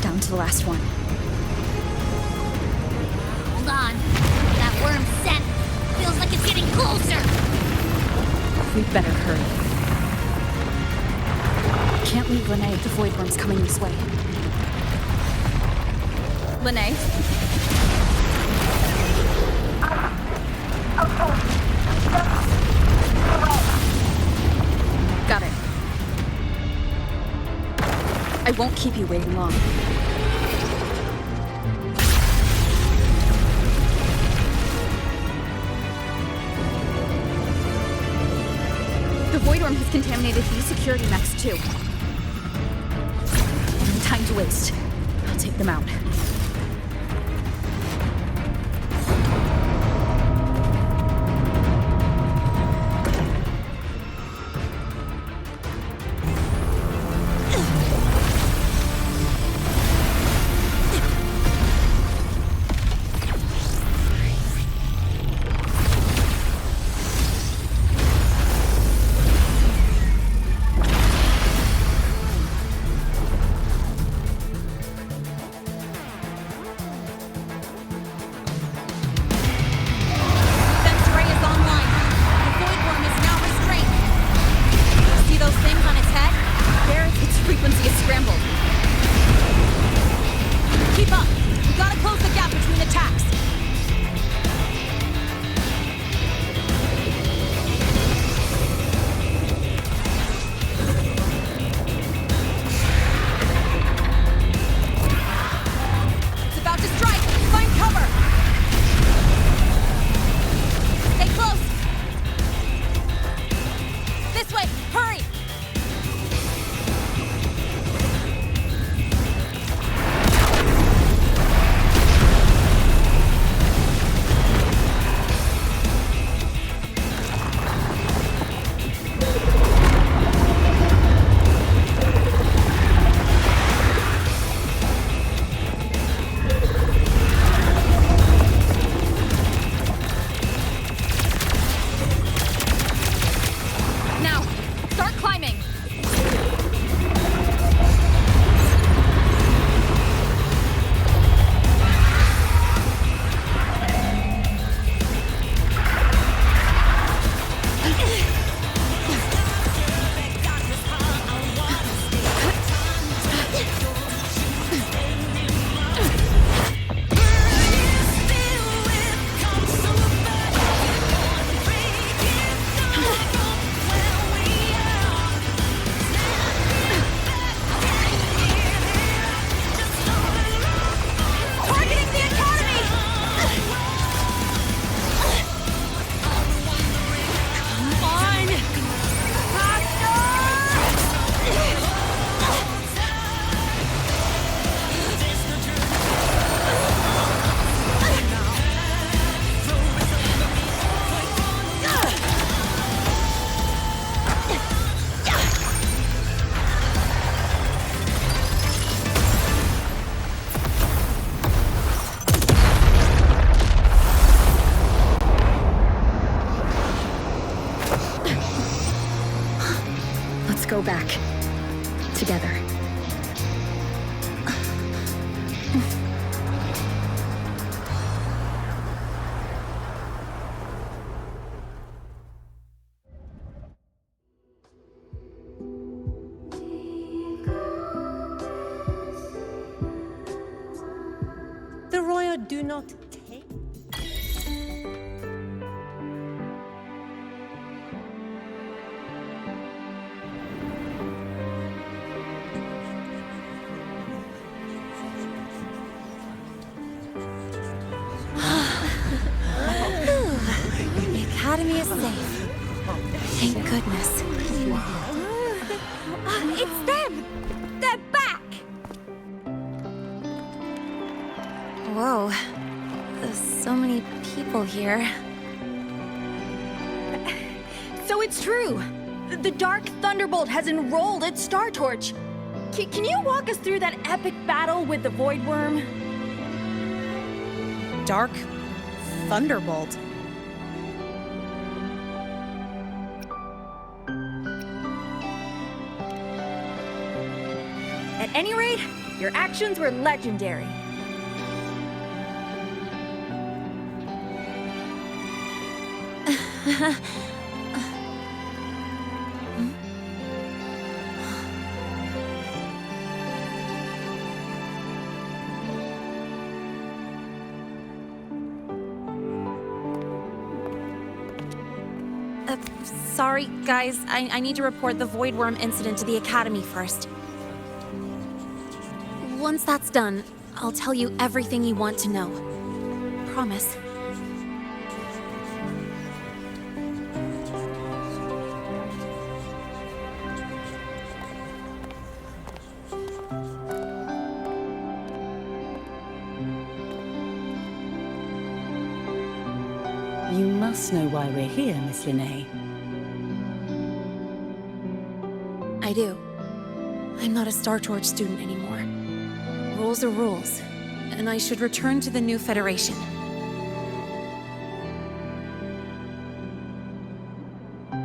Down to the last one. Hold on. That worm's scent feels like it's getting closer. We better hurry. Can't leave Lynae if the Void Worm's coming this way. Lynae? Got it. I won't keep you waiting long. The Void Worm has contaminated these security mechs too. No time to waste. I'll take them out. Go back. Together. do not take. The Academy is safe. Thank goodness. It's them! They're back! Whoa. There's so many people here. So it's true! The Dark Thunderbolt has enrolled at Star Torch! Can you walk us through that epic battle with the Void Worm? Dark Thunderbolt. At any rate, your actions were legendary. Sorry, guys. I need to report the Void Worm incident to the Academy first. Once that's done, I'll tell you everything you want to know. Promise. You must know why we're here, Miss Lynae. I do. I'm not a Star Torch student anymore. Rules are rules, and I should return to the new Federation.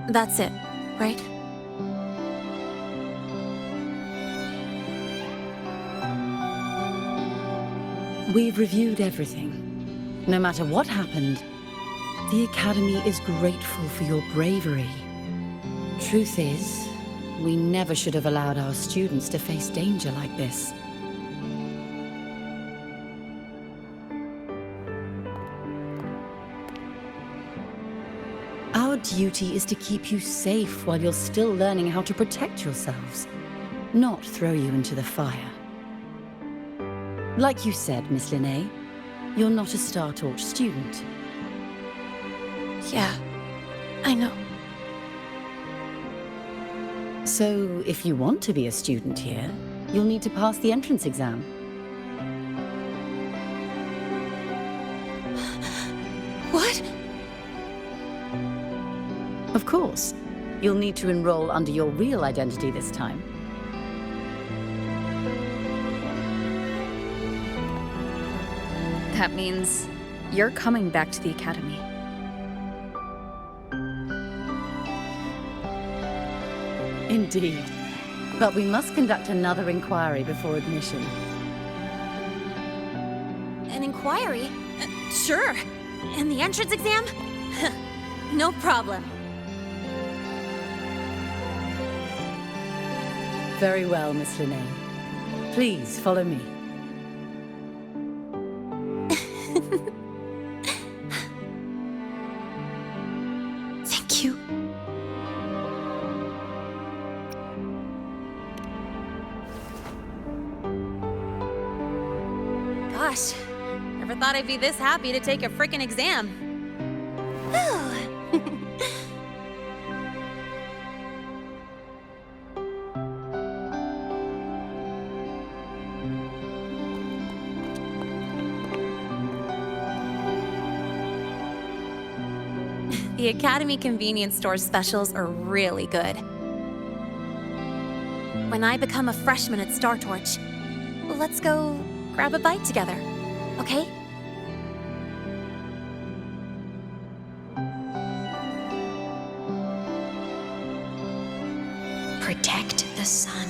That's it, right? We've reviewed everything. No matter what happened, the Academy is grateful for your bravery. Truth is, we never should have allowed our students to face danger like this. Our duty is to keep you safe while you're still learning how to protect yourselves, not throw you into the fire. Like you said, Miss Lynae, you're not a Star Torch student. Yeah, I know. So, if you want to be a student here, you'll need to pass the entrance exam. What? Of course. You'll need to enroll under your real identity this time. That means you're coming back to the Academy. Indeed. But we must conduct another inquiry before admission. An inquiry? Sure. And the entrance exam? No problem. Very well, Miss Lynae. Please follow me. Thank you. Gosh, never thought I'd be this happy to take a frickin' exam. The Academy convenience store specials are really good. When I become a freshman at Star Torch, let's go grab a bite together, okay? Protect the sun.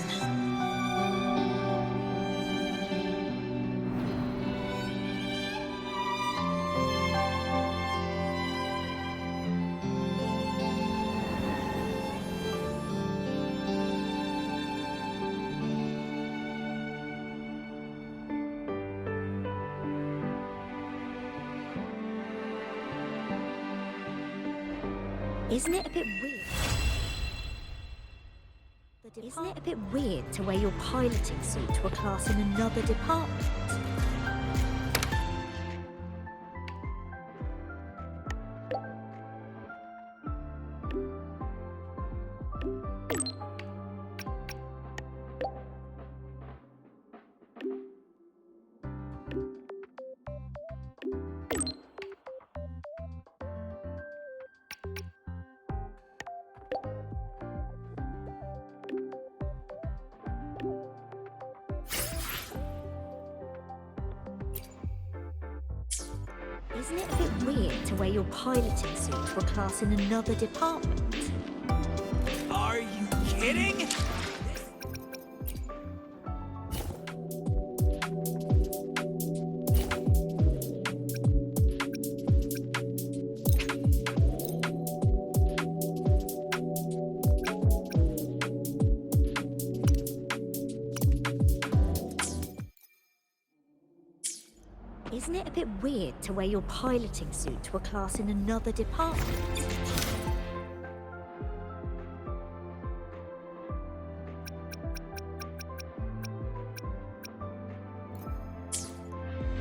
Isn't it a bit weird? Isn't it a bit weird to wear your piloting suit to a class in another department? Isn't it a bit weird to wear your piloting suit to a class in another department? Are you kidding? Isn't it a bit weird to wear your piloting suit to a class in another department?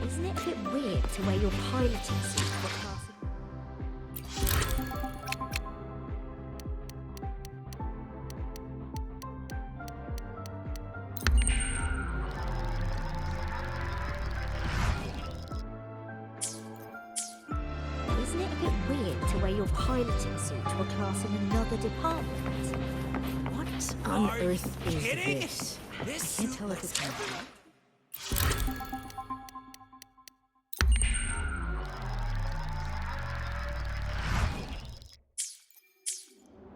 Isn't it a bit weird to wear your piloting suit to a class in... Isn't it a bit weird to wear your piloting suit to a class in another department? What on earth is kidding? this? This I can't tell if it's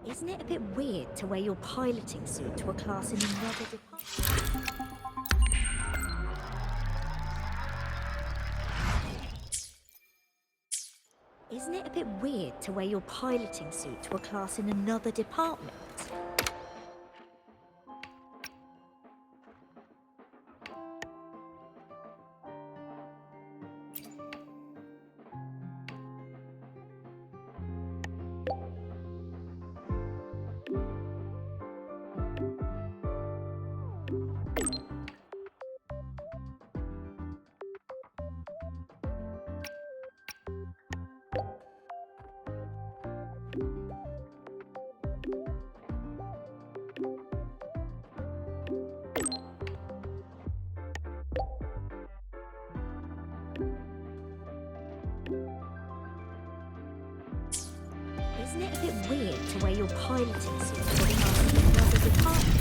Isn't it a bit weird to wear your piloting suit to a class in another department? Isn't it a bit weird to wear your piloting suit to a class in another department? Isn't it a bit weird to wear your piloting suit to a class in another department?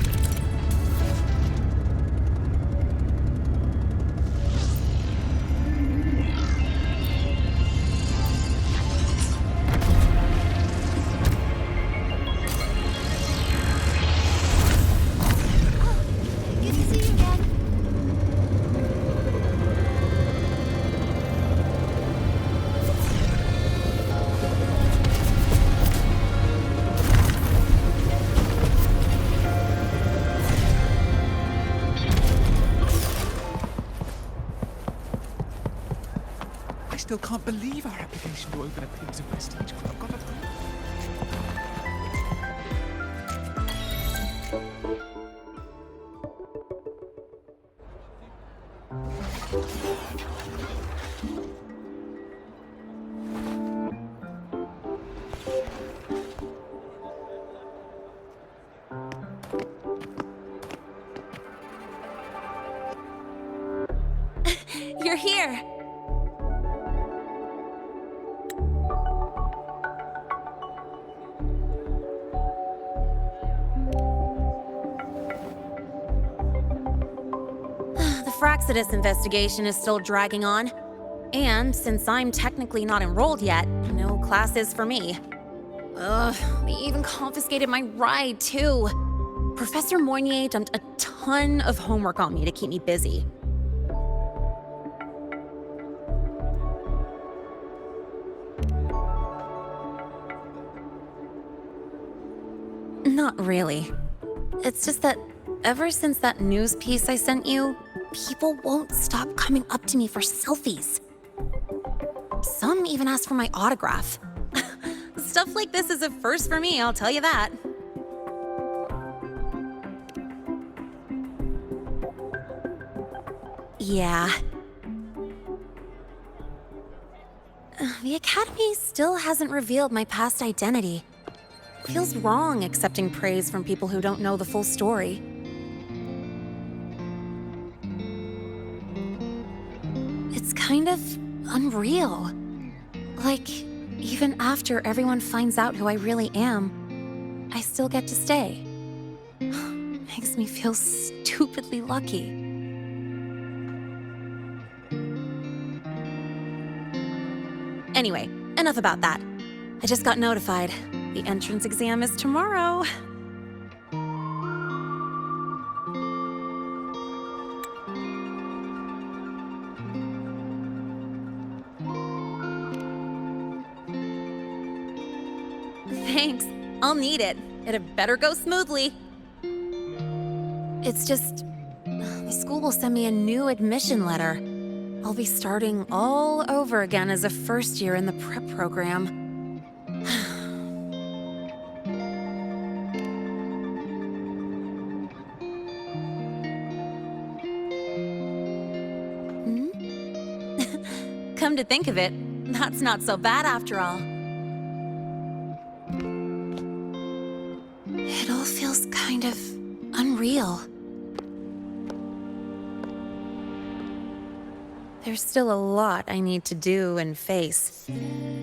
Good to see you again. I still can't believe our application to open a Pigs of Prestige Club got approved. You're here! The Fraxidus investigation is still dragging on. And since I'm technically not enrolled yet, no classes for me. Ugh, they even confiscated my ride, too. Professor Mornye dumped a ton of homework on me to keep me busy. Not really. It's just that ever since that news piece I sent you, people won't stop coming up to me for selfies. Some even ask for my autograph. Stuff like this is a first for me, I'll tell you that. Yeah. The Academy still hasn't revealed my past identity. Feels wrong accepting praise from people who don't know the full story. It's kind of unreal. Like, even after everyone finds out who I really am, I still get to stay. Makes me feel stupidly lucky. Anyway, enough about that. I just got notified. The entrance exam is tomorrow. Thanks. I'll need it. It had better go smoothly. It's just... the school will send me a new admission letter. I'll be starting all over again as a first year in the prep program. Come to think of it, that's not so bad after all. It all feels kind of unreal. There's still a lot I need to do and face,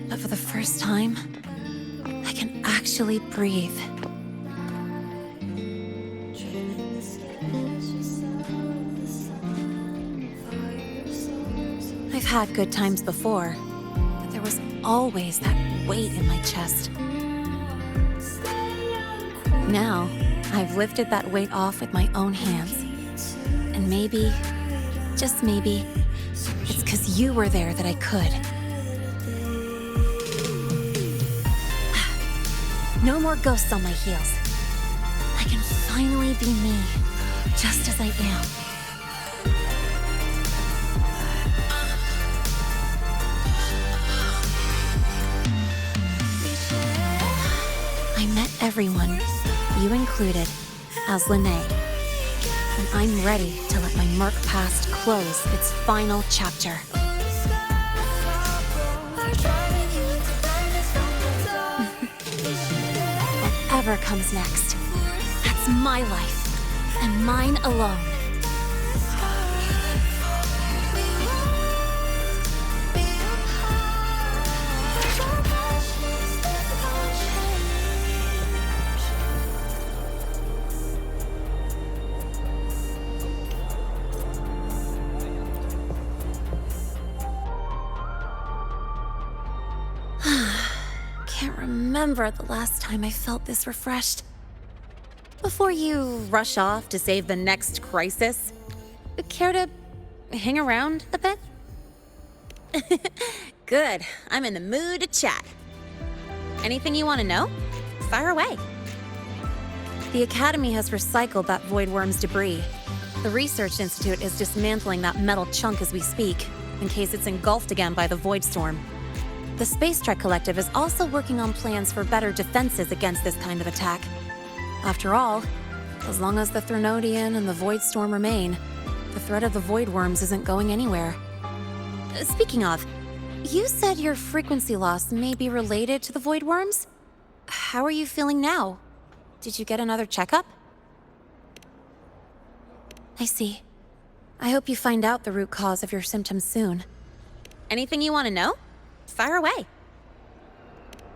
but for the first time, I can actually breathe. I've had good times before, but there was always that weight in my chest. Now, I've lifted that weight off with my own hands. And maybe, just maybe, it's because you were there that I could. No more ghosts on my heels. I can finally be me, just as I am. I met everyone, you included, as Lynae. And I'm ready to let my murk past close its final chapter. Whatever comes next, that's my life, and mine alone. Can't remember the last time I felt this refreshed. Before you rush off to save the next crisis, care to hang around a bit? Good, I'm in the mood to chat. Anything you want to know? Fire away. The Academy has recycled that Void Worm's debris. The Research Institute is dismantling that metal chunk as we speak, in case it's engulfed again by the Void Storm. The Space Trek Collective is also working on plans for better defenses against this kind of attack. After all, as long as the Threnodian and the Void Storm remain, the threat of the Void Worms isn't going anywhere. Speaking of, you said your frequency loss may be related to the Void Worms? How are you feeling now? Did you get another checkup? I see. I hope you find out the root cause of your symptoms soon. Anything you want to know? Fire away.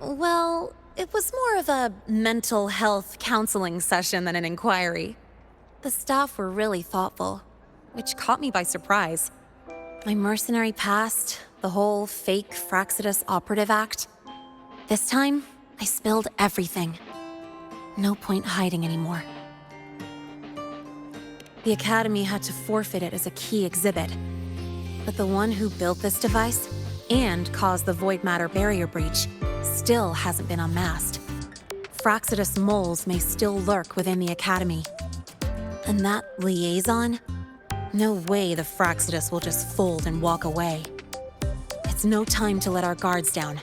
Well, it was more of a mental health counseling session than an inquiry. The staff were really thoughtful, which caught me by surprise. My mercenary past, the whole fake Fraxidus operative act. This time, I spilled everything. No point hiding anymore. The Academy had to forfeit it as a key exhibit. But the one who built this device and caused the void matter barrier breach still hasn't been unmasked. Fraxidus moles may still lurk within the Academy. And that liaison? No way the Fraxidus will just fold and walk away. It's no time to let our guards down.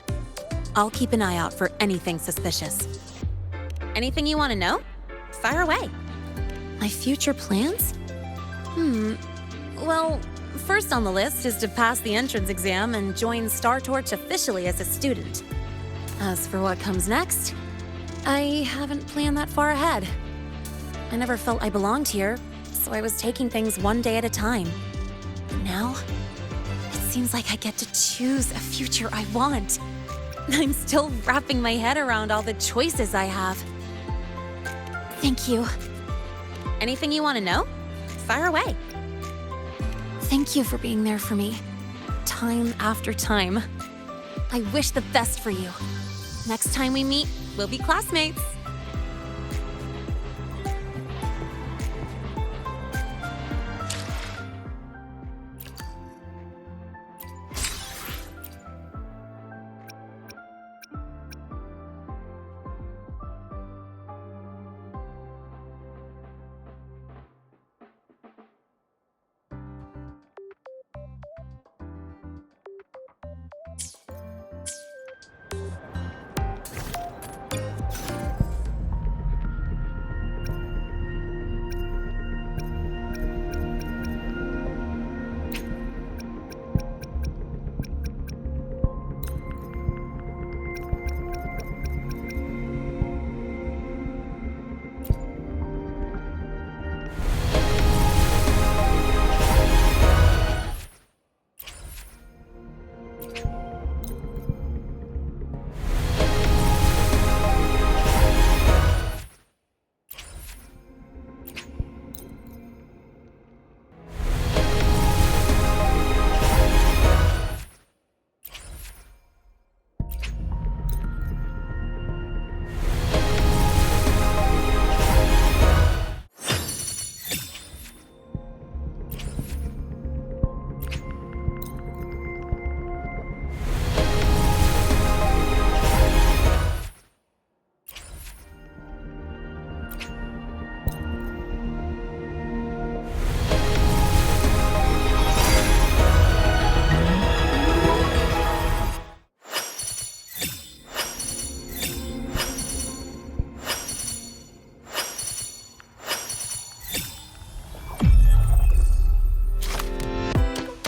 I'll keep an eye out for anything suspicious. Anything you want to know? Fire away. My future plans? Well, first on the list is to pass the entrance exam and join Star Torch officially as a student. As for what comes next, I haven't planned that far ahead. I never felt I belonged here, so I was taking things one day at a time. But now, it seems like I get to choose a future I want. I'm still wrapping my head around all the choices I have. Thank you. Anything you want to know? Fire away. Thank you for being there for me, time after time. I wish the best for you. Next time we meet, we'll be classmates.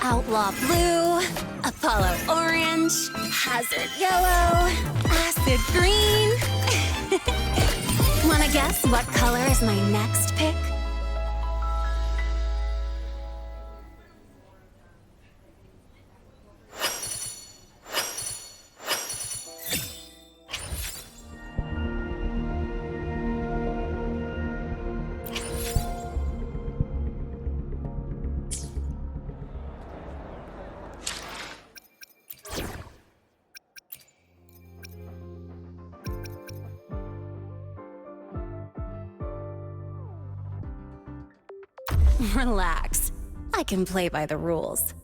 Outlaw blue, Apollo orange, hazard yellow, acid green. Wanna guess what color is my next pick? Relax. I can play by the rules.